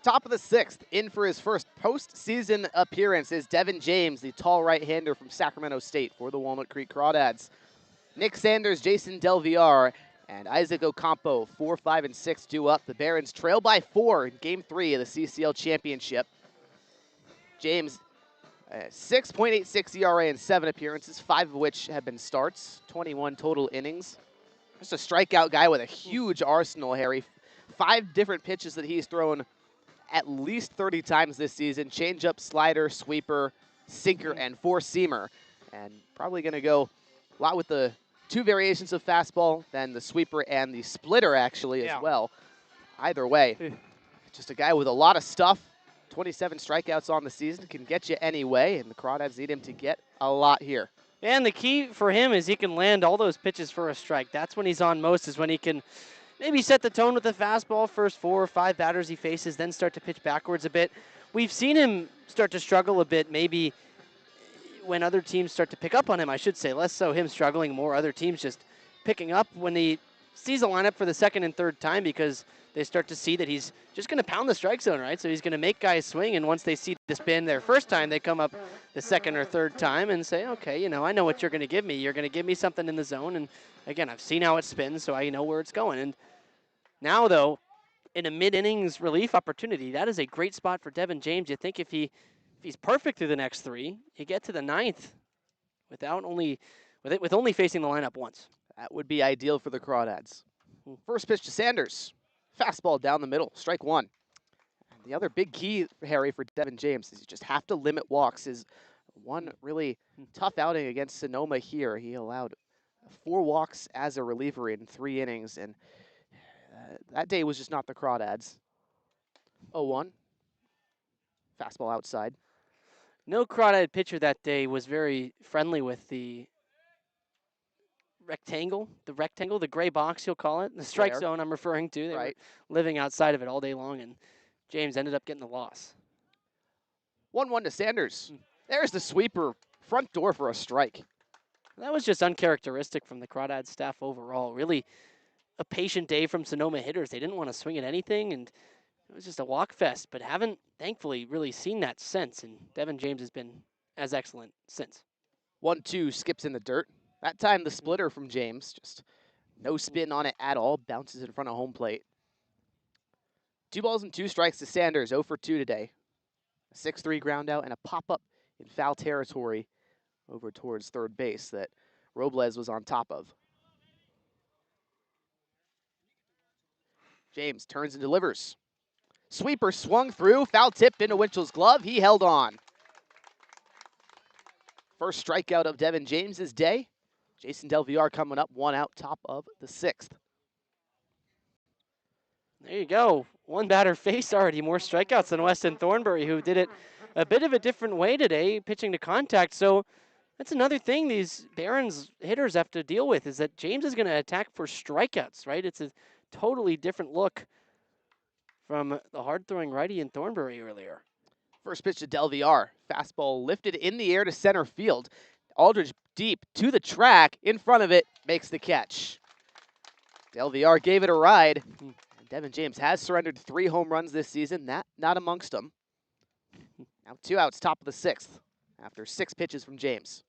Top of the 6th, in for his first postseason appearance is Devin James, the tall right-hander from Sacramento State for the Walnut Creek Crawdads. Nick Sanders, Jason Delviar, and Isaac Ocampo, 4, 5, and 6 due up. The Barons trail by 4 in Game 3 of the CCL Championship. James, 6.86 ERA in 7 appearances, 5 of which have been starts, 21 total innings. Just a strikeout guy with a huge arsenal, Harry. 5 different pitches that he's thrown at least 30 times this season. Changeup, slider, sweeper, sinker, and 4-seamer. And probably going to go a lot with the 2 variations of fastball, then the sweeper and the splitter actually as well. Either way, just a guy with a lot of stuff. 27 strikeouts on the season, can get you any way, and the Crawdads need him to get a lot here. And the key for him is he can land all those pitches for a strike. That's when he's on most, is when he can maybe set the tone with the fastball, first 4 or 5 batters he faces, then start to pitch backwards a bit. We've seen him start to struggle a bit, maybe when other teams start to pick up on him, I should say. Less so him struggling, more other teams just picking up when he sees a lineup for the second and third time, because they start to see that he's just going to pound the strike zone, right? So he's going to make guys swing, and once they see the spin their first time, they come up the second or third time and say, okay, you know, I know what you're going to give me. You're going to give me something in the zone, and again, I've seen how it spins, so I know where it's going. And now, though, in a mid-innings relief opportunity, that is a great spot for Devin James. You think if he's perfect through the next 3, you get to the 9th with only facing the lineup once. That would be ideal for the Crawdads. First pitch to Sanders. Fastball down the middle, strike 1. And the other big key, Harry, for Devin James is you just have to limit walks. His one really tough outing against Sonoma here, he allowed 4 walks as a reliever in 3 innings, and that day was just not the Crawdads. 0-1. Fastball outside. No Crawdad pitcher that day was very friendly with the rectangle, the gray box, you'll call it, the strike zone I'm referring to. They were living outside of it all day long, and James ended up getting the loss. 1-1 to Sanders. There's the sweeper, front door for a strike. That was just uncharacteristic from the Crawdads staff overall. Really a patient day from Sonoma hitters. They didn't want to swing at anything, and it was just a walk fest, but haven't, thankfully, really seen that since, and Devin James has been as excellent since. 1-2 skips in the dirt. That time the splitter from James, just no spin on it at all, bounces in front of home plate. 2 balls and 2 strikes to Sanders, 0 for 2 today. A 6-3 ground out and a pop-up in foul territory over towards third base that Robles was on top of. James turns and delivers. Sweeper swung through, foul tipped into Winchell's glove. He held on. First strikeout of Devin James's day. Jason Del Villar coming up, 1 out, top of the 6th. There you go. One batter face already. More strikeouts than Weston Thornberry, who did it a bit of a different way today, pitching to contact. So that's another thing these Barons hitters have to deal with, is that James is going to attack for strikeouts, right? It's a totally different look from the hard-throwing righty in Thornberry earlier. First pitch to Del Villar. Fastball lifted in the air to center field. Aldridge deep to the track. In front of it, makes the catch. Del Villar gave it a ride. And Devin James has surrendered 3 home runs this season. That not amongst them. Now 2 outs, top of the 6th, after 6 pitches from James.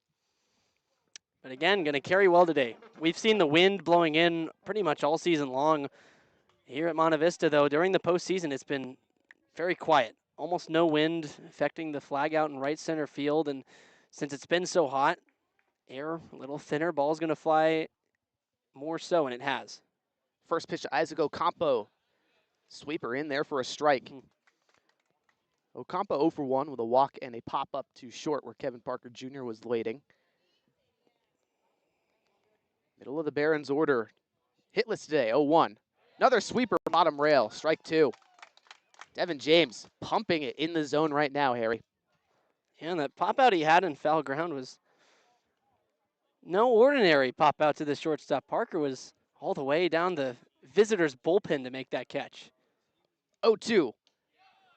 But again, going to carry well today. We've seen the wind blowing in pretty much all season long. Here at Monte Vista, though, during the postseason, it's been very quiet. Almost no wind affecting the flag out in right center field. And since it's been so hot, air a little thinner, ball's going to fly more so, and it has. First pitch to Isaac Ocampo. Sweeper in there for a strike. Ocampo 0 for 1 with a walk and a pop-up to short where Kevin Parker Jr. was waiting. Middle of the Barons order. Hitless today, 0-1. Another sweeper, bottom rail, strike 2. Devin James pumping it in the zone right now, Harry. Yeah, and that pop-out he had in foul ground was no ordinary pop-out to the shortstop. Parker was all the way down the visitor's bullpen to make that catch. 0-2.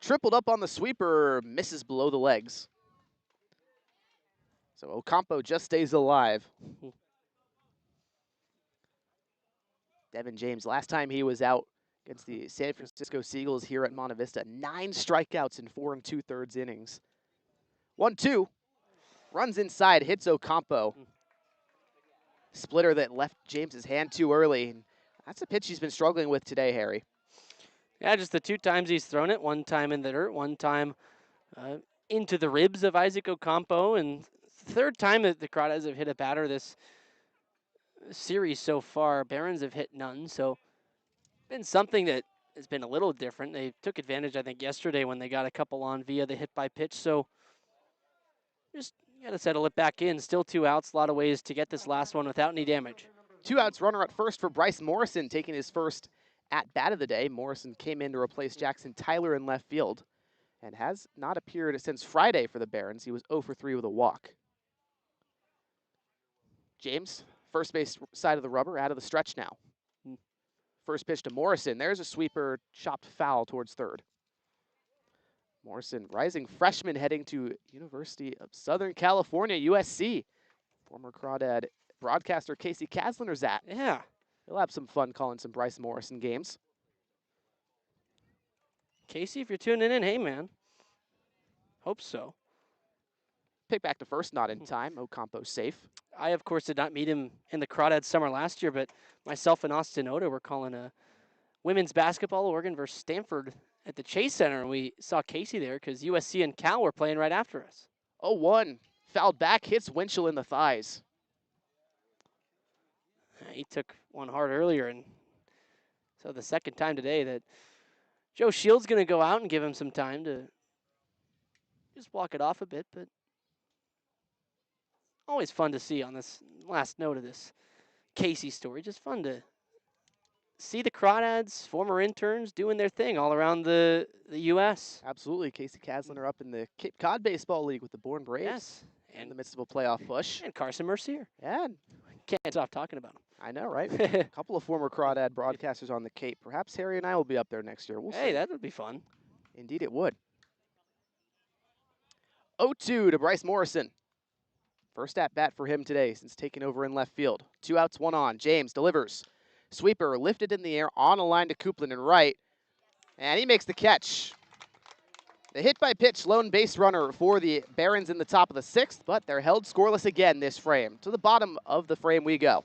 Tripled up on the sweeper, misses below the legs. So Ocampo just stays alive. Devin James, last time he was out against the San Francisco Seagulls here at Monte Vista, 9 strikeouts in 4 2/3 innings. 1-2, runs inside, hits Ocampo. Splitter that left James's hand too early. That's a pitch he's been struggling with today, Harry. Yeah, just the 2 times he's thrown it, 1 time in the dirt, 1 time into the ribs of Isaac Ocampo, and the 3rd time that the Crawdads have hit a batter this series so far. Barons have hit none, so been something that has been a little different. They took advantage, I think, yesterday when they got a couple on via the hit by pitch, so just got to settle it back in. Still 2 outs, a lot of ways to get this last one without any damage. 2 outs, runner at first for Bryce Morrison, taking his first at-bat of the day. Morrison came in to replace Jackson Tyler in left field and has not appeared since Friday for the Barons. He was 0 for 3 with a walk. James, first base side of the rubber, out of the stretch now. First pitch to Morrison. There's a sweeper, chopped foul towards third. Morrison, rising freshman heading to University of Southern California, USC. Former Crawdad broadcaster Casey Kasliner's at. Yeah. He'll have some fun calling some Bryce Morrison games. Casey, if you're tuning in, hey, man. Hope so. Pick back to first, not in time. Ocampo safe. I, of course, did not meet him in the Crawdad summer last year, but myself and Austin Oda were calling a women's basketball, Oregon versus Stanford, at the Chase Center, and we saw Casey there because USC and Cal were playing right after us. 0-1. Fouled back, hits Winchell in the thighs. He took one hard earlier, and so the second time today that Joe Shields going to go out and give him some time to just walk it off a bit, but always fun to see on this last note of this Casey story. Just fun to see the Crawdads, former interns, doing their thing all around the U.S. Absolutely. Casey Kasliner up in the Cape Cod Baseball League with the Bourne Braves. Yes. In the midst of a playoff push. And Carson Mercier. Yeah. Can't stop talking about him. I know, right? A couple of former Crawdad broadcasters on the Cape. Perhaps Harry and I will be up there next year. We'll see. That would be fun. Indeed it would. 0-2 to Bryce Morrison. First at bat for him today since taking over in left field. 2 outs, 1 on. James delivers. Sweeper lifted in the air on a line to Coupland in right. And he makes the catch. The hit by pitch lone base runner for the Barons in the top of the 6th, but they're held scoreless again this frame. To the bottom of the frame we go.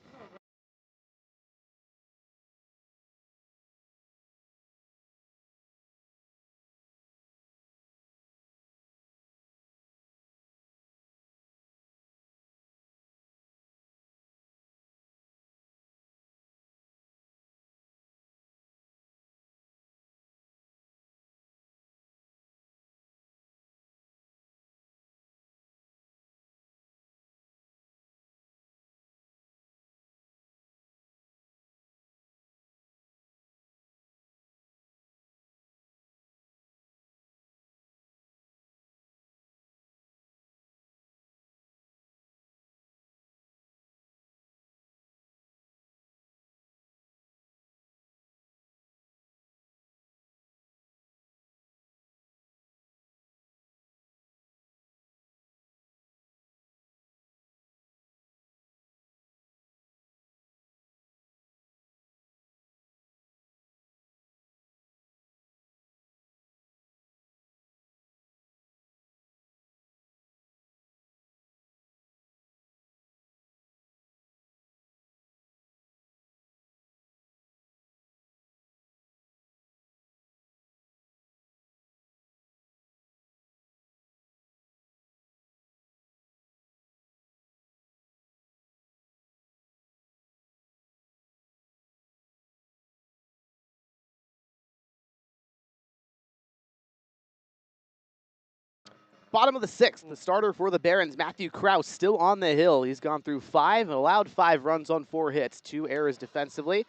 Bottom of the 6th, the starter for the Barons, Matthew Kraus, still on the hill. He's gone through 5 and allowed 5 runs on 4 hits, 2 errors defensively.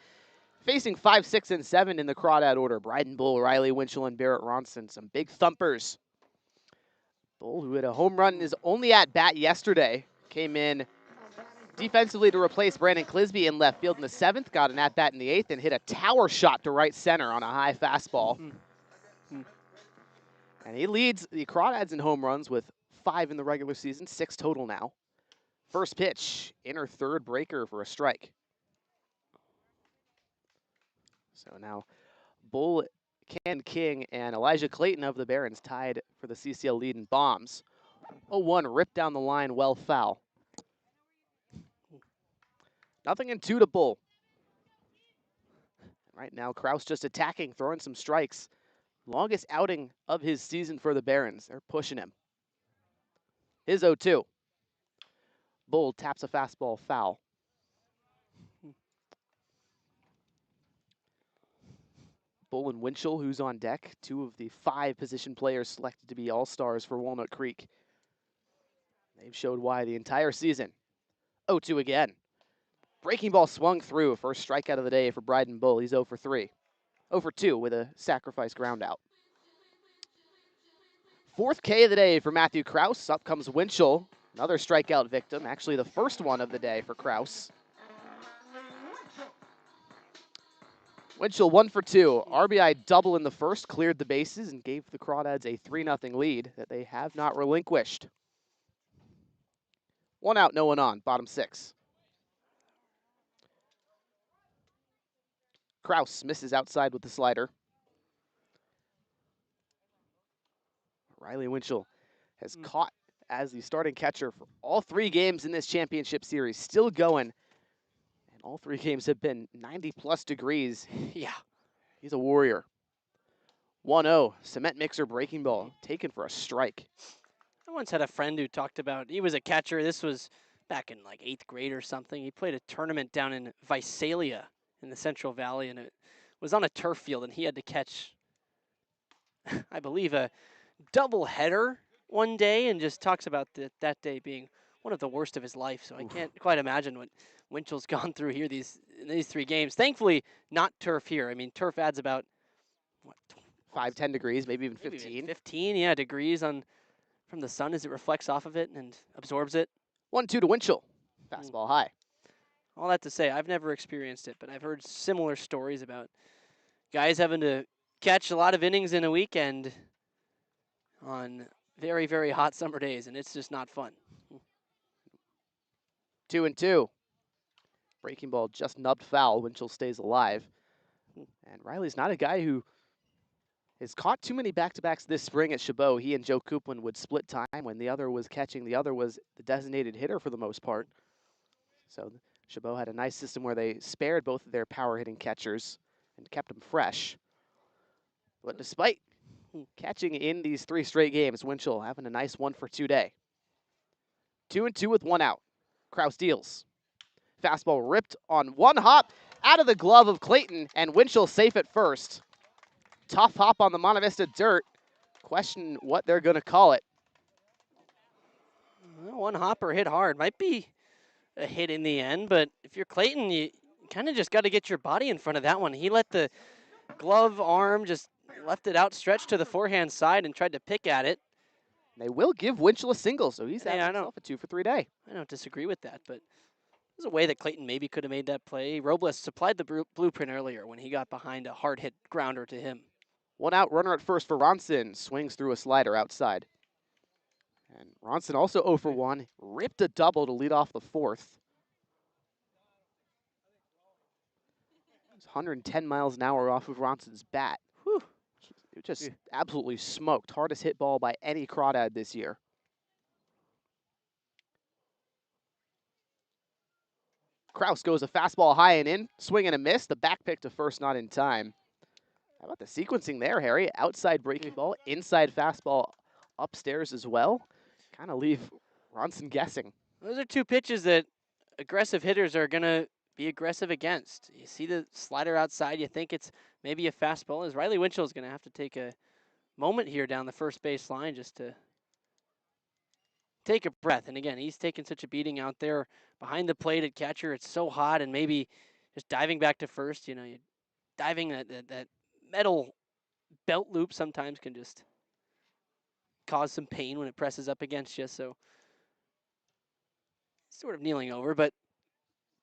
Facing 5, 6, and 7 in the Crawdad order. Bryden Bull, Riley Winchell, and Barrett Ronson. Some big thumpers. Bull, who had a home run in his only at-bat yesterday, came in defensively to replace Brandon Clisby in left field in the 7th, got an at-bat in the 8th, and hit a tower shot to right center on a high fastball. And he leads the Crawdads in home runs with 5 in the regular season, 6 total now. First pitch, inner third breaker for a strike. So now Bull, Ken King, and Elijah Clayton of the Barons tied for the CCL lead in bombs. 0-1 ripped down the line, well foul. Nothing in 2 to Bull. Right now, Kraus just attacking, throwing some strikes. Longest outing of his season for the Barons. They're pushing him. His 0-2. Bull taps a fastball foul. Bull and Winchell, who's on deck, 2 of the 5 position players selected to be all-stars for Walnut Creek. They've showed why the entire season. 0-2 again. Breaking ball swung through. First strikeout of the day for Bryden Bull. He's 0 for 3. 0 for 2 with a sacrifice ground out. 4th K of the day for Matthew Kraus. Up comes Winchell, another strikeout victim. Actually the first one of the day for Kraus. Winchell 1 for 2. RBI double in the first, cleared the bases, and gave the Crawdads a 3-0 lead that they have not relinquished. 1 out, no one on, bottom 6. Kraus misses outside with the slider. Riley Winchell has caught as the starting catcher for all 3 games in this championship series, still going. And all 3 games have been 90-plus degrees. Yeah, he's a warrior. 1-0, cement mixer breaking ball, taken for a strike. I once had a friend who talked about, he was a catcher. This was back in like 8th grade or something. He played a tournament down in Visalia in the Central Valley, and it was on a turf field, and he had to catch, I believe, a double header one day, and just talks about that day being one of the worst of his life. So I can't quite imagine what Winchell's gone through here in these 3 games. Thankfully, not turf here. I mean, turf adds about, what, 5, 10 degrees, maybe even 15. Maybe 15, yeah, degrees from the sun as it reflects off of it and absorbs it. 1-2 to Winchell. Fastball high. All that to say, I've never experienced it, but I've heard similar stories about guys having to catch a lot of innings in a weekend on very, very hot summer days, and it's just not fun. 2-2. Breaking ball just nubbed foul. Winchell stays alive. And Riley's not a guy who has caught too many back-to-backs this spring at Chabot. He and Joe Coupland would split time when the other was catching. The other was the designated hitter for the most part. So Chabot had a nice system where they spared both of their power-hitting catchers and kept them fresh. But despite catching in these 3 straight games, Winchell having a nice 1-for-2 day. 2-2 with 1 out. Kraus deals. Fastball ripped on 1 hop out of the glove of Clayton, and Winchell safe at first. Tough hop on the Monte Vista dirt. Question what they're going to call it. Well, 1 hopper hit hard. Might be a hit in the end, but if you're Clayton, you kind of just got to get your body in front of that one. He let the glove arm just left it outstretched to the forehand side and tried to pick at it. They will give Winchell a single, so he's Yeah, having himself a 2-for-3 day. I don't disagree with that, but there's a way that Clayton maybe could have made that play. Robles supplied the blueprint earlier when he got behind a hard hit grounder to him. 1 out, runner at first for Ronson. Swings through a slider outside. And Ronson also 0-for-1. Ripped a double to lead off the 4th. 110 miles an hour off of Ronson's bat. Whew. It just absolutely smoked. Hardest hit ball by any Crawdad this year. Kraus goes a fastball high and in. Swing and a miss. The back pick to first, not in time. How about the sequencing there, Harry? Outside breaking ball, inside fastball upstairs as well. Kind of leave Ronson guessing. Those are 2 pitches that aggressive hitters are going to be aggressive against. You see the slider outside, you think it's maybe a fastball. As Riley Winchell is going to have to take a moment here down the first base line just to take a breath. And again, he's taking such a beating out there behind the plate at catcher. It's so hot, and maybe just diving back to first, you diving that metal belt loop sometimes can just cause some pain when it presses up against you. So sort of kneeling over, but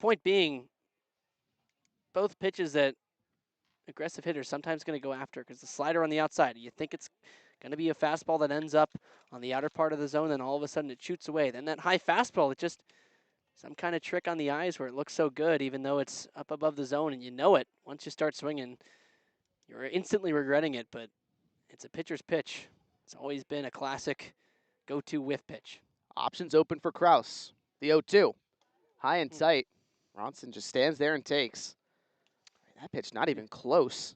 point being, both pitches that aggressive hitters sometimes going to go after, because the slider on the outside, you think it's going to be a fastball that ends up on the outer part of the zone, then all of a sudden it shoots away. Then that high fastball, it just some kind of trick on the eyes where it looks so good, even though it's up above the zone, and you know it. Once you start swinging, you're instantly regretting it, but it's a pitcher's pitch. It's always been a classic go-to whiff pitch. Options open for Kraus. The 0-2. High and tight. Ronson just stands there and takes. That pitch not even close.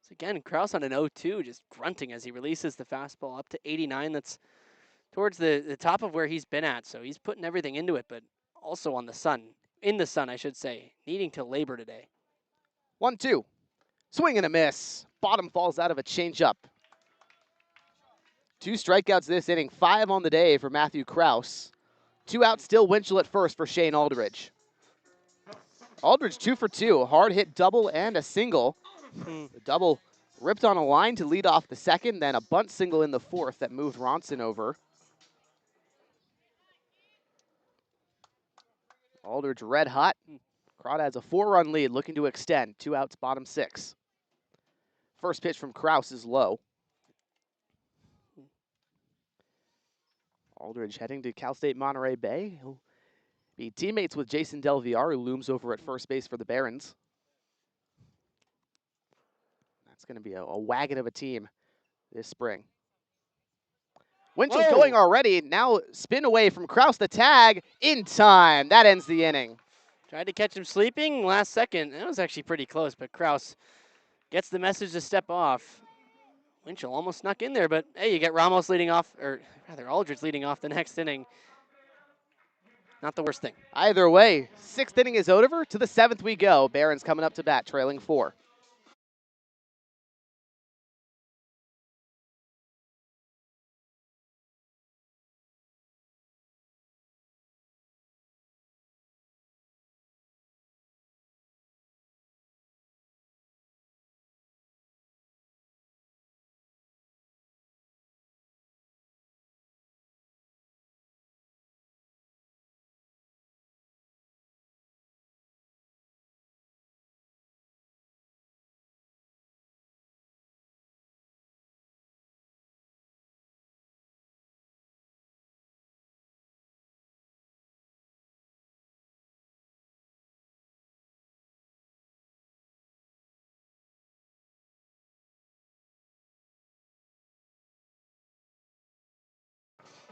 So again, Kraus on an 0-2, just grunting as he releases the fastball up to 89. That's towards the top of where he's been at. So he's putting everything into it, but also on the sun. In the sun, I should say. Needing to labor today. 1-2. Swing and a miss. Bottom falls out of a changeup. 2 strikeouts this inning. 5 on the day for Matthew Kraus. 2 out, still Winchell at first for Shane Aldridge. Aldridge 2-for-2. A hard hit double and a single. The double ripped on a line to lead off the second, then a bunt single in the 4th that moved Ronson over. Aldridge red hot. Crawdads a 4-run lead, looking to extend. 2 outs, bottom 6. First pitch from Kraus is low. Aldridge heading to Cal State Monterey Bay. He'll be teammates with Jason Del Villar, who looms over at first base for the Barons. That's going to be a wagon of a team this spring. Winchell's going already. Now spin away from Kraus. The tag in time. That ends the inning. Tried to catch him sleeping last second. That was actually pretty close, but Kraus gets the message to step off. Winchell almost snuck in there, but hey, you get Ramos leading off, or rather Aldridge leading off the next inning. Not the worst thing. Either way, 6th inning is over. To the 7th we go. Barons coming up to bat, trailing 4.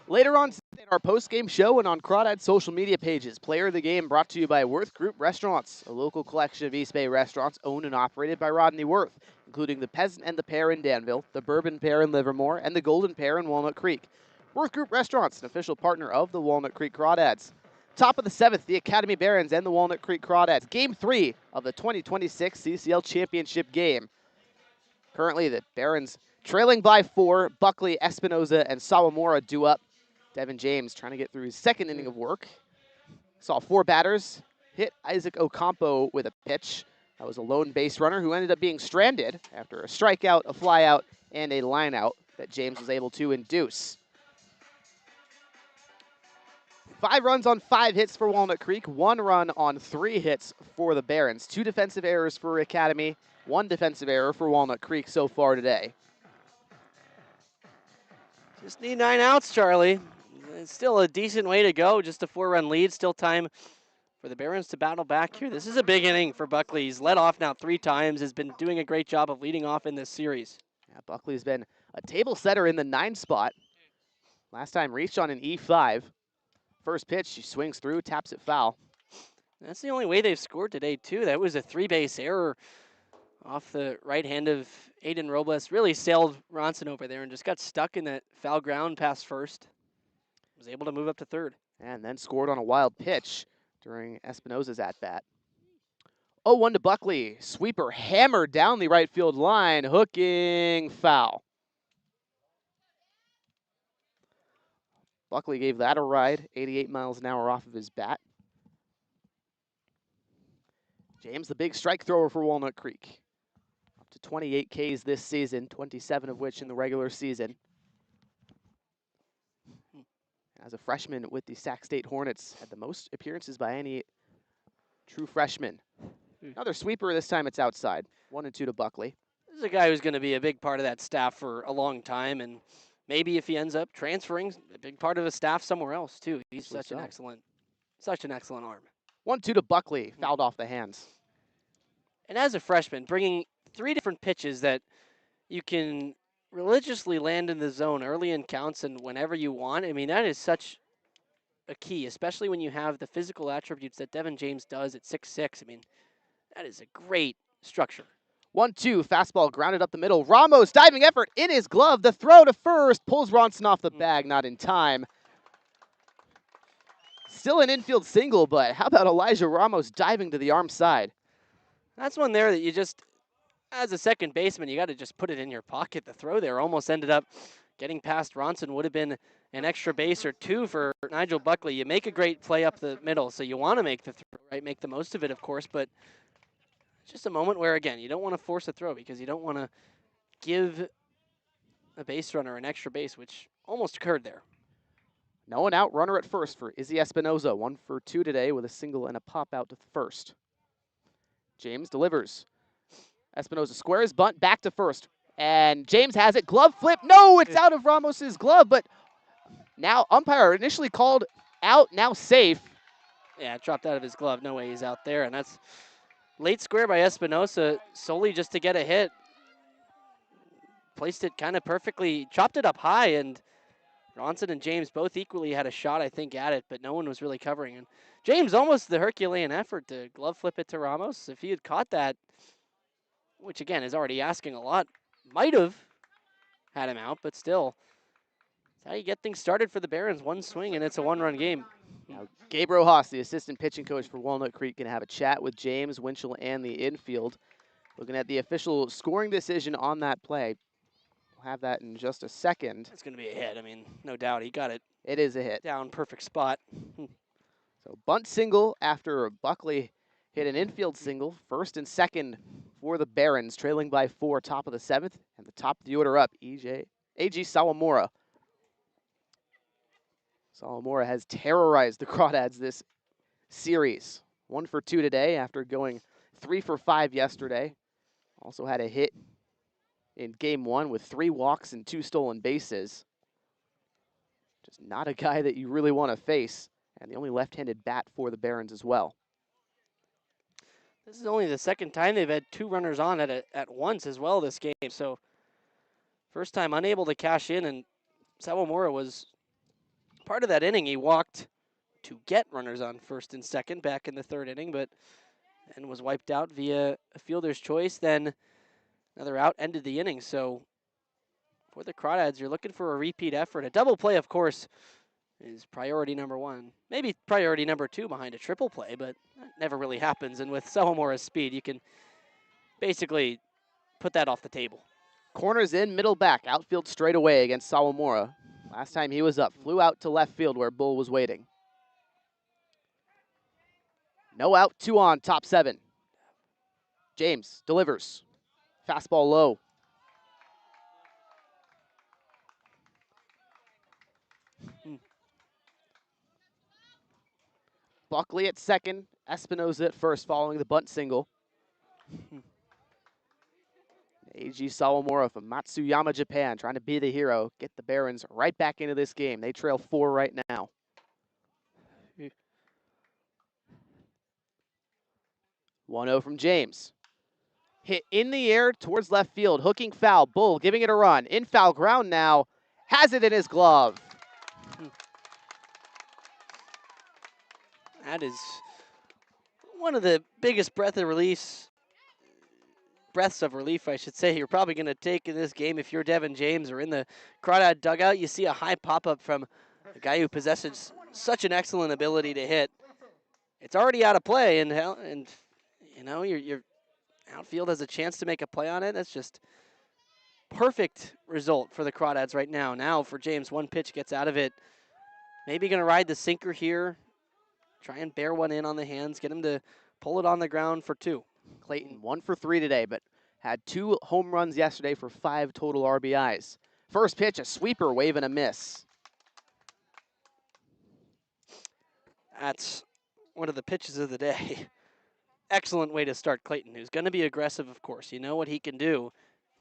Later on today in our post-game show and on Crawdads social media pages, Player of the Game brought to you by Worth Group Restaurants, a local collection of East Bay restaurants owned and operated by Rodney Worth, including the Peasant and the Pear in Danville, the Bourbon Pear in Livermore, and the Golden Pear in Walnut Creek. Worth Group Restaurants, an official partner of the Walnut Creek Crawdads. Top of the 7th, the Academy Barons and the Walnut Creek Crawdads. Game 3 of the 2026 CCL Championship game. Currently, the Barons trailing by 4. Buckley, Espinoza, and Sawamura due up. Devin James trying to get through his second inning of work. Saw 4 batters, hit Isaac Ocampo with a pitch. That was a lone base runner who ended up being stranded after a strikeout, a flyout, and a lineout that James was able to induce. 5 runs on 5 hits for Walnut Creek, 1 run on 3 hits for the Barons. 2 defensive errors for Academy, 1 defensive error for Walnut Creek so far today. Just need 9 outs, Charlie. It's still a decent way to go. Just a 4-run lead. Still time for the Barons to battle back here. This is a big inning for Buckley. He's led off now 3 times. Has been doing a great job of leading off in this series. Yeah, Buckley's been a table setter in the 9 spot. Last time reached on an E5. First pitch, she swings through, taps it foul. That's the only way they've scored today, too. That was a 3-base error off the right hand of Aiden Robles. Really sailed Ronson over there and just got stuck in that foul ground past first. Was able to move up to third. And then scored on a wild pitch during Espinoza's at-bat. 0-1 to Buckley. Sweeper hammered down the right field line, hooking foul. Buckley gave that a ride, 88 miles an hour off of his bat. James, the big strike thrower for Walnut Creek. Up to 28 Ks this season, 27 of which in the regular season. As a freshman with the Sac State Hornets, had the most appearances by any true freshman. Another sweeper, this time it's outside. 1-2 to Buckley. This is a guy who's going to be a big part of that staff for a long time, and maybe if he ends up transferring, a big part of the staff somewhere else too. He's such an excellent arm. 1-2 to Buckley, fouled off the hands. And as a freshman, bringing 3 different pitches that you can religiously land in the zone early in counts and whenever you want. I mean, that is such a key, especially when you have the physical attributes that Devin James does at 6'6". I mean, that is a great structure. 1-2, fastball grounded up the middle. Ramos, diving effort in his glove. The throw to first, pulls Ronson off the bag, not in time. Still an infield single, but how about Elijah Ramos diving to the arm side? That's one there that you just, as a second baseman, you got to just put it in your pocket. The throw there almost ended up getting past Ronson. Would have been an extra base or 2 for Nigel Buckley. You make a great play up the middle, so you want to make the throw, right? Make the most of it, of course, but it's just a moment where, again, you don't want to force a throw because you don't want to give a base runner an extra base, which almost occurred there. No one out, runner at first for Izzy Espinoza. 1 for 2 today with a single and a pop out to first. James delivers. Espinoza squares, bunt, back to first. And James has it, glove flip. No, it's out of Ramos's glove, but now umpire initially called out, now safe. Yeah, it dropped out of his glove. No way he's out there, and that's late square by Espinoza solely just to get a hit. Placed it kind of perfectly, chopped it up high, and Ronson and James both equally had a shot, I think, at it, but no one was really covering. And James almost the Herculean effort to glove flip it to Ramos. If he had caught that, which again is already asking a lot, might have had him out, but still, that's how you get things started for the Barons. 1 swing, and it's a 1-run game. Now, Gabe Rojas, the assistant pitching coach for Walnut Creek, going to have a chat with James, Winchell, and the infield. Looking at the official scoring decision on that play. We'll have that in just a second. It's going to be a hit. I mean, no doubt. He got it. It is a hit. Down, perfect spot. So bunt single after Buckley hit an infield single. First and second for the Barons, trailing by 4, top of the 7th. And the top of the order up, A.G. Sawamura. Sawamura has terrorized the Crawdads this series. 1 for 2 today after going 3 for 5 yesterday. Also had a hit in game 1 with 3 walks and 2 stolen bases. Just not a guy that you really want to face. And the only left-handed bat for the Barons as well. This is only the second time they've had 2 runners on at once as well this game. So first time unable to cash in, and Sawamura was part of that inning, he walked to get runners on first and second back in the third inning, but then was wiped out via a fielder's choice. Then another out ended the inning. So for the Crawdads, you're looking for a repeat effort. A double play, of course, is priority number one. Maybe priority number two behind a triple play, but that never really happens. And with Sawamora's speed, you can basically put that off the table. Corners in, middle back, outfield straight away against Sawamura. Last time he was up, flew out to left field where Bull was waiting. No out, 2 on, top 7. James delivers. Fastball low. Buckley at second, Espinoza at first following the bunt single. Eiji Sawamura from Matsuyama, Japan, trying to be the hero, get the Barons right back into this game. They trail 4 right now. Hmm. 1-0 from James. Hit in the air towards left field, hooking foul. Bull giving it a run. In foul ground now, has it in his glove. That is one of the biggest breaths of relief, I should say, you're probably going to take in this game if you're Devin James or in the Crawdad dugout. You see a high pop-up from a guy who possesses such an excellent ability to hit. It's already out of play, and you know, your outfield has a chance to make a play on it. That's just perfect result for the Crawdads right now. Now for James, one pitch gets out of it. Maybe going to ride the sinker here. Try and bear one in on the hands. Get him to pull it on the ground for 2. Clayton 1 for 3 today, but had 2 home runs yesterday for 5 total RBIs. First pitch, a sweeper, wave and a miss. That's one of the pitches of the day. Excellent way to start Clayton, who's going to be aggressive, of course. You know what he can do.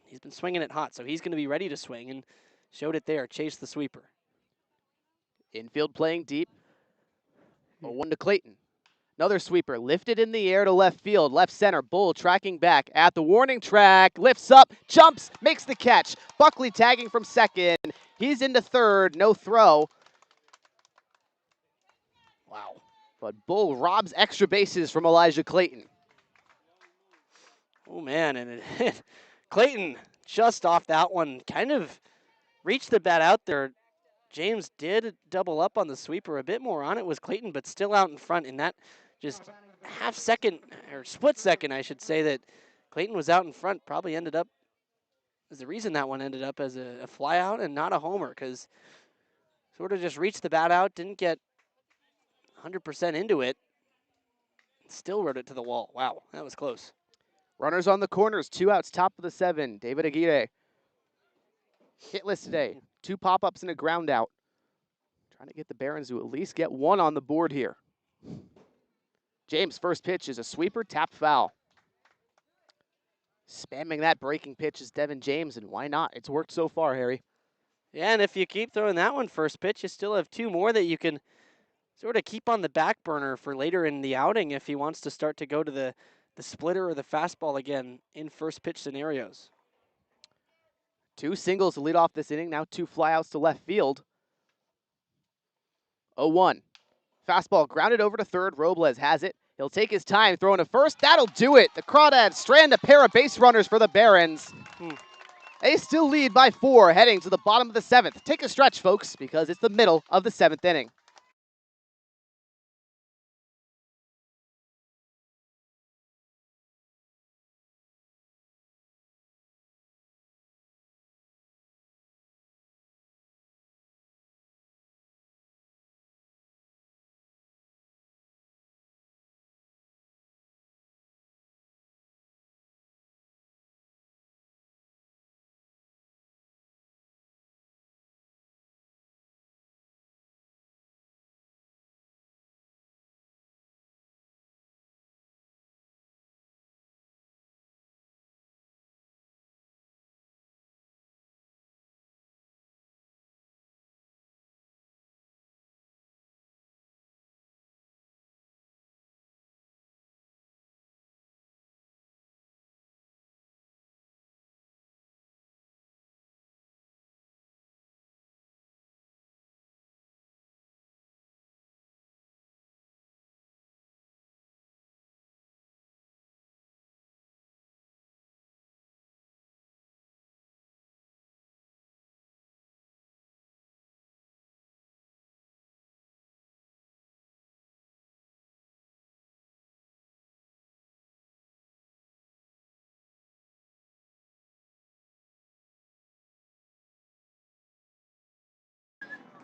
He's been swinging it hot, so he's going to be ready to swing, and showed it there. Chase the sweeper. Infield playing deep. 0-1 to Clayton. Another sweeper lifted in the air to left field. Left center, Bull tracking back at the warning track. Lifts up, jumps, makes the catch. Buckley tagging from second. He's into third, no throw. Wow. But Bull robs extra bases from Elijah Clayton. Oh, man, and Clayton just off that one kind of reached the bat out there. James did double up on the sweeper. A bit more on it was Clayton, but still out in front in that just half second, or split second, I should say, that Clayton was out in front. Probably ended up, is the reason that one ended up as a fly out and not a homer, because sort of just reached the bat out, didn't get 100% into it, still rode it to the wall. Wow, that was close. Runners on the corners, 2 outs, top of the 7. David Aguirre. Hitless today. 2 pop-ups and a ground out. Trying to get the Barons to at least get 1 on the board here. James' first pitch is a sweeper, tapped foul. Spamming that breaking pitch is Devin James, and why not? It's worked so far, Harry. Yeah, and if you keep throwing that one first pitch, you still have 2 more that you can sort of keep on the back burner for later in the outing if he wants to start to go to the splitter or the fastball again in first pitch scenarios. 2 singles to lead off this inning, now 2 flyouts to left field. 0-1. Fastball grounded over to third. Robles has it. He'll take his time throwing to first. That'll do it. The Crawdads strand a pair of base runners for the Barons. They still lead by 4 heading to the bottom of the 7th. Take a stretch, folks, because it's the middle of the 7th inning.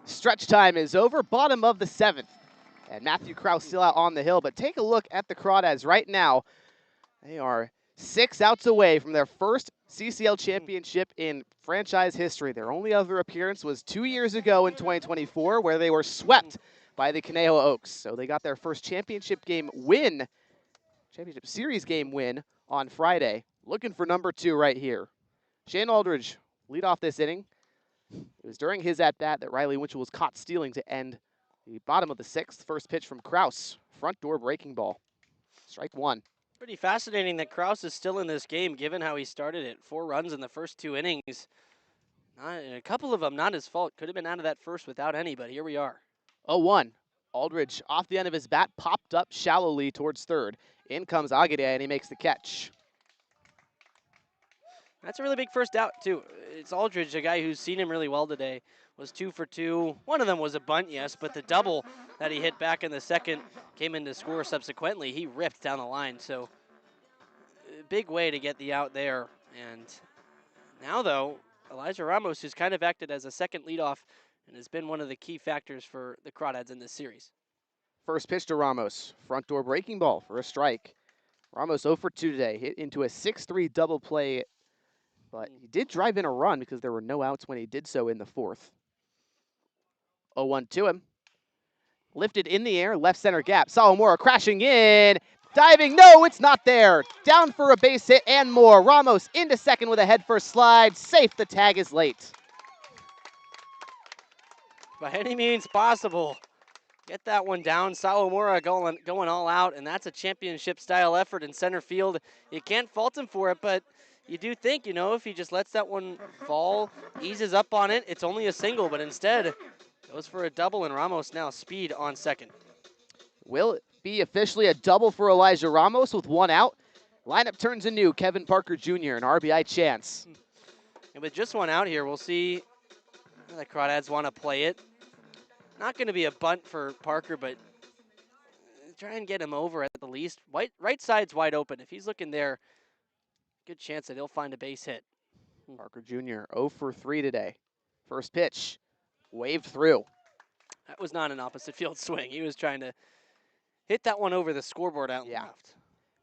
Stretch time is over, bottom of the 7th. And Matthew Kraus still out on the hill, but take a look at the Crawdads right now. They are 6 outs away from their first CCL championship in franchise history. Their only other appearance was 2 years ago in 2024, where they were swept by the Conejo Oaks. So they got their first championship series game win on Friday. Looking for number 2 right here. Shane Aldridge lead off this inning. It was during his at-bat that Riley Winchell was caught stealing to end the bottom of the 6th. First pitch from Kraus. Front door breaking ball. Strike 1. Pretty fascinating that Kraus is still in this game, given how he started it. 4 runs in the first 2 innings. A couple of them not his fault. Could have been out of that first without any, but here we are. 0-1. Aldridge off the end of his bat, popped up shallowly towards third. In comes Agade, and he makes the catch. That's a really big first out, too. It's Aldridge, a guy who's seen him really well today. Was 2 for 2. One of them was a bunt, yes, but the double that he hit back in the second came in to score subsequently. He ripped down the line, so big way to get the out there. And now, though, Elijah Ramos, who's kind of acted as a second leadoff and has been one of the key factors for the Crawdads in this series. First pitch to Ramos. Front door breaking ball for a strike. Ramos 0 for 2 today. Hit into a 6-3 double play, but he did drive in a run because there were no outs when he did so in the 4th. 0-1 to him. Lifted in the air, left center gap. Sawamura crashing in. Diving, no, it's not there. Down for a base hit and more. Ramos into second with a head first slide. Safe, the tag is late. By any means possible, get that one down. Sawamura going all out, and that's a championship-style effort in center field. You can't fault him for it, but you do think, if he just lets that one fall, eases up on it, it's only a single, but instead goes for a double, and Ramos now speed on second. Will it be officially a double for Elijah Ramos with 1 out? Lineup turns anew. Kevin Parker Jr., an RBI chance. And with just 1 out here, we'll see the Crawdads want to play it. Not going to be a bunt for Parker, but try and get him over at the least. Right side's wide open. If he's looking there, good chance that he'll find a base hit. Parker Jr. 0 for 3 today. First pitch, waved through. That was not an opposite field swing. He was trying to hit that one over the scoreboard out left.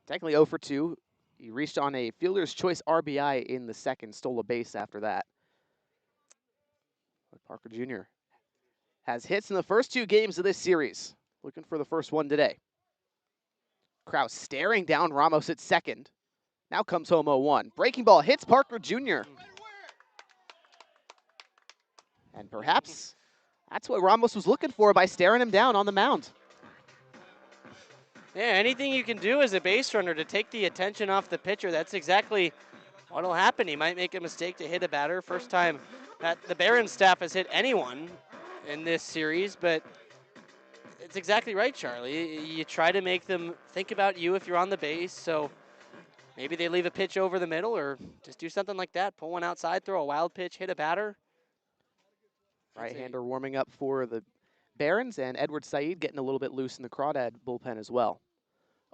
Technically 0 for 2. He reached on a fielder's choice RBI in the second, stole a base after that. But Parker Jr. has hits in the first 2 games of this series. Looking for the first one today. Kraus staring down Ramos at second. Now comes home 0-1. Breaking ball hits Parker Jr. And perhaps that's what Ramos was looking for by staring him down on the mound. Yeah, anything you can do as a base runner to take the attention off the pitcher, that's exactly what'll happen. He might make a mistake to hit a batter. First time that the Barons staff has hit anyone in this series, but it's exactly right, Charlie. You try to make them think about you if you're on the base, so maybe they leave a pitch over the middle or just do something like that. Pull one outside, throw a wild pitch, hit a batter. Right-hander warming up for the Barons, and Edward Said getting a little bit loose in the Crawdad bullpen as well.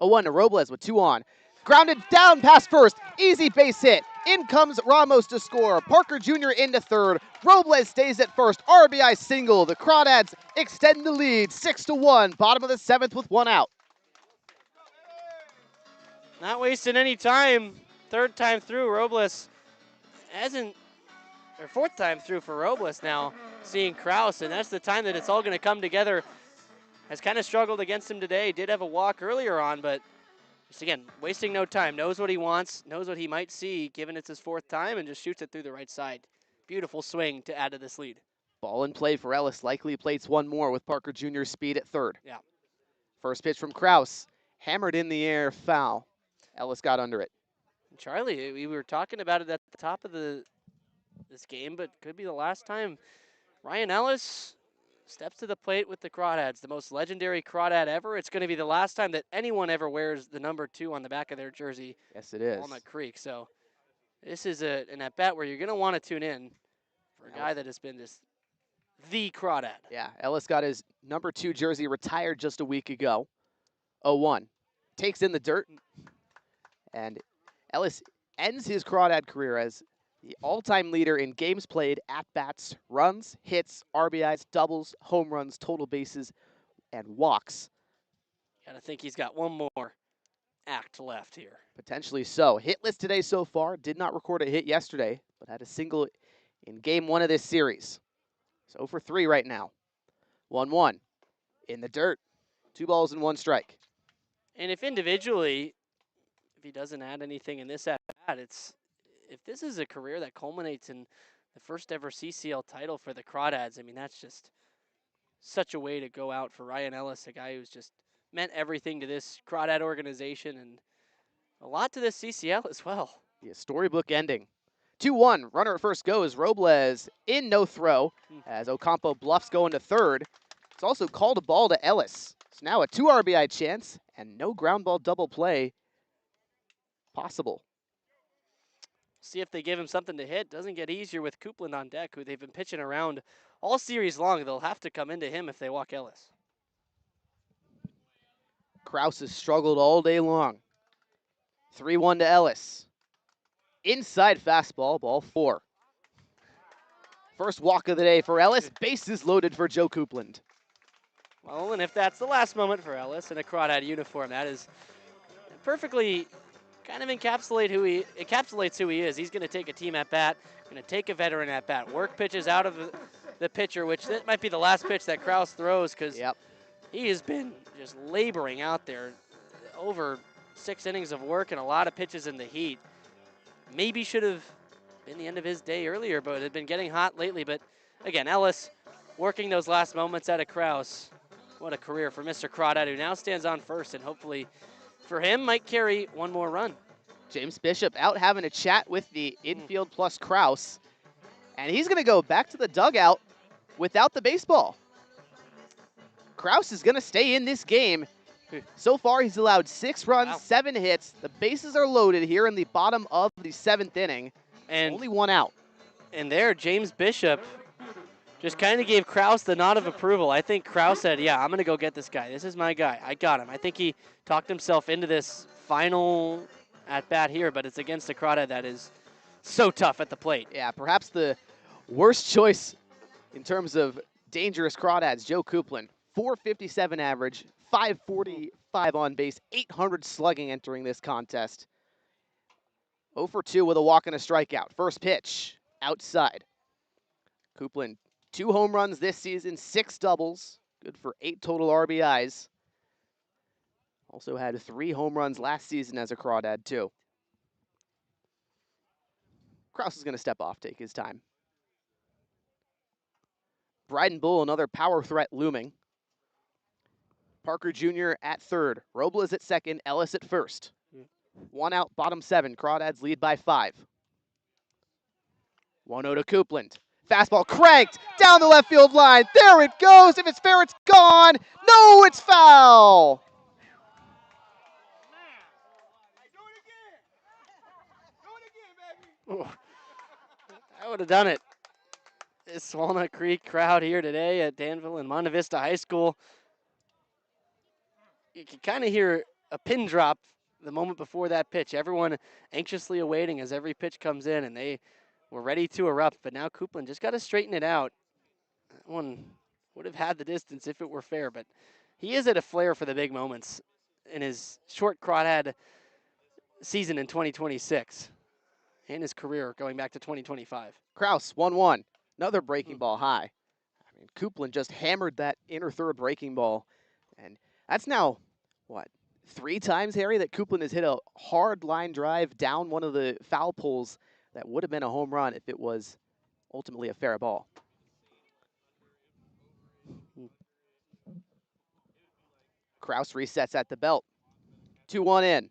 0-1 to Robles with 2 on. Grounded down past first. Easy base hit. In comes Ramos to score. Parker Jr. into third. Robles stays at first. RBI single. The Crawdads extend the lead 6-1. Bottom of the 7th with 1 out. Not wasting any time. Third time through, Robles hasn't, or 4th time through for Robles now, seeing Kraus, and that's the time that it's all going to come together. Has kind of struggled against him today. Did have a walk earlier on, but just again, wasting no time. Knows what he wants, knows what he might see, given it's his 4th time, and just shoots it through the right side. Beautiful swing to add to this lead. Ball in play for Ellis. Likely plates 1 more with Parker Jr.'s speed at third. Yeah. First pitch from Kraus. Hammered in the air, foul. Ellis got under it. Charlie, we were talking about it at the top of this game, but could be the last time Ryan Ellis steps to the plate with the Crawdads, the most legendary Crawdad ever. It's going to be the last time that anyone ever wears the number 2 on the back of their jersey. Yes, it is. Walnut Creek. So this is an at-bat where you're going to want to tune in for a guy that has been just the Crawdad. Yeah, Ellis got his number 2 jersey retired just a week ago. 0-1. Takes in the dirt. And Ellis ends his Crawdad career as the all-time leader in games played, at-bats, runs, hits, RBIs, doubles, home runs, total bases, and walks. Gotta think he's got one more act left here. Potentially so. Hitless today so far. Did not record a hit yesterday, but had a single in game 1 of this series. So for 3 right now. 1-1 in the dirt. 2 balls and 1 strike. And if individually, if he doesn't add anything in this at bat, if this is a career that culminates in the first ever CCL title for the Crawdads, I mean, that's just such a way to go out for Ryan Ellis, a guy who's just meant everything to this Crawdad organization and a lot to this CCL as well. Yeah, storybook ending. 2-1, runner at first goes. Robles in, no throw, as Ocampo bluffs going to third. It's also called a ball to Ellis. It's now a 2 RBI chance and no ground ball double play possible. See if they give him something to hit. Doesn't get easier with Coupland on deck, who they've been pitching around all series long. They'll have to come into him if they walk Ellis. Kraus has struggled all day long. 3-1 to Ellis. Inside fastball, ball 4. First walk of the day for Ellis. Bases loaded for Joe Coupland. Well, and if that's the last moment for Ellis in a Crawdad uniform, that is perfectly kind of encapsulates who he is. He's going to take a team at bat, going to take a veteran at bat, work pitches out of the pitcher, which that might be the last pitch that Kraus throws because he has been just laboring out there. Over 6 innings of work and a lot of pitches in the heat. Maybe should have been the end of his day earlier, but it had been getting hot lately. But again, Ellis working those last moments out of Kraus. What a career for Mr. Crawdad, who now stands on first and hopefully for him might carry one more run. James Bishop out having a chat with the infield plus Kraus. And he's going to go back to the dugout without the baseball. Kraus is going to stay in this game. So far, he's allowed 6 runs, 7 hits. The bases are loaded here in the bottom of the 7th inning. And only 1 out. And there, James Bishop just kind of gave Kraus the nod of approval. I think Kraus said, yeah, I'm going to go get this guy. This is my guy. I got him. I think he talked himself into this final at-bat here, but it's against a Crawdad that is so tough at the plate. Yeah, perhaps the worst choice in terms of dangerous Crawdads, Joe Coupland. 457 average, 545 on base, 800 slugging entering this contest. 0 for 2 with a walk and a strikeout. First pitch, outside. Coupland, 2 home runs this season, 6 doubles. Good for 8 total RBIs. Also had 3 home runs last season as a Crawdad, too. Kraus is going to step off, take his time. Bryden Bull, another power threat looming. Parker Jr. at third. Robles at second. Ellis at first. 1 out, bottom 7. Crawdads lead by 5. 1-0 to Coupland. Fastball cranked down the left field line. There it goes. If it's fair, it's gone. No, it's foul. Ooh, I would have done it. This Walnut Creek crowd here today at Danville and Monte Vista High School. You can kind of hear a pin drop the moment before that pitch. Everyone anxiously awaiting as every pitch comes in, and they were ready to erupt. But now Coupland just got to straighten it out. That one would have had the distance if it were fair, but he is at a flair for the big moments in his short Crawdad season in 2026 and his career going back to 2025. Kraus, 1-1. Another breaking ball high. I mean, Coupland just hammered that inner third breaking ball. And that's now, what, 3 times, Harry, that Coupland has hit a hard line drive down one of the foul poles that would have been a home run if it was ultimately a fair ball. Kraus resets at the belt. 2-1 in.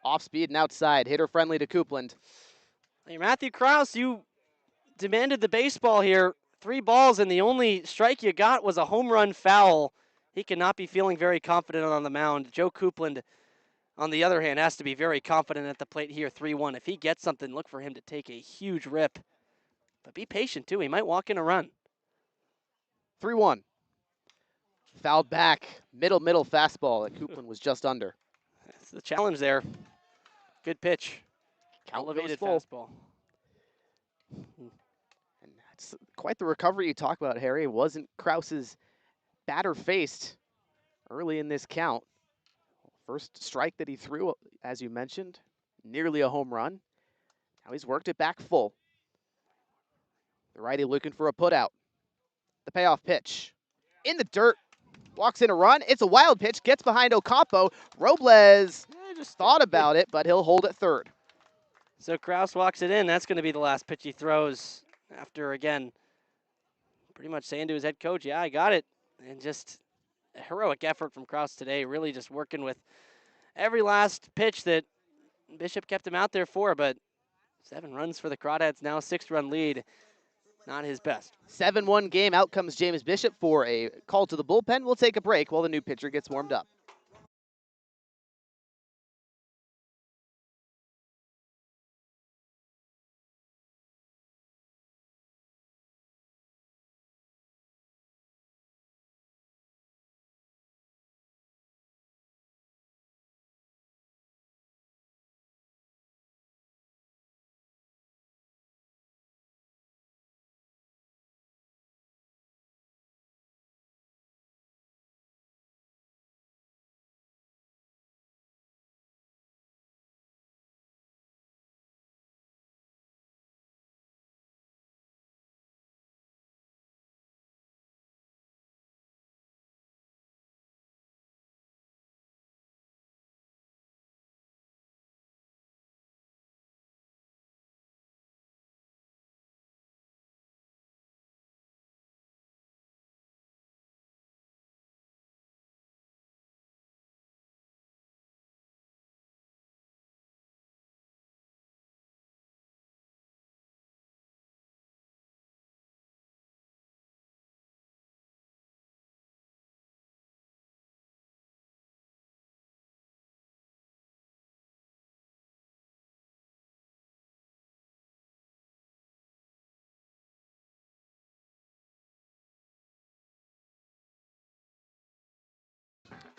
Off speed and outside. Hitter friendly to Coupland. Hey, Matthew Kraus, you demanded the baseball here. 3 balls, and the only strike you got was a home run foul. He cannot be feeling very confident on the mound. Joe Coupland, on the other hand, has to be very confident at the plate here, 3-1. If he gets something, look for him to take a huge rip. But be patient, too. He might walk in a run. 3-1. Fouled back. Middle fastball that Coupland was just under. That's the challenge there. Good pitch. Count Elevated goes full. fastball. It's quite the recovery you talk about, Harry. It wasn't Krause's batter faced early in this count. First strike that he threw, as you mentioned, nearly a home run. Now he's worked it back full. The righty looking for a putout. The payoff pitch. In the dirt. Walks in a run. It's a wild pitch. Gets behind Ocampo. Robles just thought about it, but he'll hold at third. So Krause walks it in. That's going to be the last pitch he throws after, again, pretty much saying to his head coach, yeah, I got it. And just a heroic effort from Krause today, really just working with every last pitch that Bishop kept him out there for. But 7 runs for the Crawdads, now a 6-run lead. Not his best. 7-1 game. Out comes James Bishop for a call to the bullpen. We'll take a break while the new pitcher gets warmed up.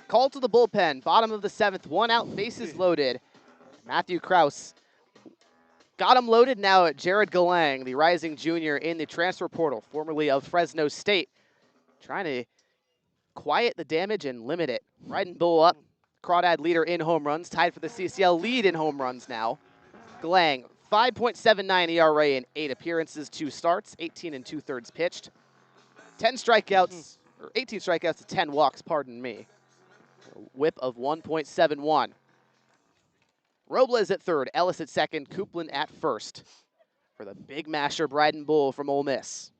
Call to the bullpen, bottom of the 7th, 1 out, bases loaded. Matthew Krause got him loaded now at Jared Galang, the rising junior in the transfer portal, formerly of Fresno State. Trying to quiet the damage and limit it. Riding Bull up, Crawdad leader in home runs, tied for the CCL lead in home runs now. Galang, 5.79 ERA in 8 appearances, 2 starts, 18 2/3 pitched. 10 strikeouts, or 18 strikeouts to 10 walks, pardon me. Whip of 1.71. Robles at third, Ellis at second, Coupland at first for the big masher Bryden Bull from Ole Miss.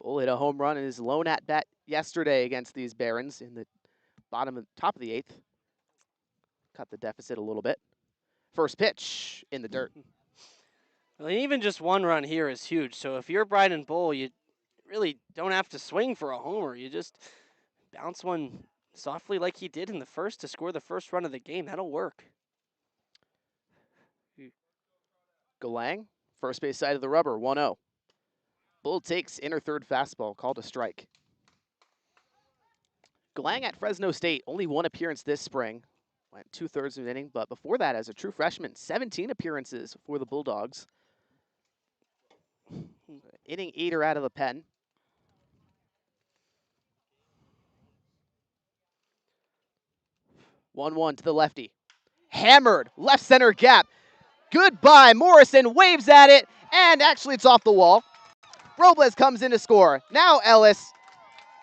Bull hit a home run in his lone at bat yesterday against these Barons in the top of the 8th. Cut the deficit a little bit. First pitch in the dirt. Well, even just 1 run here is huge. So if you're Bryden Bull, you really don't have to swing for a homer. You just bounce one softly like he did in the first to score the first run of the game. That'll work. Galang, first base side of the rubber, 1-0. Bull takes inner third fastball, called a strike. Galang at Fresno State, only 1 appearance this spring. Went 2/3 of an inning, but before that, as a true freshman, 17 appearances for the Bulldogs. Inning eater out of the pen. One to the lefty. Hammered, left center gap. Goodbye, Morrison waves at it, and actually it's off the wall. Robles comes in to score. Now Ellis.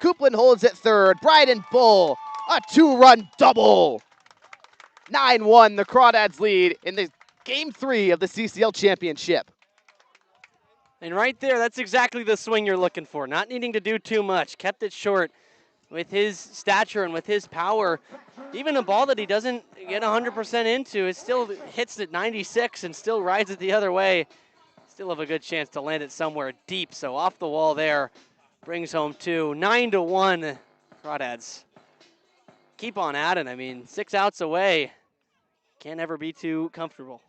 Coupland holds at third. Bryden Bull, a 2-run double. 9-1, the Crawdads lead in the Game 3 of the CCL Championship. And right there, that's exactly the swing you're looking for. Not needing to do too much. Kept it short with his stature and with his power. Even a ball that he doesn't get 100% into, it still hits at 96 and still rides it the other way. Still have a good chance to land it somewhere deep. So off the wall there, brings home 2. 9-1, Crawdads. Keep on at it. I mean, 6 outs away. Can't ever be too comfortable.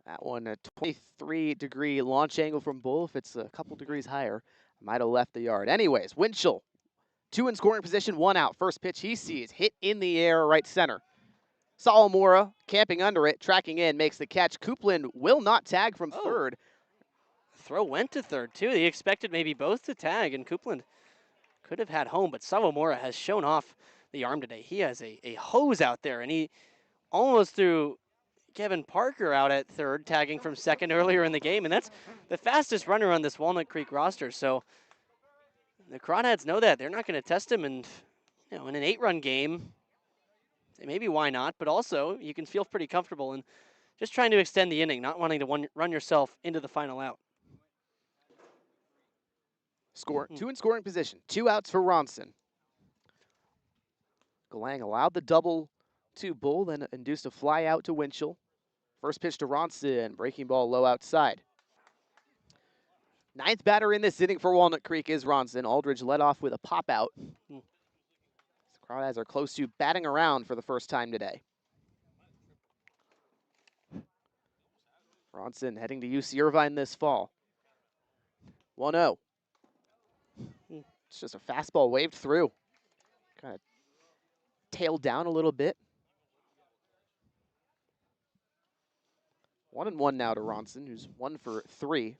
That one, a 23-degree launch angle from Bull. If it's a couple degrees higher, might have left the yard. Anyways, Winchell, 2 in scoring position, 1 out. First pitch he sees, hit in the air, right center. Salamora camping under it, tracking in, makes the catch. Coupland will not tag from Oh. third. Throw went to third, too. He expected maybe both to tag, and Coupland could have had home, but Sawamura has shown off the arm today. He has a hose out there, and he almost threw Kevin Parker out at third, tagging from second earlier in the game, and that's the fastest runner on this Walnut Creek roster. So the Crawdads know that. They're not going to test him, and in an 8-run game, maybe why not, but also you can feel pretty comfortable in just trying to extend the inning, not wanting to run yourself into the final out. Score, 2 in scoring position, 2 outs for Ronson. Galang allowed the double to Bull, then induced a fly out to Winchell. First pitch to Ronson, breaking ball low outside. 9th batter in this inning for Walnut Creek is Ronson. Aldridge led off with a pop out. The Crawdads are close to batting around for the first time today. Ronson heading to UC Irvine this fall. 1-0. It's just a fastball waved through. Kind of tailed down a little bit. 1-1 now to Ronson, who's 1 for 3.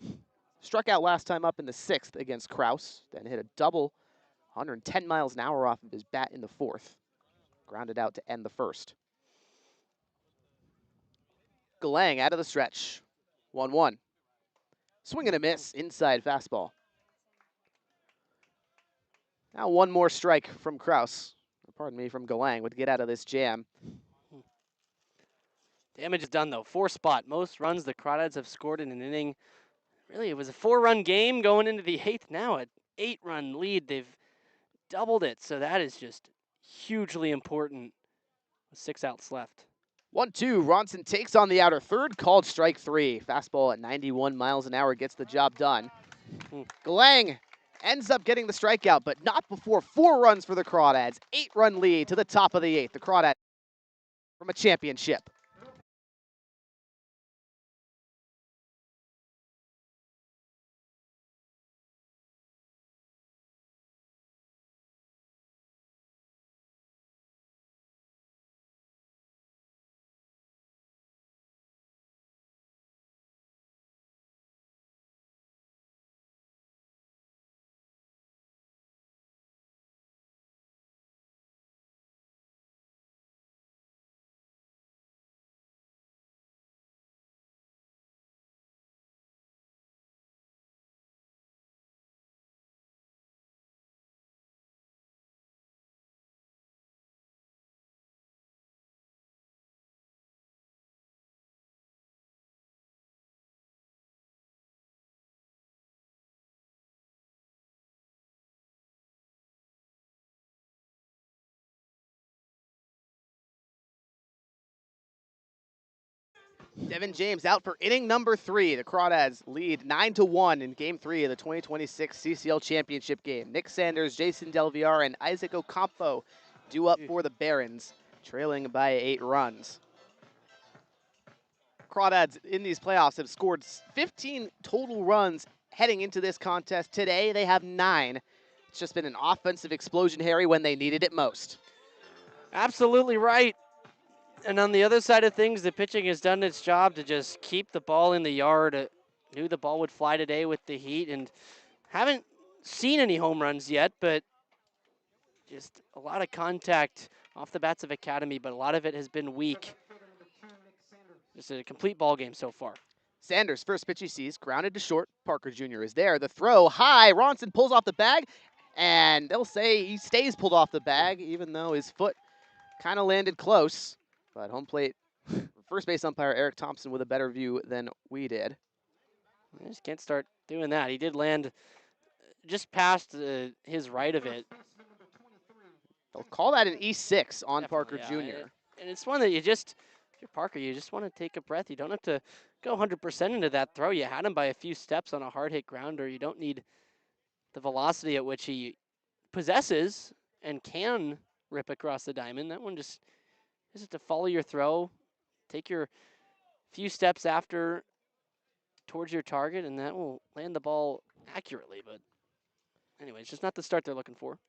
Struck out last time up in the 6th against Kraus, then hit a double, 110 miles an hour off of his bat in the 4th. Grounded out to end the 1st. Galang out of the stretch. 1-1. Swing and a miss, inside fastball. Now one more strike from Kraus. Pardon me, from Galang would get out of this jam. Damage is done, though. 4 spot. Most runs the Crawdads have scored in an inning. Really, it was a 4-run game going into the 8th. Now an 8-run lead. They've doubled it, so that is just hugely important with 6 outs left. 1-2, Ronson takes on the outer third, called strike 3. Fastball at 91 miles an hour gets the job done. Galang ends up getting the strikeout, but not before 4 runs for the Crawdads. 8-run lead to the top of the 8th. The Crawdads from a championship. Devin James out for inning number 3. The Crawdads lead 9-1 in Game 3 of the 2026 CCL Championship game. Nick Sanders, Jason Delviar, and Isaac Ocampo due up for the Barons, trailing by 8 runs. Crawdads in these playoffs have scored 15 total runs heading into this contest. Today they have 9. It's just been an offensive explosion, Harry, when they needed it most. Absolutely right. And on the other side of things, the pitching has done its job to just keep the ball in the yard. Knew the ball would fly today with the heat, and haven't seen any home runs yet, but just a lot of contact off the bats of Academy, but a lot of it has been weak. Just a complete ball game so far. Sanders, first pitch he sees, grounded to short. Parker Jr. is there. The throw high. Ronson pulls off the bag, and they'll say he stays pulled off the bag, even though his foot kind of landed close. But home plate, first base umpire Eric Thompson with a better view than we did. I just can't start doing that. He did land just past his right of it. They'll call that an E6 on Definitely, Parker yeah. Jr. And it's one that if you're Parker, you just want to take a breath. You don't have to go 100% into that throw. You had him by a few steps on a hard hit grounder. You don't need the velocity at which he possesses and can rip across the diamond. That one just to follow your throw, take your few steps after towards your target, and that will land the ball accurately. But anyway, it's just not the start they're looking for.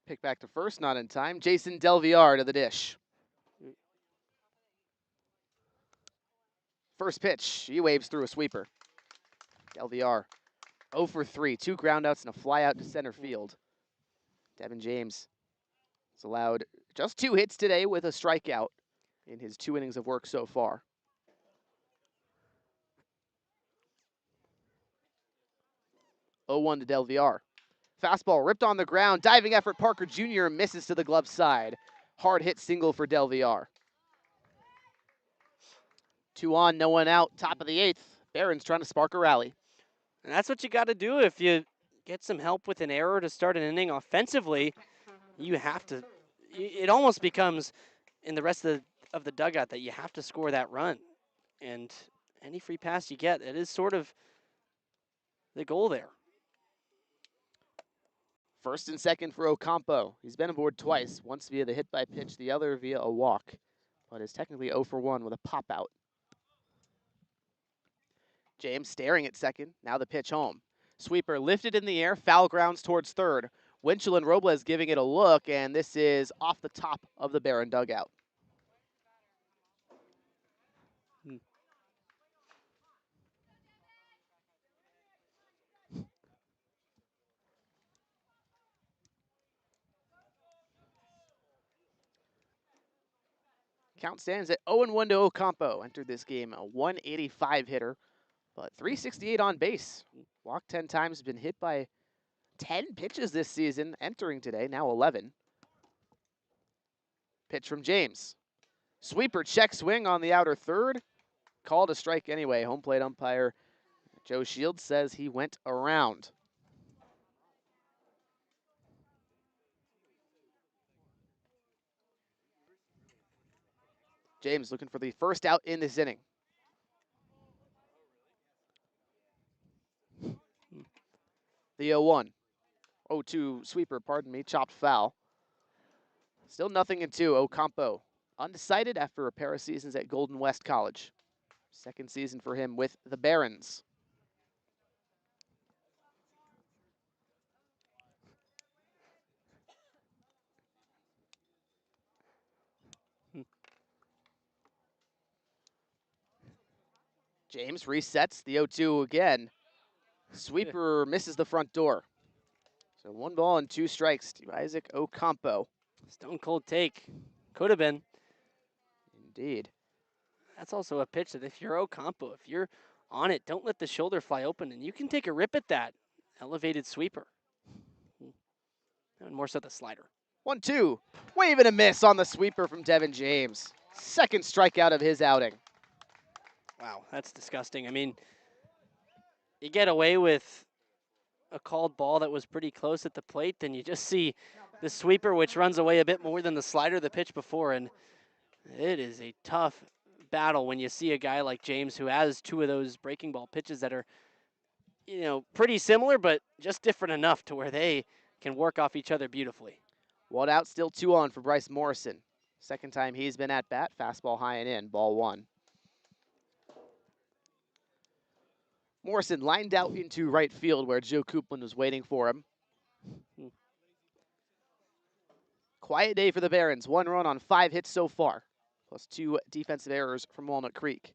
Pick back to first, not in time. Jason Delviar to the dish. First pitch, he waves through a sweeper. LVR 0 for 3, 2 groundouts and a fly out to center field. Devin James has allowed just 2 hits today with a strikeout in his 2 innings of work so far. (0-1 to Delviar. Fastball ripped on the ground, diving effort. Parker Jr. misses to the glove side. Hard hit single for Delviar. 2 on, no one out, top of the 8th. Barron's trying to spark a rally. And that's what you got to do if you get some help with an error to start an inning offensively. You have to, it almost becomes in the rest of the dugout that you have to score that run. And any free pass you get, it is sort of the goal there. First and second for Ocampo. He's been aboard twice, once via the hit by pitch, the other via a walk, but is technically 0 for 1 with a pop out. James staring at second, now the pitch home. Sweeper lifted in the air, foul grounds towards third. Winchell and Robles giving it a look, and this is off the top of the Barron dugout. Count stands at 0-1 to Ocampo. Entered this game a 185 hitter, but 368 on base. Walked 10 times, been hit by 10 pitches this season, entering today, now 11. Pitch from James. Sweeper check swing on the outer third. Called a strike anyway. Home plate umpire Joe Shields says he went around. James looking for the first out in this inning. The 0-1. 0-2 sweeper, pardon me, chopped foul. Still 0-2. Ocampo undecided after a pair of seasons at Golden West College. Second season for him with the Barons. James resets the 0-2 again. Sweeper misses the front door. So 1 ball and 2 strikes to Isaac Ocampo. Stone cold take. Could have been. Indeed. That's also a pitch that if you're Ocampo, if you're on it, don't let the shoulder fly open, and you can take a rip at that elevated sweeper. And more so the slider. 1-2. Wave and a miss on the sweeper from Devin James. Second strikeout of his outing. Wow, that's disgusting. I mean, you get away with a called ball that was pretty close at the plate, then you just see the sweeper, which runs away a bit more than the slider the pitch before, and it is a tough battle when you see a guy like James who has 2 of those breaking ball pitches that are, you know, pretty similar, but just different enough to where they can work off each other beautifully. 1 out, still 2 on for Bryce Morrison. Second time he's been at bat, fastball high and in, ball 1. Morrison lined out into right field where Joe Coupland was waiting for him. Quiet day for the Barons. 1 run on 5 hits so far, plus 2 defensive errors from Walnut Creek.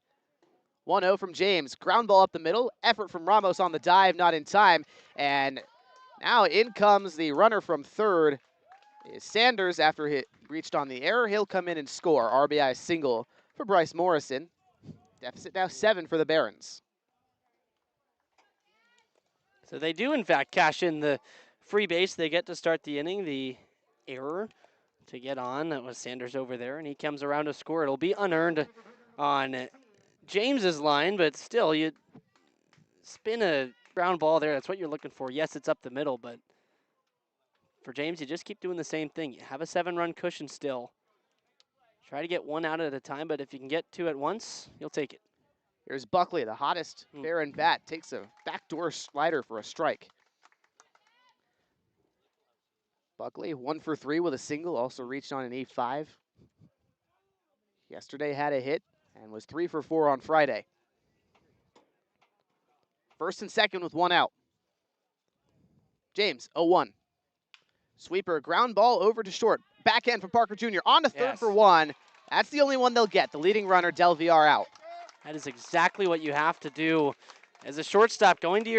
1-0 from James. Ground ball up the middle. Effort from Ramos on the dive, not in time. And now in comes the runner from third. Is Sanders after he reached on the error. He'll come in and score. RBI single for Bryce Morrison. Deficit now 7 for the Barons. So they do, in fact, cash in the free base. They get to start the inning. The error to get on, that was Sanders over there, and he comes around to score. It'll be unearned on James's line, but still, you spin a ground ball there. That's what you're looking for. Yes, it's up the middle, but for James, you just keep doing the same thing. You have a 7-run cushion still. Try to get 1 out at a time, but if you can get 2 at once, you'll take it. Here's Buckley, the hottest Baron bat, takes a backdoor slider for a strike. Buckley 1 for 3 with a single, also reached on an E5. Yesterday had a hit and was 3 for 4 on Friday. First and second with 1 out. James, 0-1. Sweeper, ground ball over to short. Backhand for Parker Jr. On to third for 1. That's the only one they'll get. The leading runner, Delviar, out. That is exactly what you have to do. As a shortstop, going to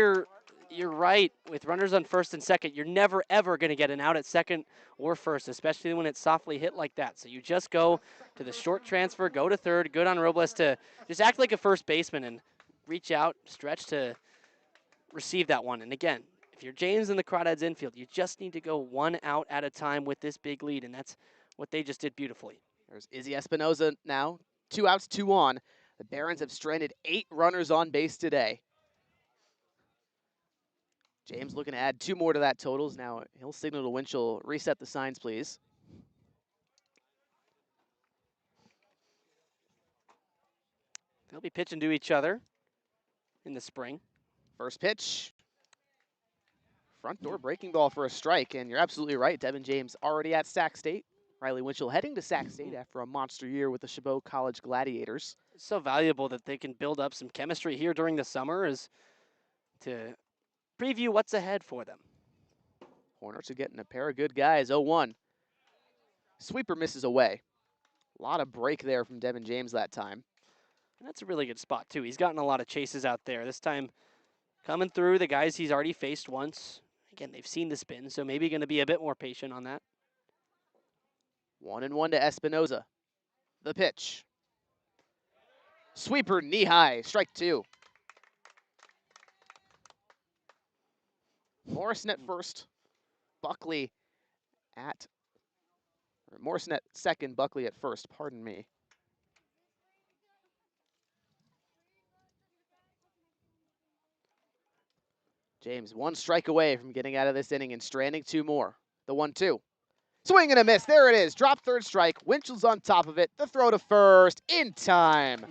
your right with runners on first and second, you're never, ever going to get an out at second or first, especially when it's softly hit like that. So you just go to the short transfer, go to third, good on Robles to just act like a first baseman and reach out, stretch to receive that one. And again, if you're James in the Crawdads infield, you just need to go one out at a time with this big lead, and that's what they just did beautifully. There's Izzy Espinoza now. 2 outs, 2 on. The Barons have stranded 8 runners on base today. James looking to add 2 more to that totals. Now he'll signal to Winchell, reset the signs, please. They'll be pitching to each other in the spring. First pitch. Front door breaking ball for a strike, and you're absolutely right. Devin James already at Sac State. Riley Winchell heading to Sac State after a monster year with the Chabot College Gladiators. It's so valuable that they can build up some chemistry here during the summer is to preview what's ahead for them. Hornets are getting a pair of good guys. 0-1. Sweeper misses away. A lot of break there from Devin James that time. And that's a really good spot, too. He's gotten a lot of chases out there. This time coming through the guys he's already faced once. Again, they've seen the spin, so maybe going to be a bit more patient on that. 1-1 to Espinoza. The pitch. Sweeper knee high. Strike 2. Morrison at first. Buckley at. Morrison at second. Buckley at first. Pardon me. James 1 strike away from getting out of this inning and stranding 2 more. The 1-2. Swing and a miss. There it is. Drop third strike. Winchell's on top of it. The throw to first in time.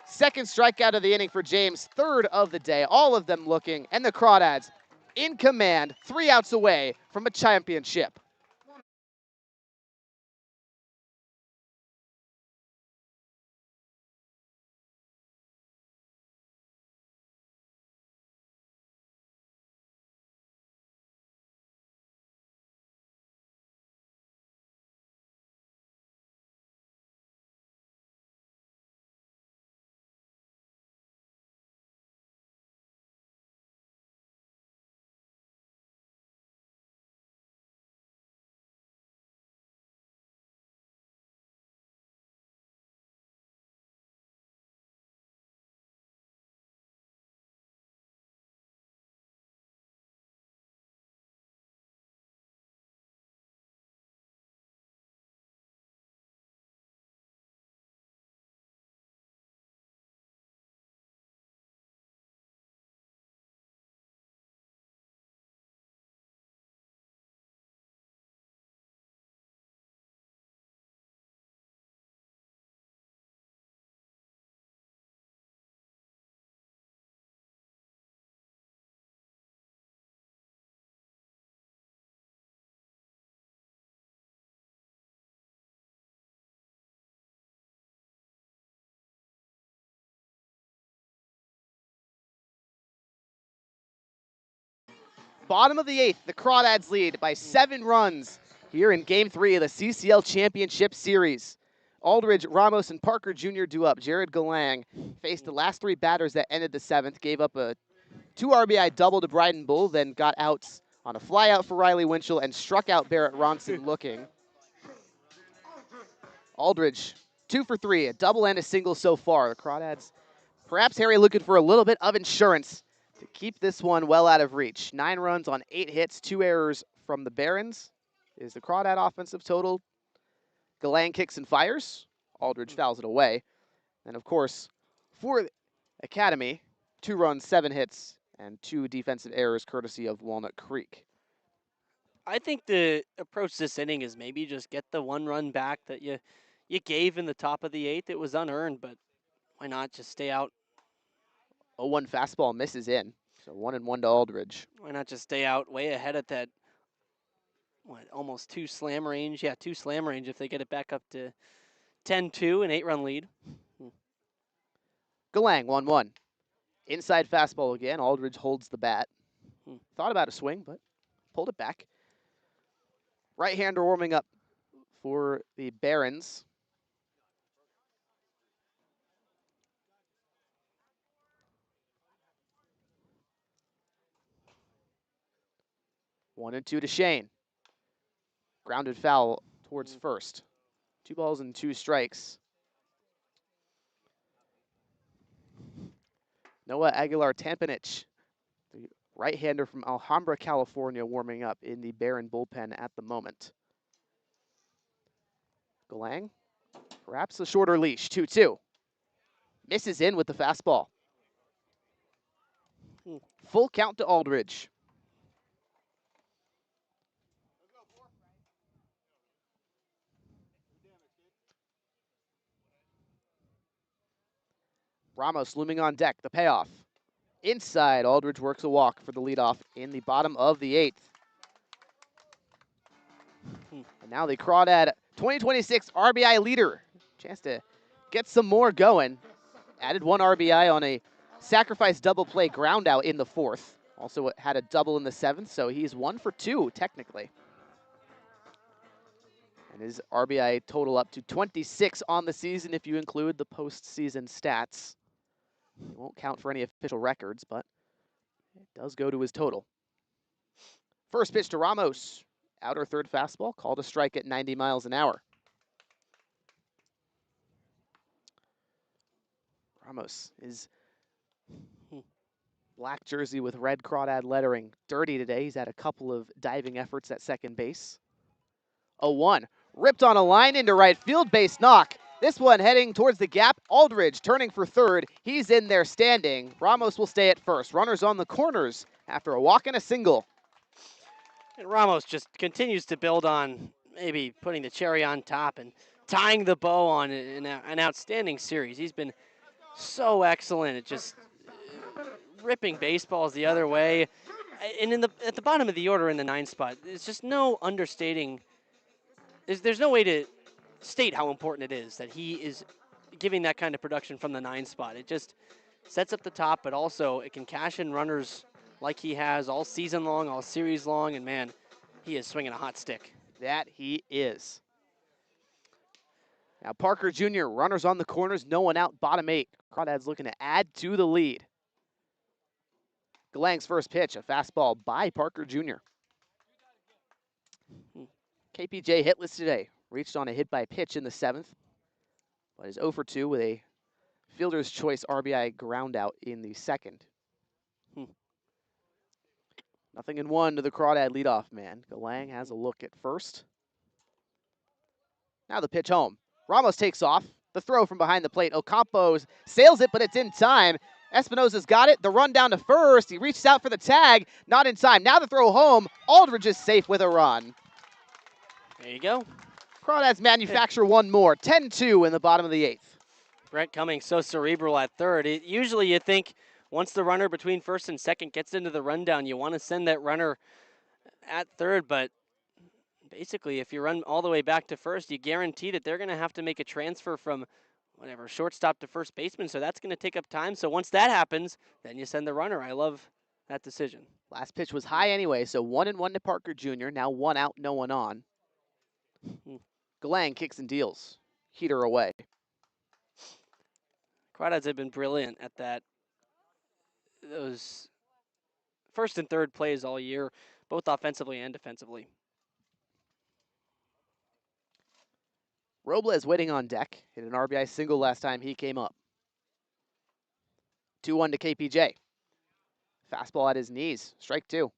Second strikeout of the inning for James. Third of the day. All of them looking. And the Crawdads in command. 3 outs away from a championship. Bottom of the 8th, the Crawdads lead by 7 runs here in Game 3 of the CCL Championship Series. Aldridge, Ramos, and Parker Jr. do up. Jared Galang faced the last 3 batters that ended the 7th, gave up a 2 RBI double to Bryden Bull, then got outs on a fly out for Riley Winchell and struck out Barrett Ronson looking. Aldridge, 2 for 3, a double and a single so far. The Crawdads, perhaps Harry looking for a little bit of insurance to keep this one well out of reach. 9 runs on 8 hits, 2 errors from the Barons is the Crawdad offensive total. Galang kicks and fires. Aldridge fouls it away. And of course, for Academy, 2 runs, 7 hits, and 2 defensive errors courtesy of Walnut Creek. I think the approach this inning is maybe just get the 1 run back that you gave in the top of the 8th. It was unearned, but why not just stay out? 0-1 fastball misses in. So 1-1 to Aldridge. Why not just stay out way ahead at that, almost 2 slam range? Yeah, 2 slam range if they get it back up to 10-2, an 8-run lead. Galang, 1-1. Inside fastball again. Aldridge holds the bat. Thought about a swing, but pulled it back. Right-hander warming up for the Barons. 1-2 to Shane. Grounded foul towards first. 2 balls and 2 strikes. Noah Aguilar Tampanich, the right-hander from Alhambra, California, warming up in the Barron bullpen at the moment. Galang, perhaps a shorter leash, 2-2. Misses in with the fastball. Full count to Aldridge. Ramos looming on deck, the payoff. Inside, Aldridge works a walk for the leadoff in the bottom of the 8th. And now the Crawdad 2026 RBI leader. Chance to get some more going. Added 1 RBI on a sacrifice double play ground out in the 4th. Also had a double in the 7th, so he's 1 for 2 technically. And his RBI total up to 26 on the season if you include the postseason stats. It won't count for any official records, but it does go to his total. First pitch to Ramos. Outer third fastball, called a strike at 90 miles an hour. Ramos is black jersey with red Crawdad lettering. Dirty today. He's had a couple of diving efforts at second base. 0-1. Ripped on a line into right field, base knock. This one heading towards the gap. Aldridge turning for third. He's in there standing. Ramos will stay at first. Runners on the corners after a walk and a single. And Ramos just continues to build on maybe putting the cherry on top and tying the bow on an outstanding series. He's been so excellent at just ripping baseballs the other way. And at the bottom of the order in the 9th spot, there's just no understating. There's no way to state how important it is that he is giving that kind of production from the 9th spot. It just sets up the top, but also it can cash in runners like he has all season long, all series long, and man, he is swinging a hot stick. That he is. Now Parker Jr., runners on the corners, no one out, bottom 8. Crawdads looking to add to the lead. Galang's first pitch, a fastball by Parker Jr. KPJ hitless today. Reached on a hit by pitch in the 7th, but is 0 for 2 with a fielder's choice RBI ground out in the 2nd. 0-1 to the Crawdad leadoff man. Galang has a look at first. Now the pitch home. Ramos takes off. The throw from behind the plate. Ocampo sails it, but it's in time. Espinosa's got it. The run down to first. He reaches out for the tag. Not in time. Now the throw home. Aldridge is safe with a run. There you go. Crawdads manufacture one more. 10-2 in the bottom of the 8th. Brett Cummings so cerebral at third. Usually you think once the runner between first and second gets into the rundown, you want to send that runner at third, but basically if you run all the way back to first, you guarantee that they're going to have to make a transfer from whatever, shortstop to first baseman, so that's going to take up time. So once that happens, then you send the runner. I love that decision. Last pitch was high anyway, so 1-1 to Parker Jr. Now 1 out, no one on. Galang kicks and deals. Heater away. Crawdads have been brilliant at those first and third plays all year, both offensively and defensively. Robles waiting on deck. Hit an RBI single last time he came up. 2-1 to KPJ. Fastball at his knees. Strike 2.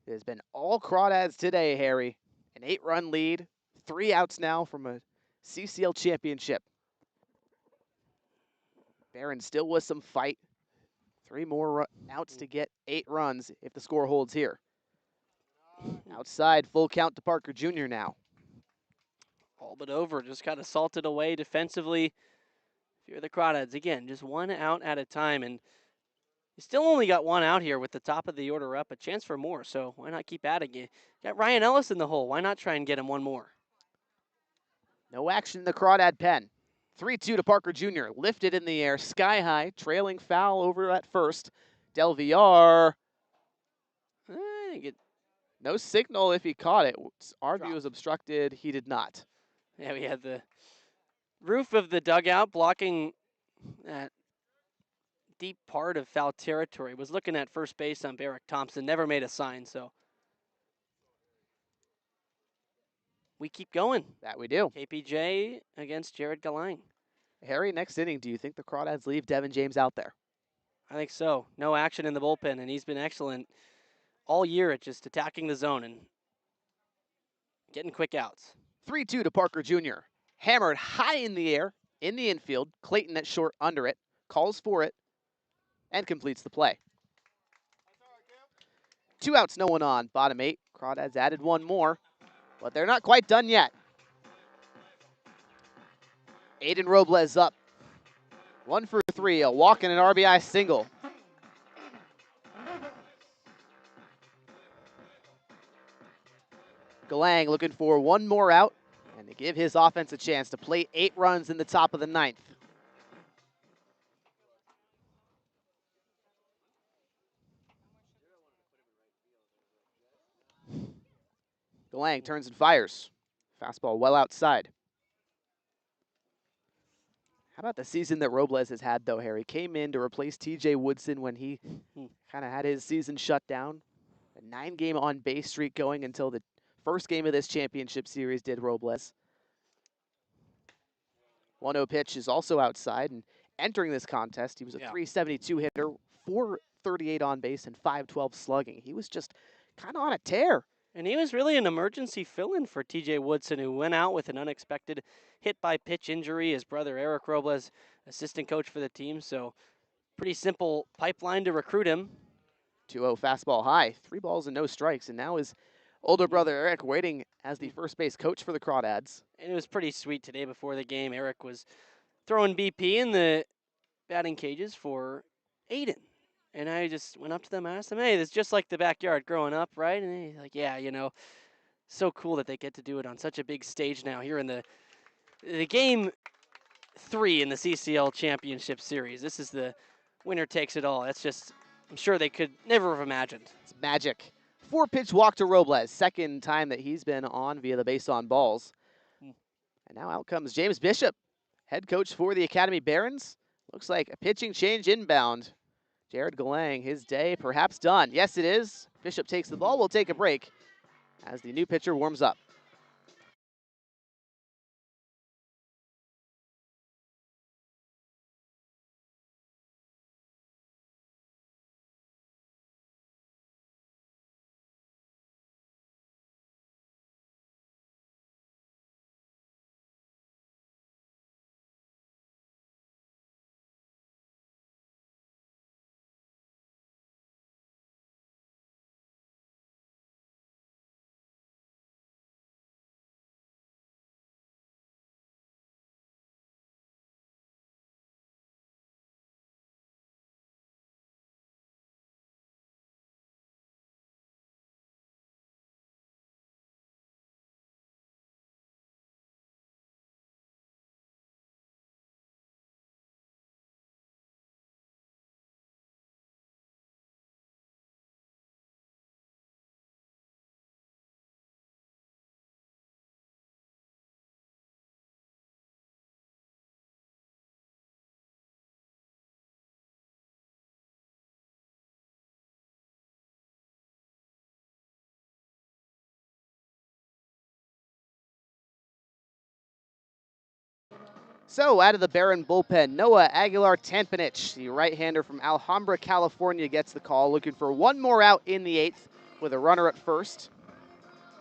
It has been all Crawdads today, Harry. An 8-run lead. 3 outs now from a CCL Championship. Barron still with some fight. 3 more outs to get 8 runs if the score holds here. Outside, full count to Parker Jr. now. All but over, just kind of salted away defensively. If you're the Crawdads, again, just 1 out at a time, and you still only got 1 out here with the top of the order up. A chance for more, so why not keep adding it? Got Ryan Ellis in the hole. Why not try and get him 1 more? No action in the Crawdad pen. 3-2 to Parker Jr. Lifted in the air, sky high, trailing foul over at first. Del Villar. No signal if he caught it. Our view was obstructed. He did not. Yeah, we had the roof of the dugout blocking that deep part of foul territory. Was looking at first base on Barrick Thompson, never made a sign, so we keep going. That we do. KPJ against Jared Galang. Harry, next inning, do you think the Crawdads leave Devin James out there? I think so. No action in the bullpen, and he's been excellent all year at just attacking the zone and getting quick outs. 3-2 to Parker Jr. Hammered high in the air, in the infield. Clayton at short under it, calls for it, and completes the play. 2 outs, no one on. Bottom 8. Crawdads added one more, but they're not quite done yet. Aiden Robles up. 1 for 3, a walk and an RBI single. Galang looking for one more out and to give his offense a chance to play 8 runs in the top of the 9th. Galang turns and fires. Fastball well outside. How about the season that Robles has had, though, Harry? Came in to replace TJ Woodson when he kind of had his season shut down. A 9-game on-base streak going until the first game of this championship series did Robles. 1-0 pitch is also outside, and entering this contest, he was a .372 hitter, .438 on base, and .512 slugging. He was just kind of on a tear. And he was really an emergency fill-in for TJ Woodson, who went out with an unexpected hit-by-pitch injury. His brother, Eric Robles, assistant coach for the team, so pretty simple pipeline to recruit him. 2-0 fastball high, 3 balls and no strikes, and now his older brother, Eric, waiting as the first base coach for the Crawdads. And it was pretty sweet today before the game. Eric was throwing BP in the batting cages for Aiden. And I just went up to them and asked them, hey, it's just like the backyard growing up, right? And he's like, yeah, you know, so cool that they get to do it on such a big stage now here in the game 3 in the CCL Championship Series. This is the winner takes it all. That's just, I'm sure they could never have imagined. It's magic. 4-pitch walk to Robles, second time that he's been on via the base on balls. And now out comes James Bishop, head coach for the Academy Barons. Looks like a pitching change inbound. Jared Galang, his day perhaps done. Yes, it is. Bishop takes the ball. We'll take a break as the new pitcher warms up. So out of the Barron bullpen, Noah Aguilar-Tampanich, the right-hander from Alhambra, California, gets the call, looking for one more out in the 8th with a runner at first.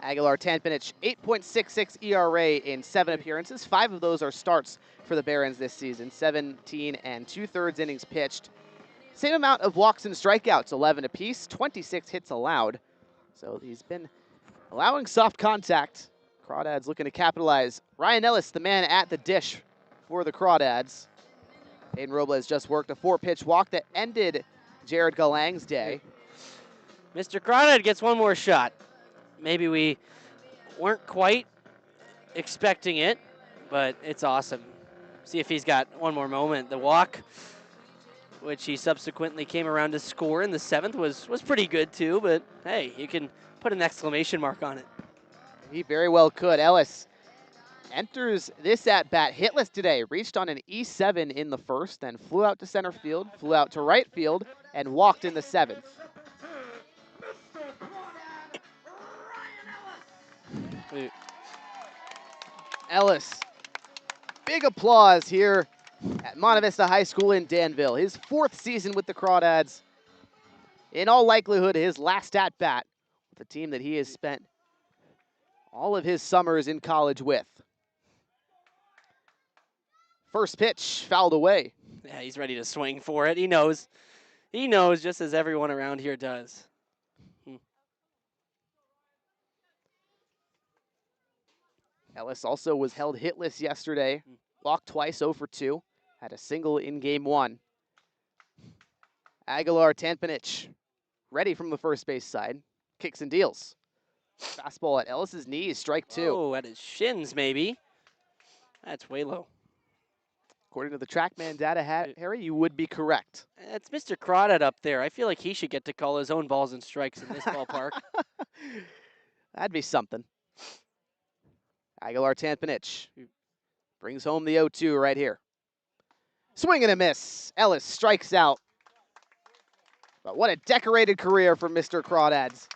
Aguilar-Tampanich, 8.66 ERA in 7 appearances. 5 of those are starts for the Barons this season, 17 2/3 innings pitched. Same amount of walks and strikeouts, 11 apiece, 26 hits allowed. So he's been allowing soft contact. Crawdads looking to capitalize. Ryan Ellis, the man at the dish for the Crawdads. Aiden Robles just worked a 4-pitch walk that ended Jared Galang's day. Mr. Crawdad gets one more shot. Maybe we weren't quite expecting it, but it's awesome. See if he's got one more moment. The walk, which he subsequently came around to score in the 7th, was pretty good too, but hey, you can put an exclamation mark on it. He very well could. Ellis enters this at-bat hitless today. Reached on an E7 in the first, then flew out to center field, flew out to right field, and walked in the seventh. Ellis, big applause here at Monte Vista High School in Danville. His 4th season with the Crawdads. In all likelihood, his last at-bat with the team that he has spent all of his summers in college with. First pitch, fouled away. Yeah, he's ready to swing for it. He knows. He knows, just as everyone around here does. Ellis also was held hitless yesterday. Walked twice, 0 for 2. Had a single in game 1. Aguilar Tanpanich, ready from the first base side. Kicks and deals. Fastball at Ellis's knees, strike 2. Oh, at his shins, maybe. That's way low. According to the TrackMan data, Harry, you would be correct. It's Mr. Crawdad up there. I feel like he should get to call his own balls and strikes in this ballpark. That'd be something. Aguilar Tanpanich brings home the 0-2 right here. Swing and a miss. Ellis strikes out. But what a decorated career for Mr. Crawdads.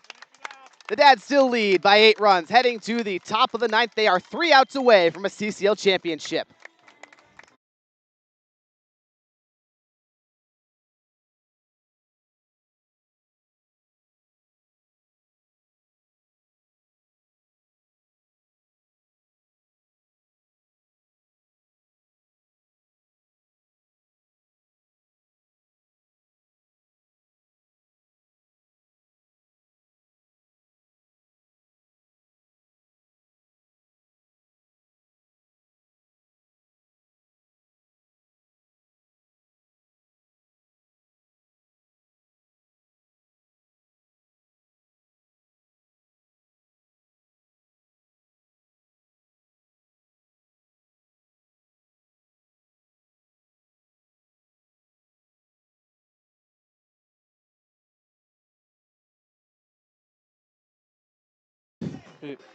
The Dads still lead by 8 runs. Heading to the top of the 9th, they are 3 outs away from a CCL championship.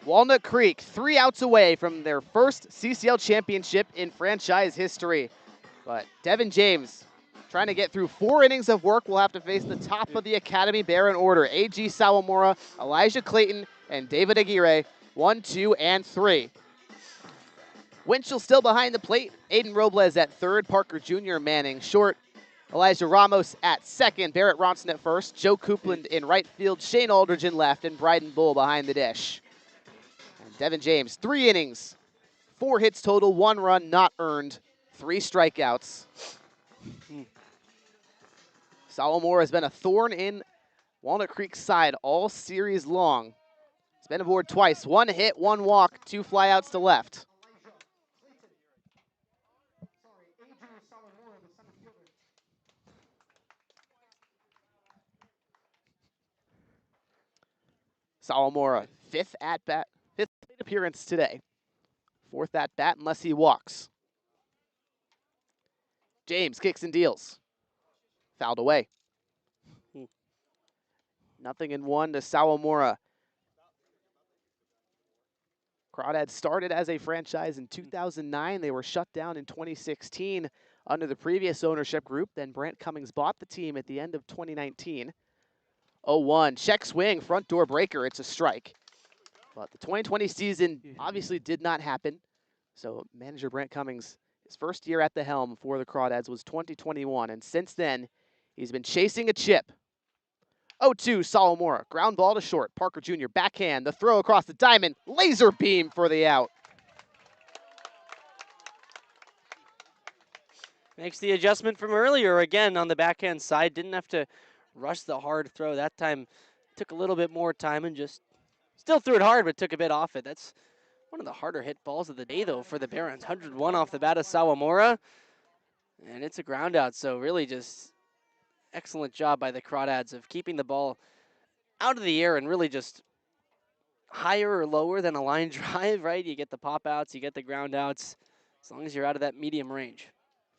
Walnut Creek, 3 outs away from their first CCL championship in franchise history. But Devin James, trying to get through 4 innings of work, will have to face the top of the Academy Bear in order. A.G. Sawamura, Elijah Clayton, and David Aguirre, 1, 2, and 3. Winchell still behind the plate. Aiden Robles at third, Parker Jr. Manning short. Elijah Ramos at second, Barrett Ronson at first, Joe Coupland in right field, Shane Aldridge in left, and Bryden Bull behind the dish. And Devin James, 3 innings, 4 hits total, 1 run not earned, 3 strikeouts. Sawamura has been a thorn in Walnut Creek's side all series long. He's been aboard twice, 1 hit, 1 walk, 2 flyouts to left. Sawamura, 5th at-bat, 5th plate appearance today. 4th at-bat unless he walks. James kicks and deals. Fouled away. 0-1 to Sawamura. Crawdads started as a franchise in 2009. They were shut down in 2016 under the previous ownership group. Then Brant Cummings bought the team at the end of 2019. 0-1, check swing, front door breaker, it's a strike. But the 2020 season obviously did not happen. So manager Brant Cummings, his first year at the helm for the Crawdads was 2021. And since then, he's been chasing a chip. 0-2, Sawamura, ground ball to short. Parker Jr. backhand, the throw across the diamond, laser beam for the out. Makes the adjustment from earlier again on the backhand side. Didn't have to rush the hard throw. That time took a little bit more time and just still threw it hard, but took a bit off it. That's one of the harder hit balls of the day, though, for the Barons. 101 off the bat of Sawamura, and it's a ground out. So really just excellent job by the Crawdads of keeping the ball out of the air and really just higher or lower than a line drive, right? You get the pop outs, you get the ground outs, as long as you're out of that medium range.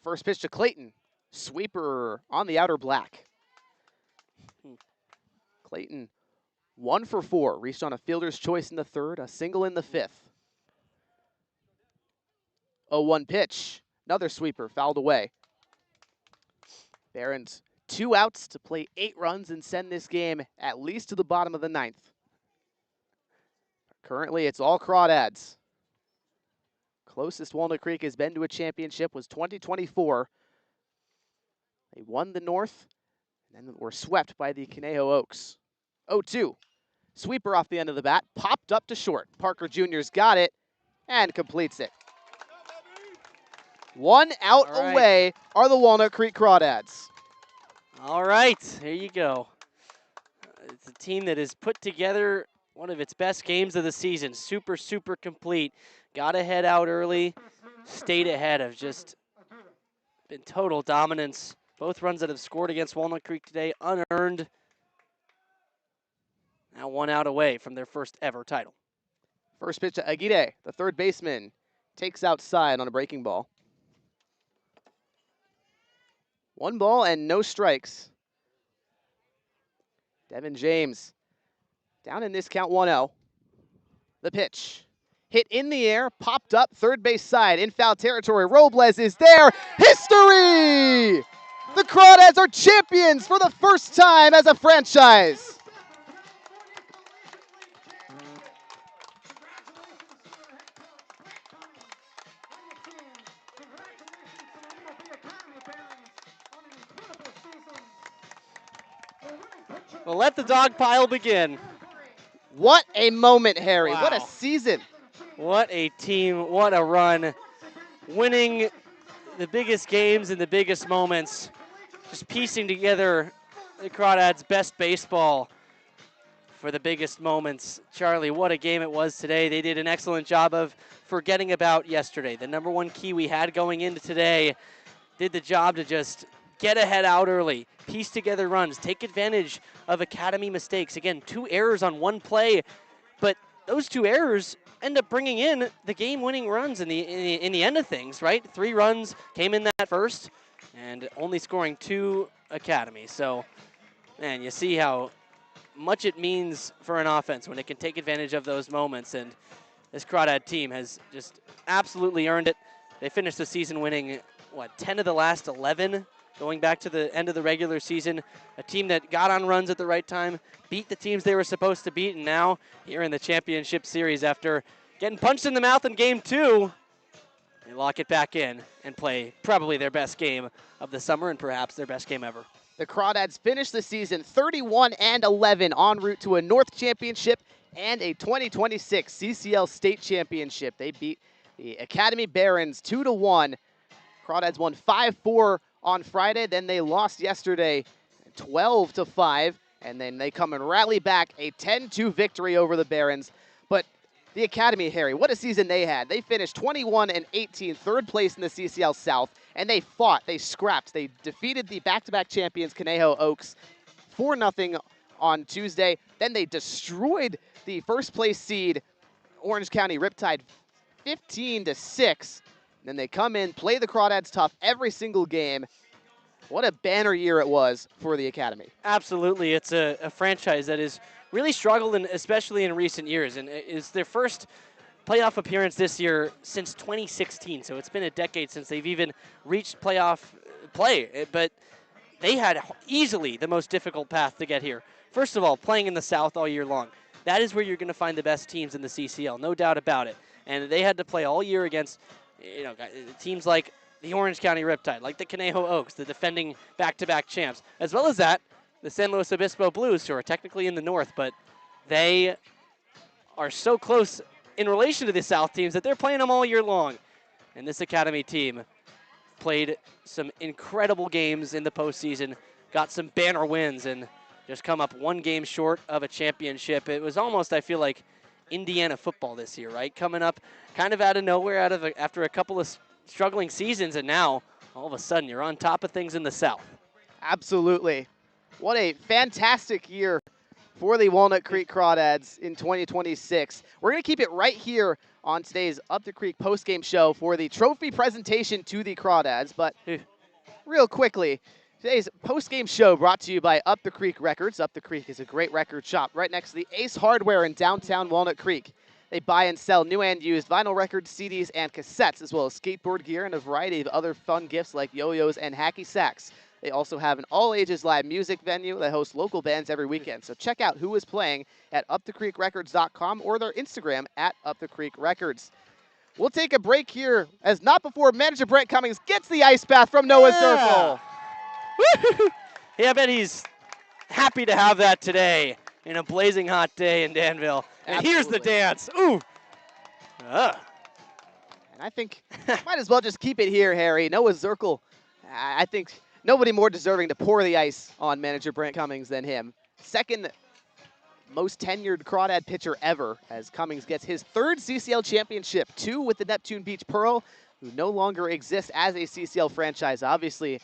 First pitch to Clayton. Sweeper on the outer black. Clayton, 1 for 4. Reached on a fielder's choice in the third, a single in the fifth. 0-1 pitch. Another sweeper fouled away. Barons 2 outs to play 8 runs and send this game at least to the bottom of the 9th. Currently, it's all Crawdads. Closest Walnut Creek has been to a championship was 2024. They won the North, and then were swept by the Conejo Oaks. 0-2. Sweeper off the end of the bat, popped up to short. Parker Jr.'s got it and completes it. 1 out away are the Walnut Creek Crawdads. All right, here you go. It's a team that has put together one of its best games of the season. Super, super complete. Got ahead out early, stayed ahead of just been total dominance. Both runs that have scored against Walnut Creek today, unearned. Now 1 out away from their first ever title. First pitch to Aguirre, the third baseman, takes outside on a breaking ball. 1 ball and no strikes. Devin James down in this count 1-0. The pitch. Hit in the air, popped up, third base side, in foul territory. Robles is there. History! The Crawdads are champions for the first time as a franchise. Well, let the dog pile begin. What a moment, Harry. Wow. What a season. What a team, what a run. Winning the biggest games and the biggest moments. Just piecing together the Crawdads' best baseball for the biggest moments. Charlie, what a game it was today. They did an excellent job of forgetting about yesterday. The number 1 key we had going into today did the job to just get ahead out early, piece together runs, take advantage of academy mistakes. Again, 2 errors on 1 play, but those 2 errors end up bringing in the game-winning runs in the end of things, right? 3 runs came in that first, and only scoring 2 academy. So, man, you see how much it means for an offense when it can take advantage of those moments, and this Crawdad team has just absolutely earned it. They finished the season winning, 10 of the last 11? Going back to the end of the regular season, a team that got on runs at the right time, beat the teams they were supposed to beat, and now here in the championship series after getting punched in the mouth in game 2, they lock it back in and play probably their best game of the summer and perhaps their best game ever. The Crawdads finished the season 31-11 en route to a North Championship and a 2026 CCL State Championship. They beat the Academy Barons 2-1. Crawdads won 5-4 on Friday, then they lost yesterday 12-5, and then they come and rally back a 10-2 victory over the Barons. But the Academy, Harry, what a season they had. They finished 21-18, 3rd place in the CCL South, and they fought, they scrapped, they defeated the back-to-back champions Conejo Oaks 4-0 on Tuesday. Then they destroyed the first place seed Orange County Riptide 15-6. Then they come in, play the Crawdads tough every single game. What a banner year it was for the Academy. Absolutely. It's a franchise that has really struggled, especially in recent years. And it's their first playoff appearance this year since 2016. So it's been a decade since they've even reached playoff play. But they had easily the most difficult path to get here. First of all, playing in the South all year long. That is where you're going to find the best teams in the CCL, no doubt about it. And they had to play all year against teams like the Orange County Riptide, like the Conejo Oaks, the defending back-to-back champs, as well as that, the San Luis Obispo Blues, who are technically in the North, but they are so close in relation to the South teams that they're playing them all year long. And this Academy team played some incredible games in the postseason, got some banner wins, and just come up 1 game short of a championship. It was almost, I feel like, Indiana football this year, right? Coming up kind of out of nowhere after a couple of struggling seasons, and now all of a sudden you're on top of things in the South. Absolutely. What a fantastic year for the Walnut Creek Crawdads in 2026. We're going to keep it right here on today's Up the Creek postgame show for the trophy presentation to the Crawdads, but real quickly, today's post-game show brought to you by Up the Creek Records. Up the Creek is a great record shop right next to the Ace Hardware in downtown Walnut Creek. They buy and sell new and used vinyl records, CDs, and cassettes, as well as skateboard gear and a variety of other fun gifts like yo-yos and hacky sacks. They also have an all-ages live music venue that hosts local bands every weekend. So check out who is playing at upthecreekrecords.com or their Instagram at upthecreekrecords. We'll take a break here as not before manager Brent Cummings gets the ice bath from Noah's Circle. Yeah, I bet he's happy to have that today in a blazing hot day in Danville. And here's the dance. Ooh. And I think might as well just keep it here, Harry. Noah's Circle, I think nobody more deserving to pour the ice on manager Brent Cummings than him. Second most tenured Crawdad pitcher ever, as Cummings gets his third CCL championship, 2 with the Neptune Beach Pearl, who no longer exists as a CCL franchise. Obviously,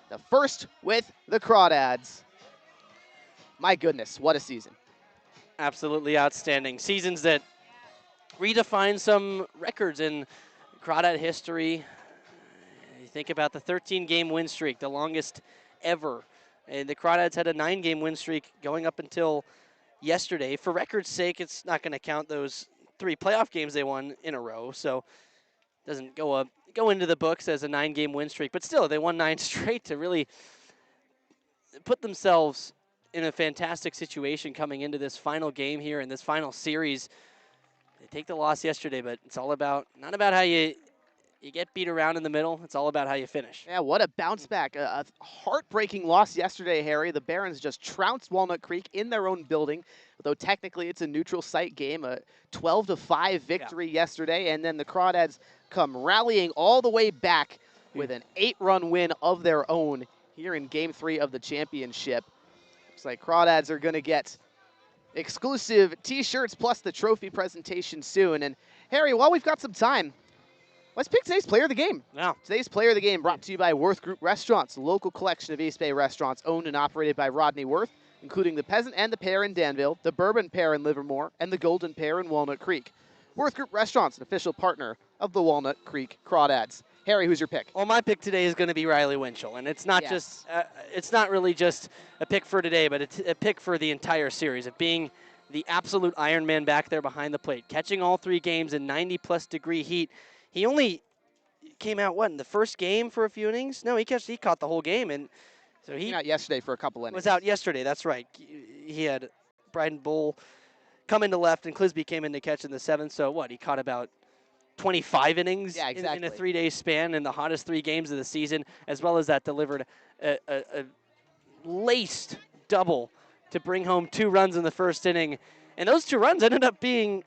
the first with the Crawdads. My goodness, what a season. Absolutely outstanding. Seasons that redefine some records in Crawdad history. You think about the 13-game win streak, the longest ever. And the Crawdads had a 9-game win streak going up until yesterday. For record's sake, it's not going to count those 3 playoff games they won in a row, so it doesn't go into the books as a 9-game win streak. But still, they won 9 straight to really put themselves in a fantastic situation coming into this final game here in this final series. They take the loss yesterday, but it's all about not about how you get beat around in the middle. It's all about how you finish. Yeah, what a bounce back. A heartbreaking loss yesterday, Harry. The Barons just trounced Walnut Creek in their own building, though technically it's a neutral site game, a 12-5 victory yesterday, and then the Crawdads come rallying all the way back with an 8-run win of their own here in Game 3 of the championship. Looks like Crawdads are going to get exclusive T-shirts plus the trophy presentation soon. And Harry, while we've got some time, let's pick today's player of the game. Yeah. Today's player of the game brought to you by Worth Group Restaurants, a local collection of East Bay restaurants owned and operated by Rodney Worth, including the Peasant and the Pear in Danville, the Bourbon Pear in Livermore, and the Golden Pear in Walnut Creek. Worth Group Restaurants, an official partner of the Walnut Creek Crawdads. Harry, who's your pick? Well, my pick today is going to be Riley Winchell, and it's not just it's not really just a pick for today, but it's a pick for the entire series of being the absolute Iron Man back there behind the plate, catching all 3 games in 90-plus degree heat. He only came out, in the first game for a few innings? No, he caught the whole game, and so he out yesterday for a couple innings. Was out yesterday, that's right. He had Bryden Bull come into left, and Clisby came in to catch in the 7th, so he caught about 25 innings in a 3-day span in the hottest 3 games of the season, as well as that delivered a laced double to bring home 2 runs in the first inning. And those 2 runs ended up being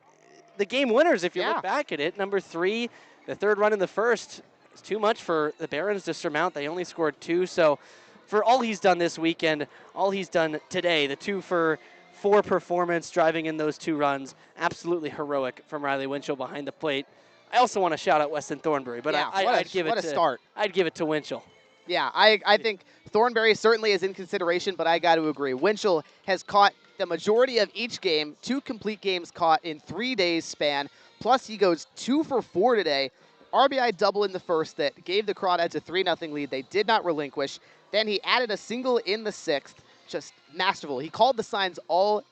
the game winners if you look back at it. Number 3, the 3rd run in the first, was too much for the Barons to surmount. They only scored 2. So for all he's done this weekend, all he's done today, the 2-for-4 performance, driving in those 2 runs, absolutely heroic from Riley Winchell behind the plate. I also want to shout out Weston Thornberry, but I'd give it to Winchell. Yeah, I think Thornberry certainly is in consideration, but I got to agree. Winchell has caught the majority of each game, 2 complete games caught in 3 days span, plus he goes 2 for 4 today. RBI double in the first that gave the Crawdads a 3-0 lead. They did not relinquish. Then he added a single in the 6th, just masterful. He called the signs all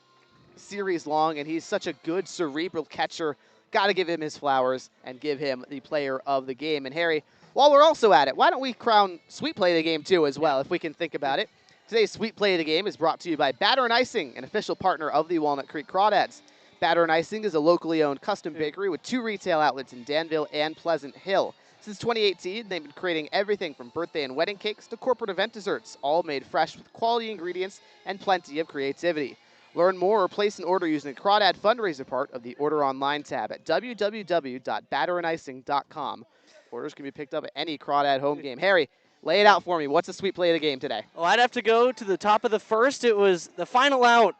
series long, and he's such a good cerebral catcher. Got to give him his flowers and give him the player of the game. And Harry, while we're also at it, why don't we crown Sweet Play of the Game too as well, if we can think about it. Today's Sweet Play of the Game is brought to you by Batter and Icing, an official partner of the Walnut Creek Crawdads. Batter and Icing is a locally owned custom bakery with 2 retail outlets in Danville and Pleasant Hill. Since 2018, they've been creating everything from birthday and wedding cakes to corporate event desserts, all made fresh with quality ingredients and plenty of creativity. Learn more or place an order using the Crawdad fundraiser part of the Order Online tab at www.batterandicing.com. Orders can be picked up at any Crawdad home game. Harry, lay it out for me. What's the Sweet Play of the Game today? Well, I'd have to go to the top of the first. It was the final out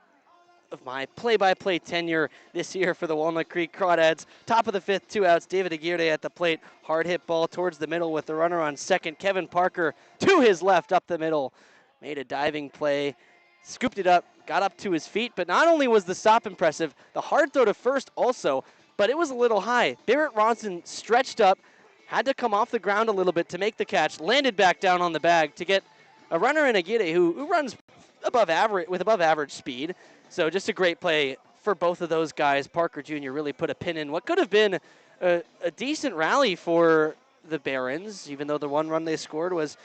of my play-by-play tenure this year for the Walnut Creek Crawdads. Top of the 5th, 2 outs. David Aguirre at the plate. Hard hit ball towards the middle with the runner on second. Kevin Parker to his left up the middle. Made a diving play. Scooped it up, got up to his feet, but not only was the stop impressive, the hard throw to first also, but it was a little high. Barrett Ronson stretched up, had to come off the ground a little bit to make the catch, landed back down on the bag to get a runner in Aguirre who runs above average with above average speed. So just a great play for both of those guys. Parker Jr. really put a pin in what could have been a decent rally for the Barons, even though the one run they scored was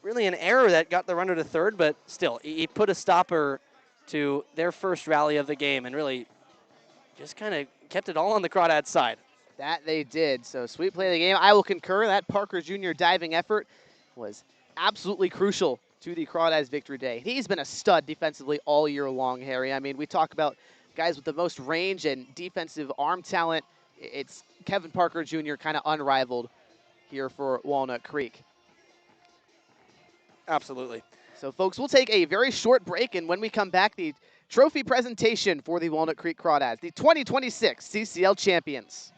really an error that got the runner to third, but still, he put a stopper to their first rally of the game and really just kind of kept it all on the Crawdads side. That they did. So sweet play of the game. I will concur that Parker Jr. diving effort was absolutely crucial to the Crawdads victory day. He's been a stud defensively all year long, Harry. I mean, we talk about guys with the most range and defensive arm talent. It's Kevin Parker Jr. kind of unrivaled here for Walnut Creek. Absolutely. So, folks, we'll take a very short break, and when we come back, the trophy presentation for the Walnut Creek Crawdads, the 2026 CCL champions.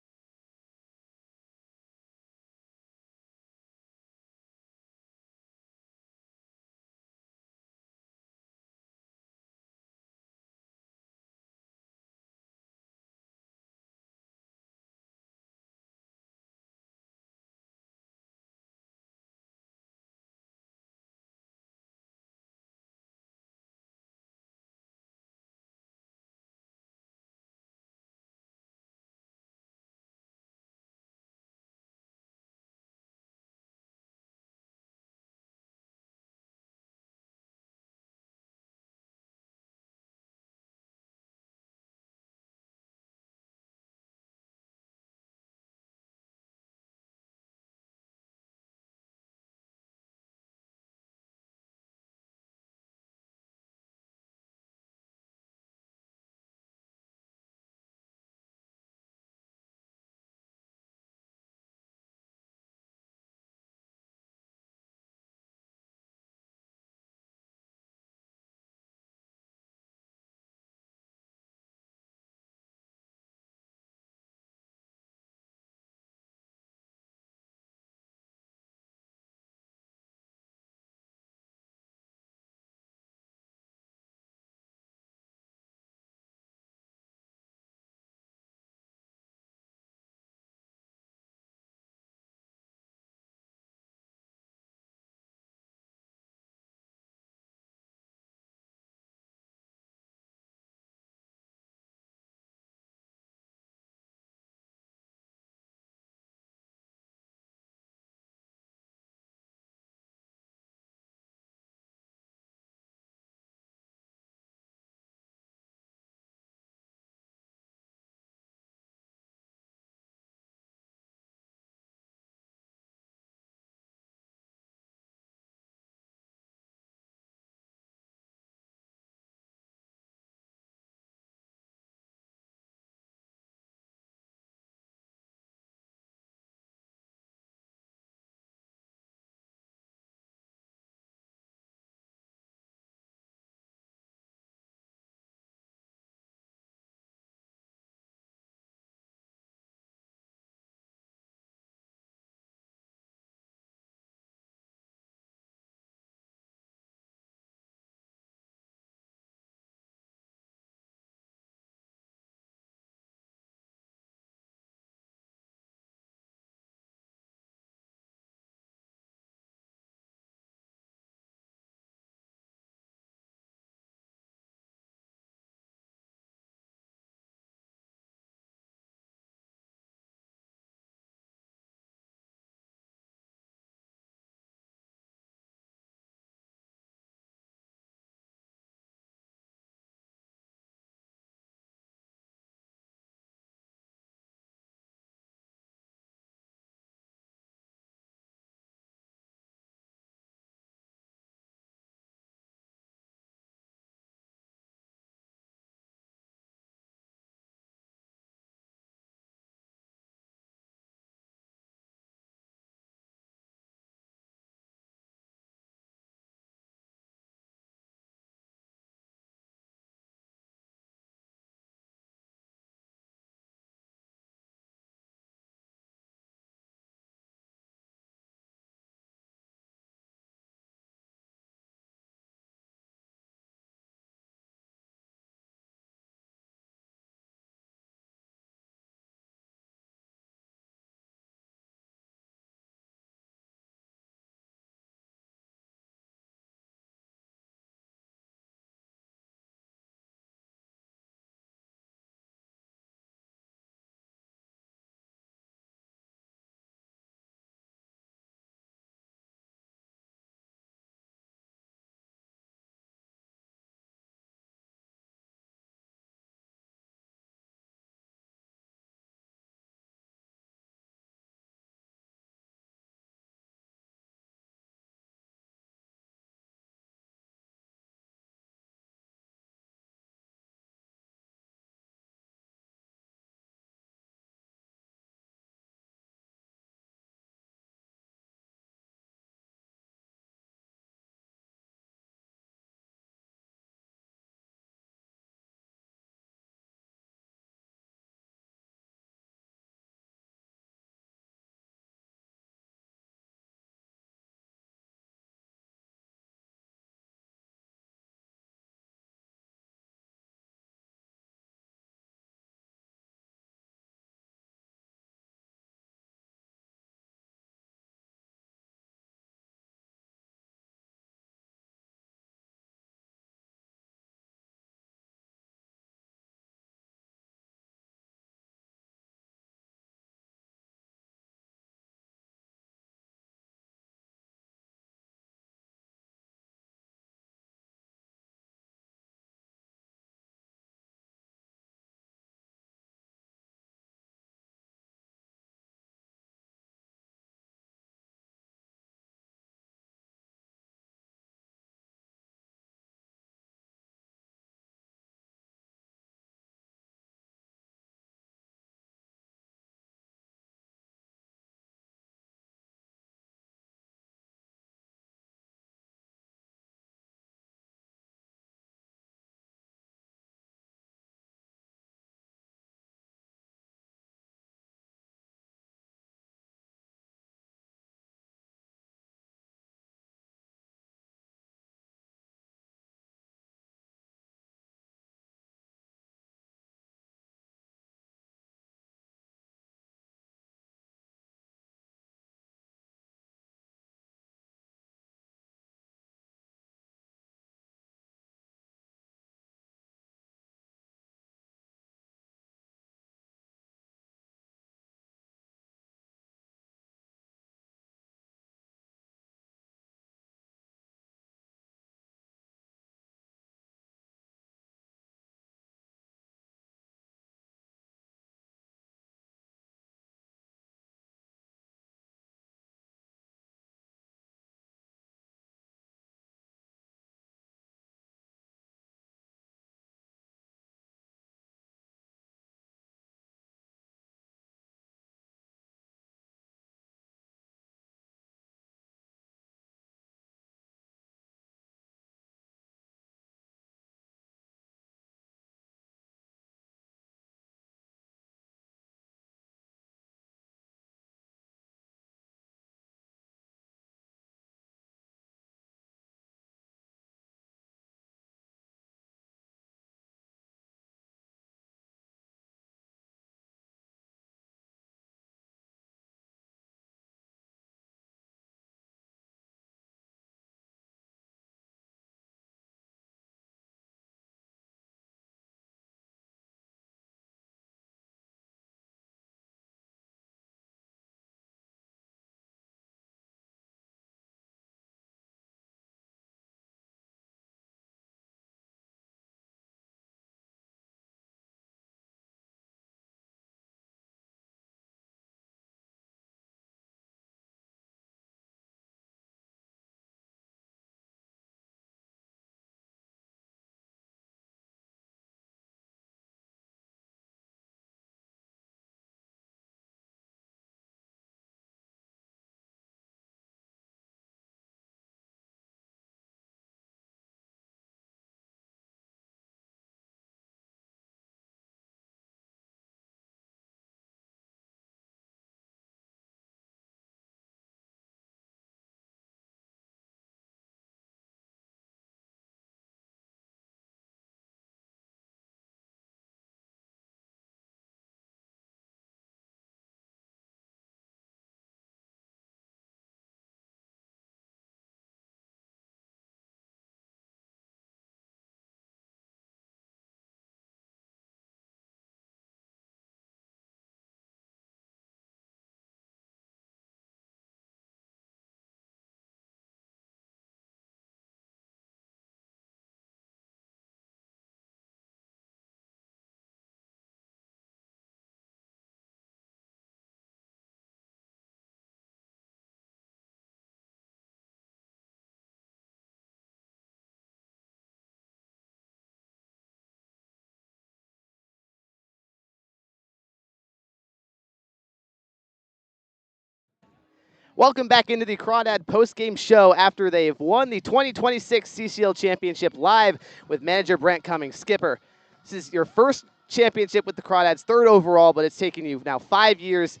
Welcome back into the Crawdad post-game show after they've won the 2026 CCL Championship live with manager Brent Cummings. Skipper, this is your first championship with the Crawdads, third overall, but it's taken you now 5 years,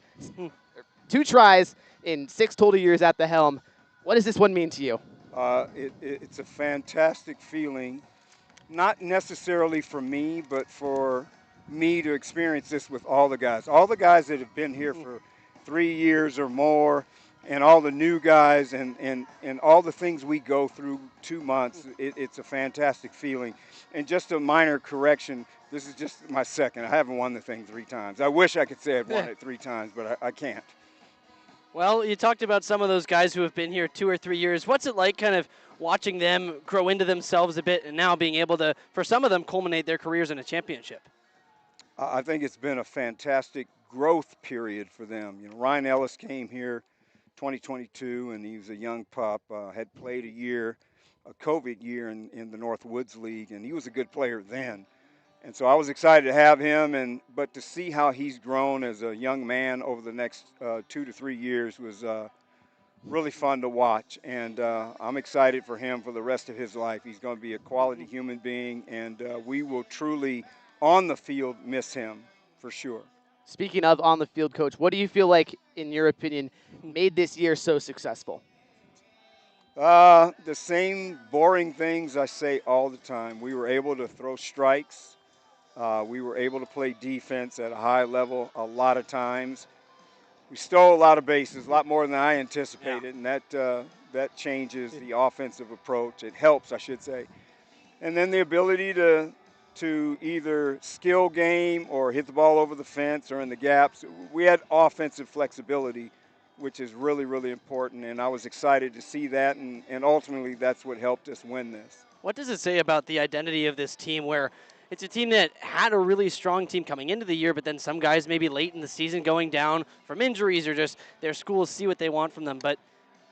2 tries in 6 total years at the helm. What does this one mean to you? It's a fantastic feeling, not necessarily for me, but for me to experience this with all the guys. All the guys that have been here for 3 years or more, and all the new guys, and all the things we go through 2 months. It's a fantastic feeling. And just a minor correction, this is just my second. I haven't won the thing 3 times. I wish I could say I've won it 3 times, but I can't. Well, you talked about some of those guys who have been here 2 or 3 years. What's it like kind of watching them grow into themselves a bit and now being able to, for some of them, culminate their careers in a championship? I think it's been a fantastic growth period for them. You know, Ryan Ellis came here 2022, and he was a young pup, had played a COVID year in the North Woods League, and he was a good player then. And so I was excited to have him, but to see how he's grown as a young man over the next 2 to 3 years was really fun to watch. And I'm excited for him for the rest of his life. He's going to be a quality human being, and we will truly, on the field, miss him for sure. Speaking of on the field, Coach, what do you feel like, in your opinion, made this year so successful? The same boring things I say all the time. We were able to throw strikes. We were able to play defense at a high level a lot of times. We stole a lot of bases, a lot more than I anticipated, and that changes the offensive approach. It helps, I should say. And then the ability to either skill game or hit the ball over the fence or in the gaps. We had offensive flexibility, which is really, really important, and I was excited to see that, and ultimately that's what helped us win this. What does it say about the identity of this team where it's a team that had a really strong team coming into the year, but then some guys maybe late in the season going down from injuries or just their schools see what they want from them, but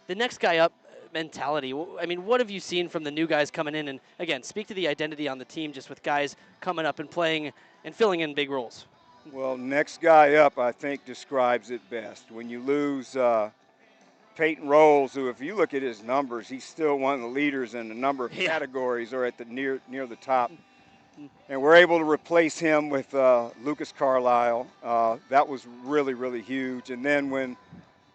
the next guy up mentality. I mean, what have you seen from the new guys coming in? And again, speak to the identity on the team just with guys coming up and playing and filling in big roles. Well, next guy up, I think, describes it best. When you lose Peyton Rolls, who, if you look at his numbers, he's still one of the leaders in a number of categories or at the near the top. And we're able to replace him with Lucas Carlisle. That was really, really huge. And then when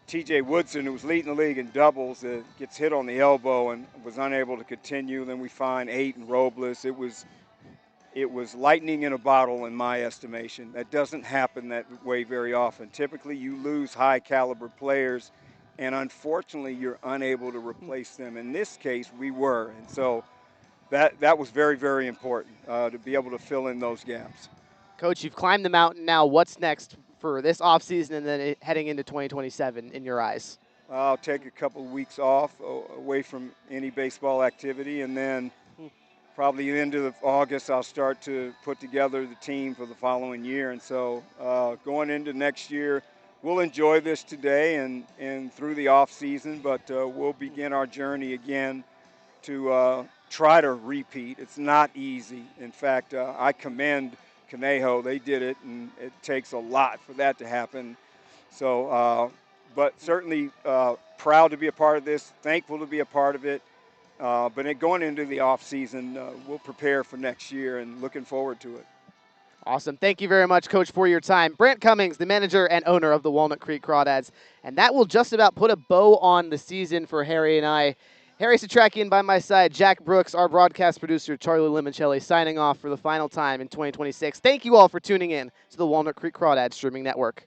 T.J. Woodson, who was leading the league in doubles, gets hit on the elbow and was unable to continue, then we find Aiden Robles. It was lightning in a bottle in my estimation. That doesn't happen that way very often. Typically, you lose high-caliber players, and unfortunately, you're unable to replace them. In this case, we were. And so that was very, very important to be able to fill in those gaps. Coach, you've climbed the mountain now. What's next for this offseason and then heading into 2027 in your eyes? I'll take a couple of weeks off away from any baseball activity, and then probably the end of August I'll start to put together the team for the following year. And so going into next year, we'll enjoy this today and through the off season, but we'll begin our journey again to try to repeat. It's not easy. In fact, I commend Conejo. They did it, and it takes a lot for that to happen. So, but certainly proud to be a part of this, thankful to be a part of it. But going into the off season, we'll prepare for next year and looking forward to it. Awesome. Thank you very much, Coach, for your time. Brent Cummings, the manager and owner of the Walnut Creek Crawdads. And that will just about put a bow on the season for Harry and I. Harry Setrakian by my side, Jack Brooks, our broadcast producer, Charlie Limoncelli, signing off for the final time in 2026. Thank you all for tuning in to the Walnut Creek Crawdads Streaming Network.